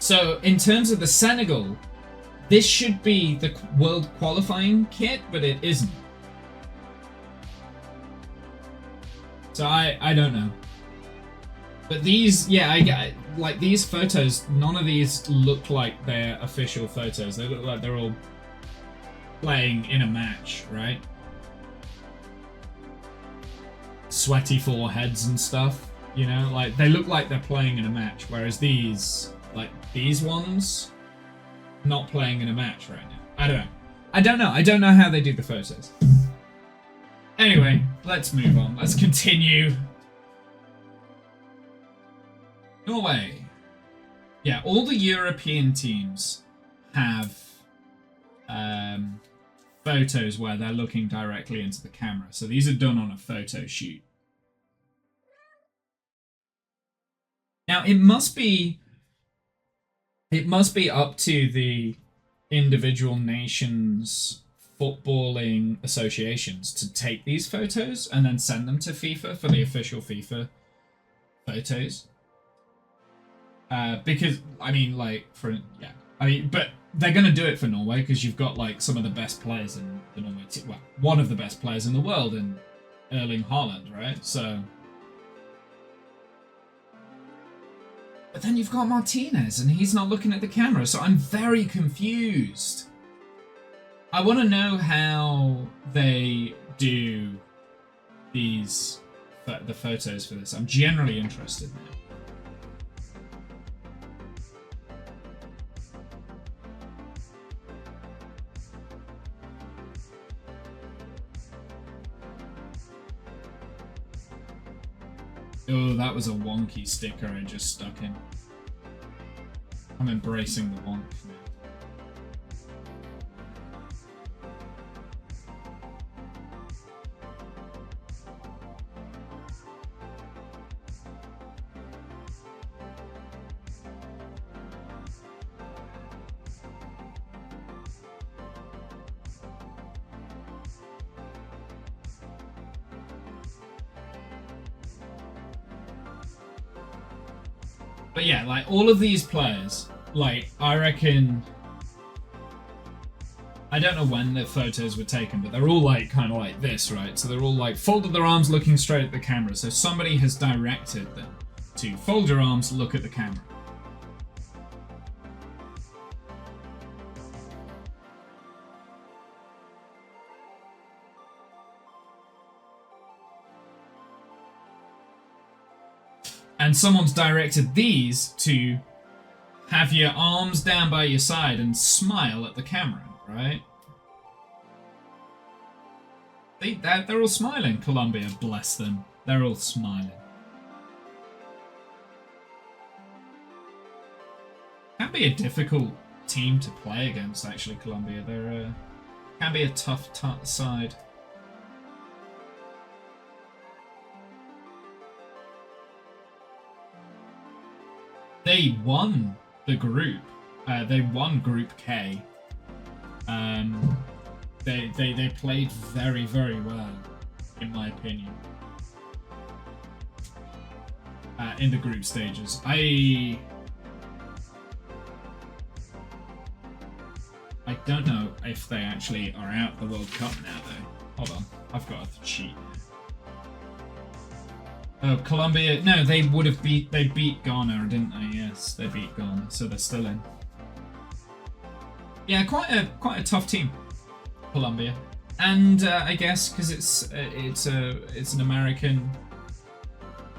So, in terms of the Senegal, this should be the world qualifying kit, but it isn't. So I don't know. But these, yeah, I get like these photos, none of these look like they're official photos. They look like they're all playing in a match, right? Sweaty foreheads and stuff, you know? Like, they look like they're playing in a match, whereas these... Like, these ones, not playing in a match right now. I don't know. I don't know how they do the photos. Anyway, let's move on. Let's continue. Norway. Yeah, all the European teams have photos where they're looking directly into the camera. So these are done on a photo shoot. Now, it must be up to the individual nations' footballing associations to take these photos and then send them to FIFA for the official FIFA photos. Because, I mean, like, but they're going to do it for Norway because you've got, like, some of the best players in the Norway team. Well, one of the best players in the world in Erling Haaland, right? So... But then you've got Martinez, and he's not looking at the camera, so I'm very confused. I want to know how they do the photos for this. I'm generally interested now. Oh, that was a wonky sticker I just stuck in. I'm embracing the wonk now. But yeah, like, all of these players, like, I reckon... I don't know when the photos were taken, but they're all, like, kind of like this, right? So they're all, like, folded their arms looking straight at the camera. So somebody has directed them to fold your arms, look at the camera. And someone's directed these to have your arms down by your side and smile at the camera, right? They're all smiling, Colombia, bless them. They're all smiling. Can be a difficult team to play against, actually, Colombia. They're can be a tough side. They won the group. They won Group K. They played very, very well, in my opinion. In the group stages. I don't know if they actually are out the World Cup now, though. Hold on, I've got to cheat. Oh, Colombia. No, they would have beat Ghana, didn't they? Yes, they beat Ghana, so they're still in. Yeah, quite a tough team, Colombia, and I guess because it's an American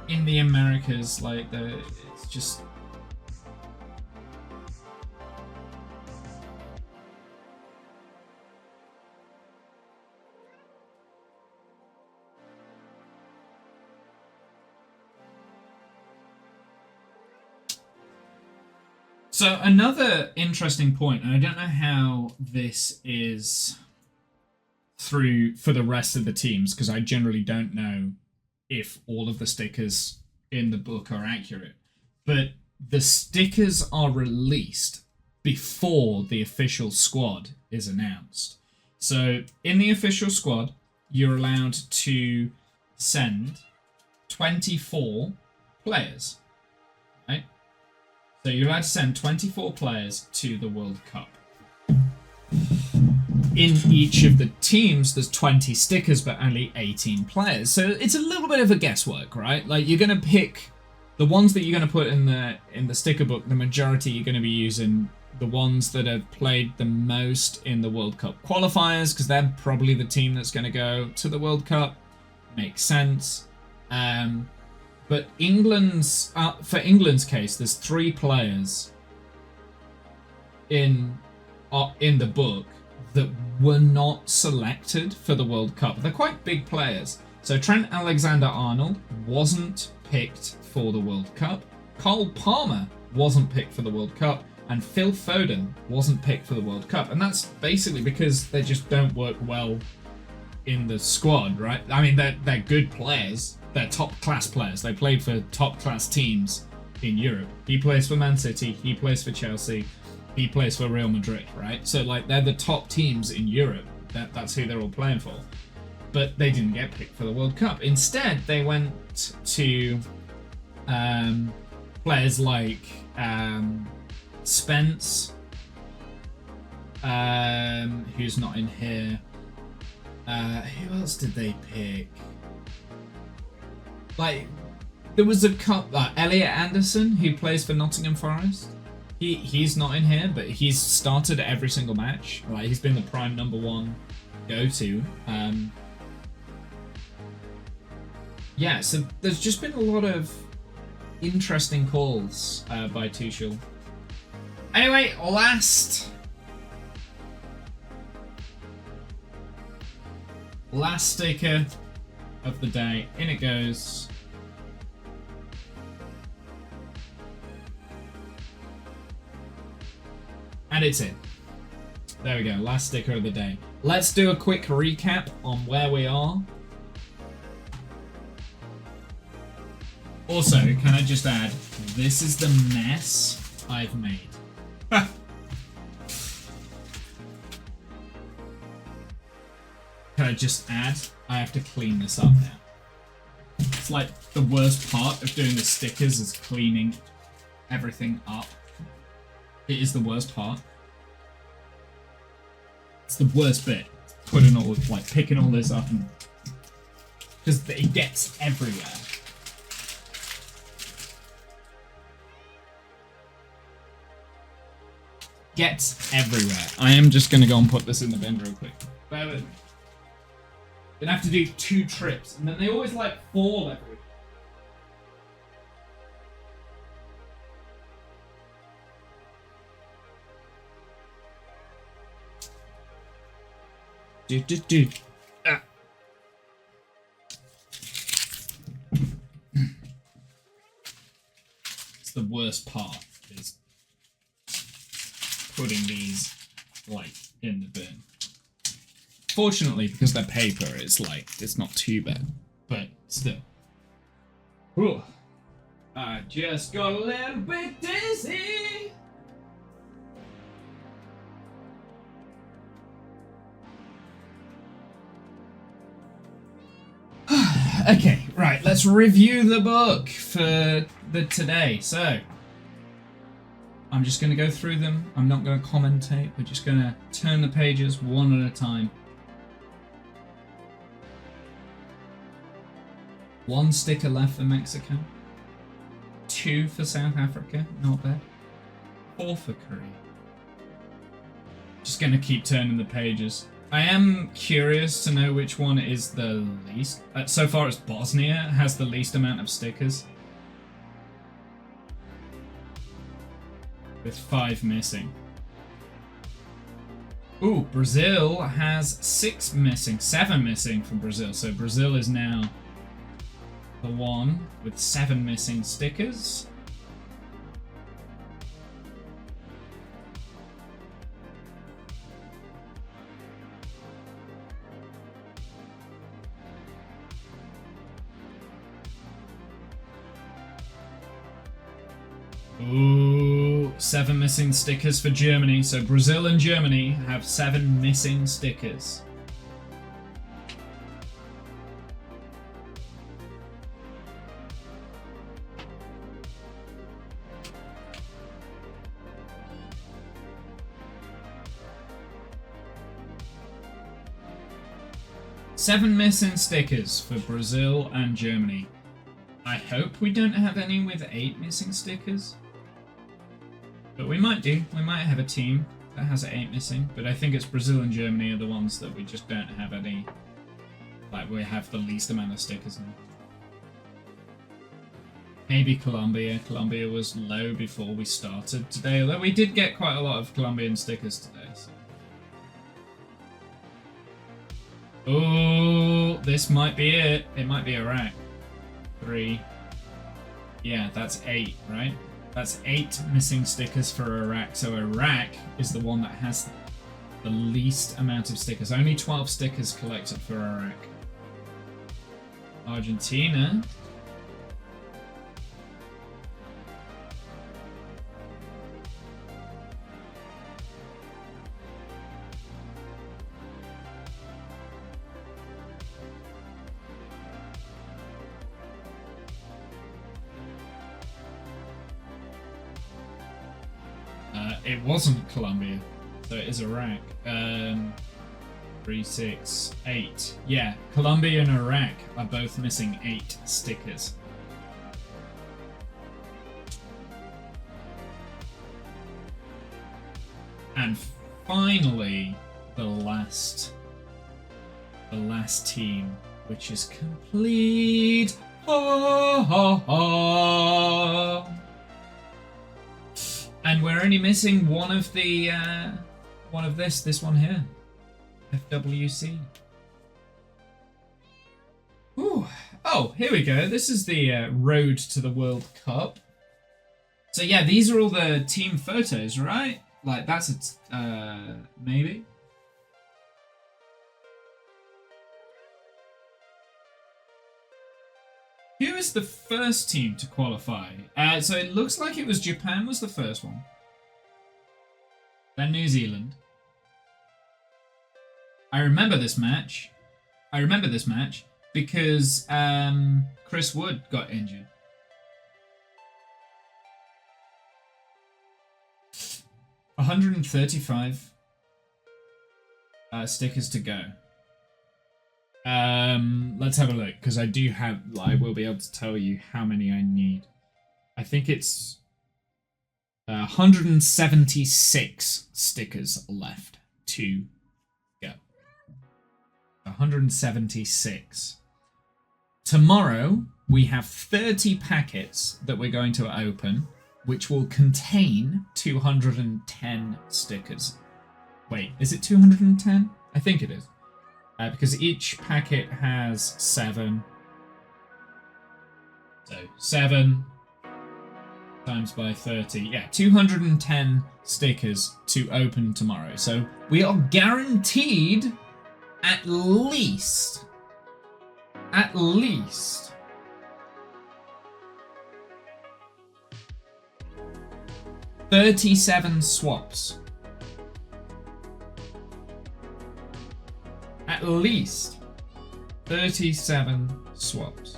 in the Americas, like it's just. So another interesting point, and I don't know how this is through for the rest of the teams, because I generally don't know if all of the stickers in the book are accurate, but the stickers are released before the official squad is announced. So in the official squad, you're allowed to send 24 players, right? So you're allowed to send 24 players to the World Cup. In each of the teams, there's 20 stickers, but only 18 players. So it's a little bit of a guesswork, right? Like, you're going to pick the ones that you're going to put in the sticker book. The majority you're going to be using the ones that have played the most in the World Cup qualifiers, because they're probably the team that's going to go to the World Cup. Makes sense. But for England's case, there's 3 players in the book that were not selected for the World Cup. They're quite big players. So Trent Alexander-Arnold wasn't picked for the World Cup. Cole Palmer wasn't picked for the World Cup. And Phil Foden wasn't picked for the World Cup. And that's basically because they just don't work well in the squad, right? I mean, they're good players. They're top-class players. They played for top-class teams in Europe. He plays for Man City. He plays for Chelsea. He plays for Real Madrid, right? So, like, they're the top teams in Europe. That's who they're all playing for. But they didn't get picked for the World Cup. Instead, they went to players like Spence, who's not in here. Who else did they pick? Like, there was a Elliot Anderson, who plays for Nottingham Forest. He's not in here, but he's started every single match. Like, he's been the prime number 1 go-to. Yeah, so there's just been a lot of interesting calls by Tuchel. Anyway, last sticker of the day. In it goes. And it's in. There we go, last sticker of the day. Let's do a quick recap on where we are. Also, can I just add, this is the mess I've made. Can I just add, I have to clean this up now. It's like the worst part of doing the stickers is cleaning everything up. It is the worst part. It's the worst bit. Putting all, like, picking all this up, and because it gets everywhere. Gets everywhere. I am just gonna go and put this in the bin real quick. Bear with me. Gonna have to do 2 trips, and then they always like fall everywhere. Ah. worst part is putting these, like, in the bin. Fortunately, because they're paper, it's not too bad. But still. Whew. I just got a little bit dizzy. Okay, right, let's review the book for today. So, I'm just going to go through them. I'm not going to commentate. We're just going to turn the pages one at a time. 1 sticker left for Mexico. 2 for South Africa, not bad. 4 for Korea. Just going to keep turning the pages. I am curious to know which one is the least. So far as Bosnia has the least amount of stickers. With 5 missing. Ooh, Brazil has 6 missing. 7 missing from Brazil. So Brazil is now the one with 7 missing stickers. Ooh, 7 missing stickers for Germany. So Brazil and Germany have 7 missing stickers. Seven missing stickers for Brazil and Germany. I hope we don't have any with 8 missing stickers. But we might do. We might have a team that has 8 missing. But I think it's Brazil and Germany are the ones that we just don't have any. Like, we have the least amount of stickers now. Maybe Colombia. Colombia was low before we started today. Although we did get quite a lot of Colombian stickers today. So. Oh, this might be it. It might be Iraq. 3. Yeah, that's 8, right? That's 8 missing stickers for Iraq. So Iraq is the one that has the least amount of stickers. Only 12 stickers collected for Iraq. Argentina. It wasn't Colombia, so it is Iraq. 3, 6, 8. Yeah, Colombia and Iraq are both missing 8 stickers. And finally, the last team, which is complete. Ha ha ha. And we're only missing one of the, this one here. FWC. Ooh. Oh, here we go. This is the road to the World Cup. So yeah, these are all the team photos, right? Like, that's a, maybe? Who is the first team to qualify? So it looks like it was Japan was the first one. Then New Zealand. I remember this match. Because Chris Wood got injured. $135 stickers to go. Let's have a look, because I will be able to tell you how many I need. I think it's 176 stickers left to go. 176. Tomorrow, we have 30 packets that we're going to open, which will contain 210 stickers. Wait, is it 210? I think it is. Because each packet has 7. So 7 times by 30. Yeah, 210 stickers to open tomorrow. So we are guaranteed at least 37 swaps. At least 37 swaps.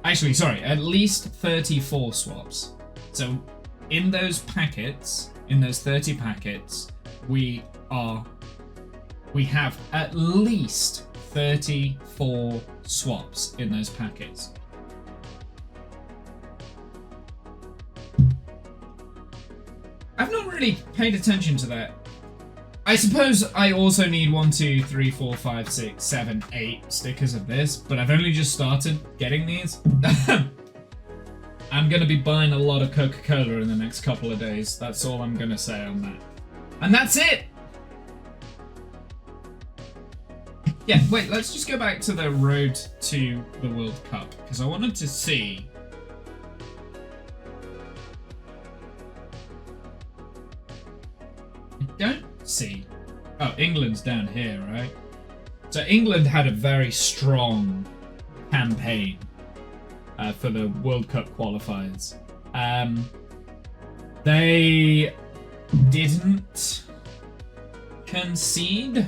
Actually, sorry, at least 34 swaps. So in those packets, in those 30 packets, we have at least 34 swaps in those packets. I've not really paid attention to that. I suppose I also need 1, 2, 3, 4, 5, 6, 7, 8 stickers of this, but I've only just started getting these. I'm going to be buying a lot of Coca-Cola in the next couple of days. That's all I'm going to say on that. And that's it! Yeah, wait, let's just go back to the road to the World Cup, because I wanted to see... I don't see. Oh, England's down here, right? So England had a very strong campaign for the World Cup qualifiers. They didn't concede.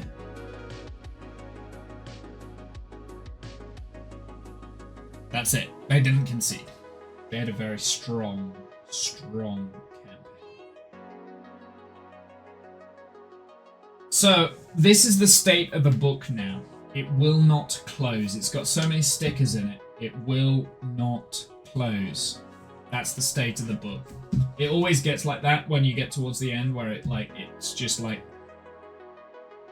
That's it. They didn't concede. They had a very strong campaign. So, this is the state of the book now. It will not close. It's got so many stickers in it. It will not close. That's the state of the book. It always gets like that when you get towards the end, where it's just like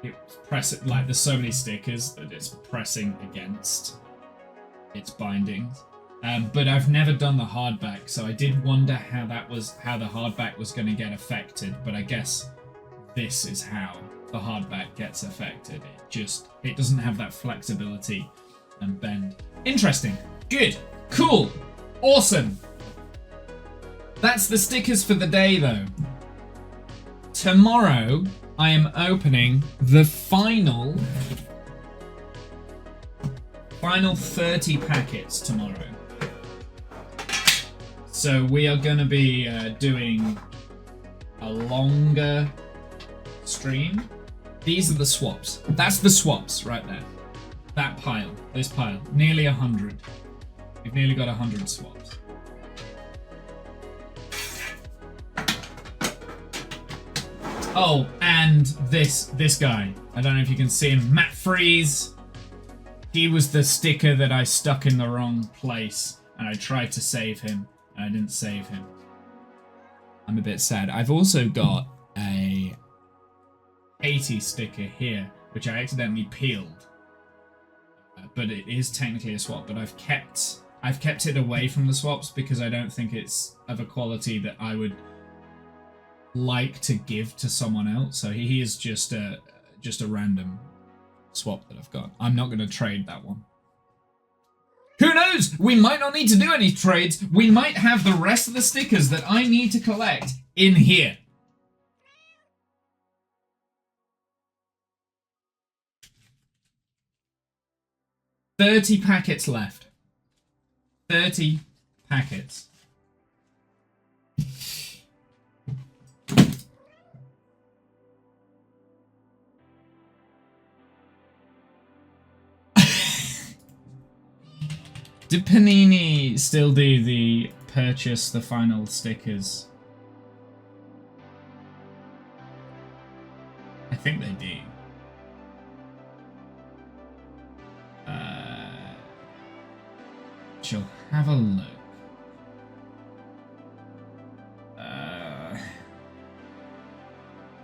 there's so many stickers that it's pressing against its bindings. But I've never done the hardback, so I did wonder how the hardback was going to get affected. But I guess this is how the hardback gets affected. It doesn't have that flexibility and bend. Interesting. Good. Cool. Awesome. That's the stickers for the day, though. Tomorrow, I am opening the final 30 packets tomorrow. So we are going to be doing a longer stream. These are the swaps. That's the swaps right there. That pile. This pile. Nearly 100. We've nearly got 100 swaps. Oh, and this guy. I don't know if you can see him. Matt Freeze. He was the sticker that I stuck in the wrong place, and I tried to save him, and I didn't save him. I'm a bit sad. I've also got a 80 sticker here, which I accidentally peeled. But it is technically a swap, but I've kept it away from the swaps because I don't think it's of a quality that I would like to give to someone else. So he is just a random swap that I've got. I'm not going to trade that one. Who knows? We might not need to do any trades. We might have the rest of the stickers that I need to collect in here. $30 packets left. 30 packets. Did Panini still do the purchase the final stickers? I think they do. She'll have a look.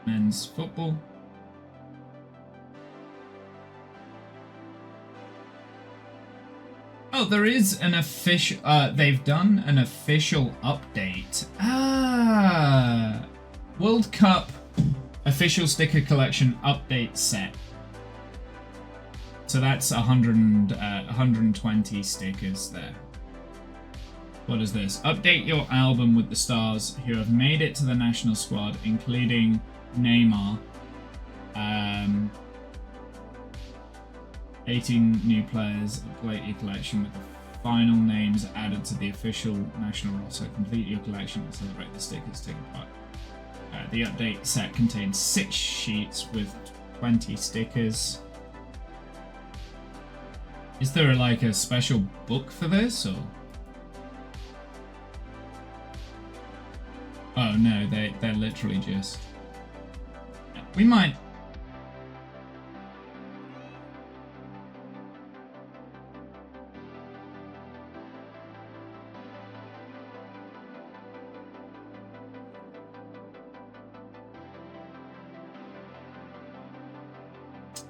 Men's football. Oh, there is an official. They've done an official update. World Cup official sticker collection update set. So that's 120 stickers there. What is this? Update your album with the stars who have made it to the national squad, including Neymar. 18 new players. Update your collection with the final names added to the official national roster. Complete your collection and celebrate the stickers taken part. The update set contains 6 sheets with 20 stickers. Is there like a special book for this, or? Oh no, they're literally just. We might.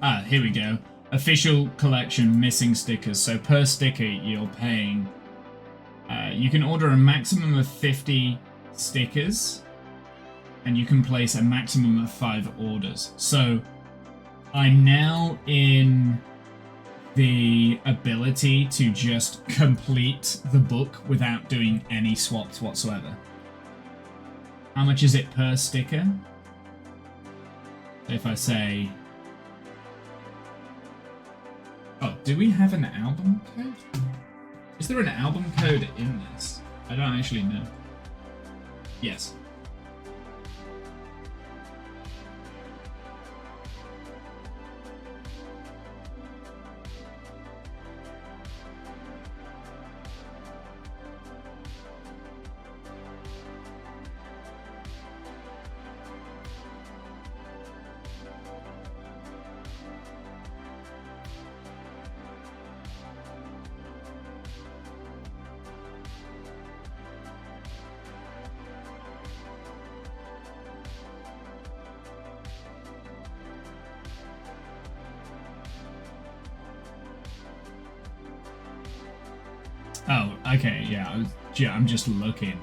Ah, here we go. Official collection missing stickers. So per sticker, you're paying. You can order a maximum of 50 stickers, and you can place a maximum of 5 orders. So I'm now in the ability to just complete the book without doing any swaps whatsoever. How much is it per sticker? If I say... Oh, do we have an album code? Is there an album code in this? I don't actually know. Yes. Oh, okay, yeah, I'm just looking.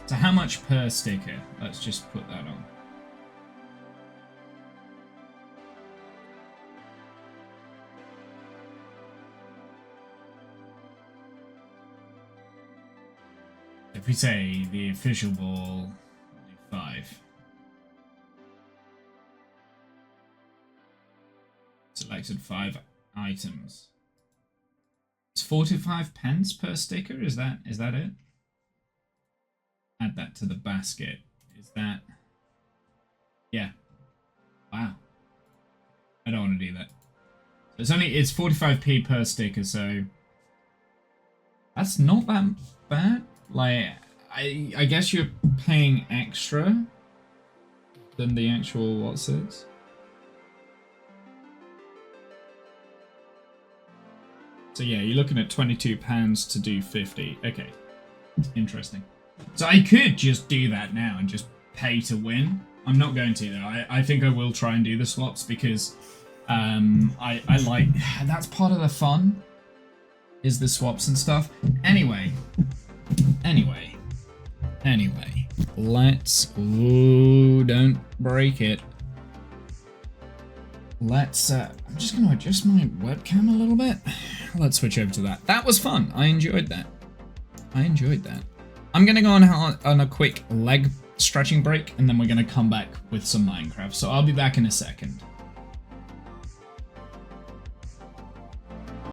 So how much per sticker? Let's just put that on. If we say the official ball, 5. Selected 5 items. It's 45 pence per sticker. Is that it? Add that to the basket. Is that? Yeah. Wow. I don't want to do that. So it's 45p per sticker. So that's not that bad. Like I guess you're paying extra than the actual what's it? So yeah, you're looking at £22 to do 50. Okay, interesting. So I could just do that now and just pay to win. I'm not going to though. I think I will try and do the swaps because I like, that's part of the fun, is the swaps and stuff. Anyway, let's, ooh, don't break it. Let's, I'm just going to adjust my webcam a little bit. Let's switch over to that. That was fun. I enjoyed that. I'm going to go on a quick leg stretching break, and then we're going to come back with some Minecraft. So I'll be back in a second.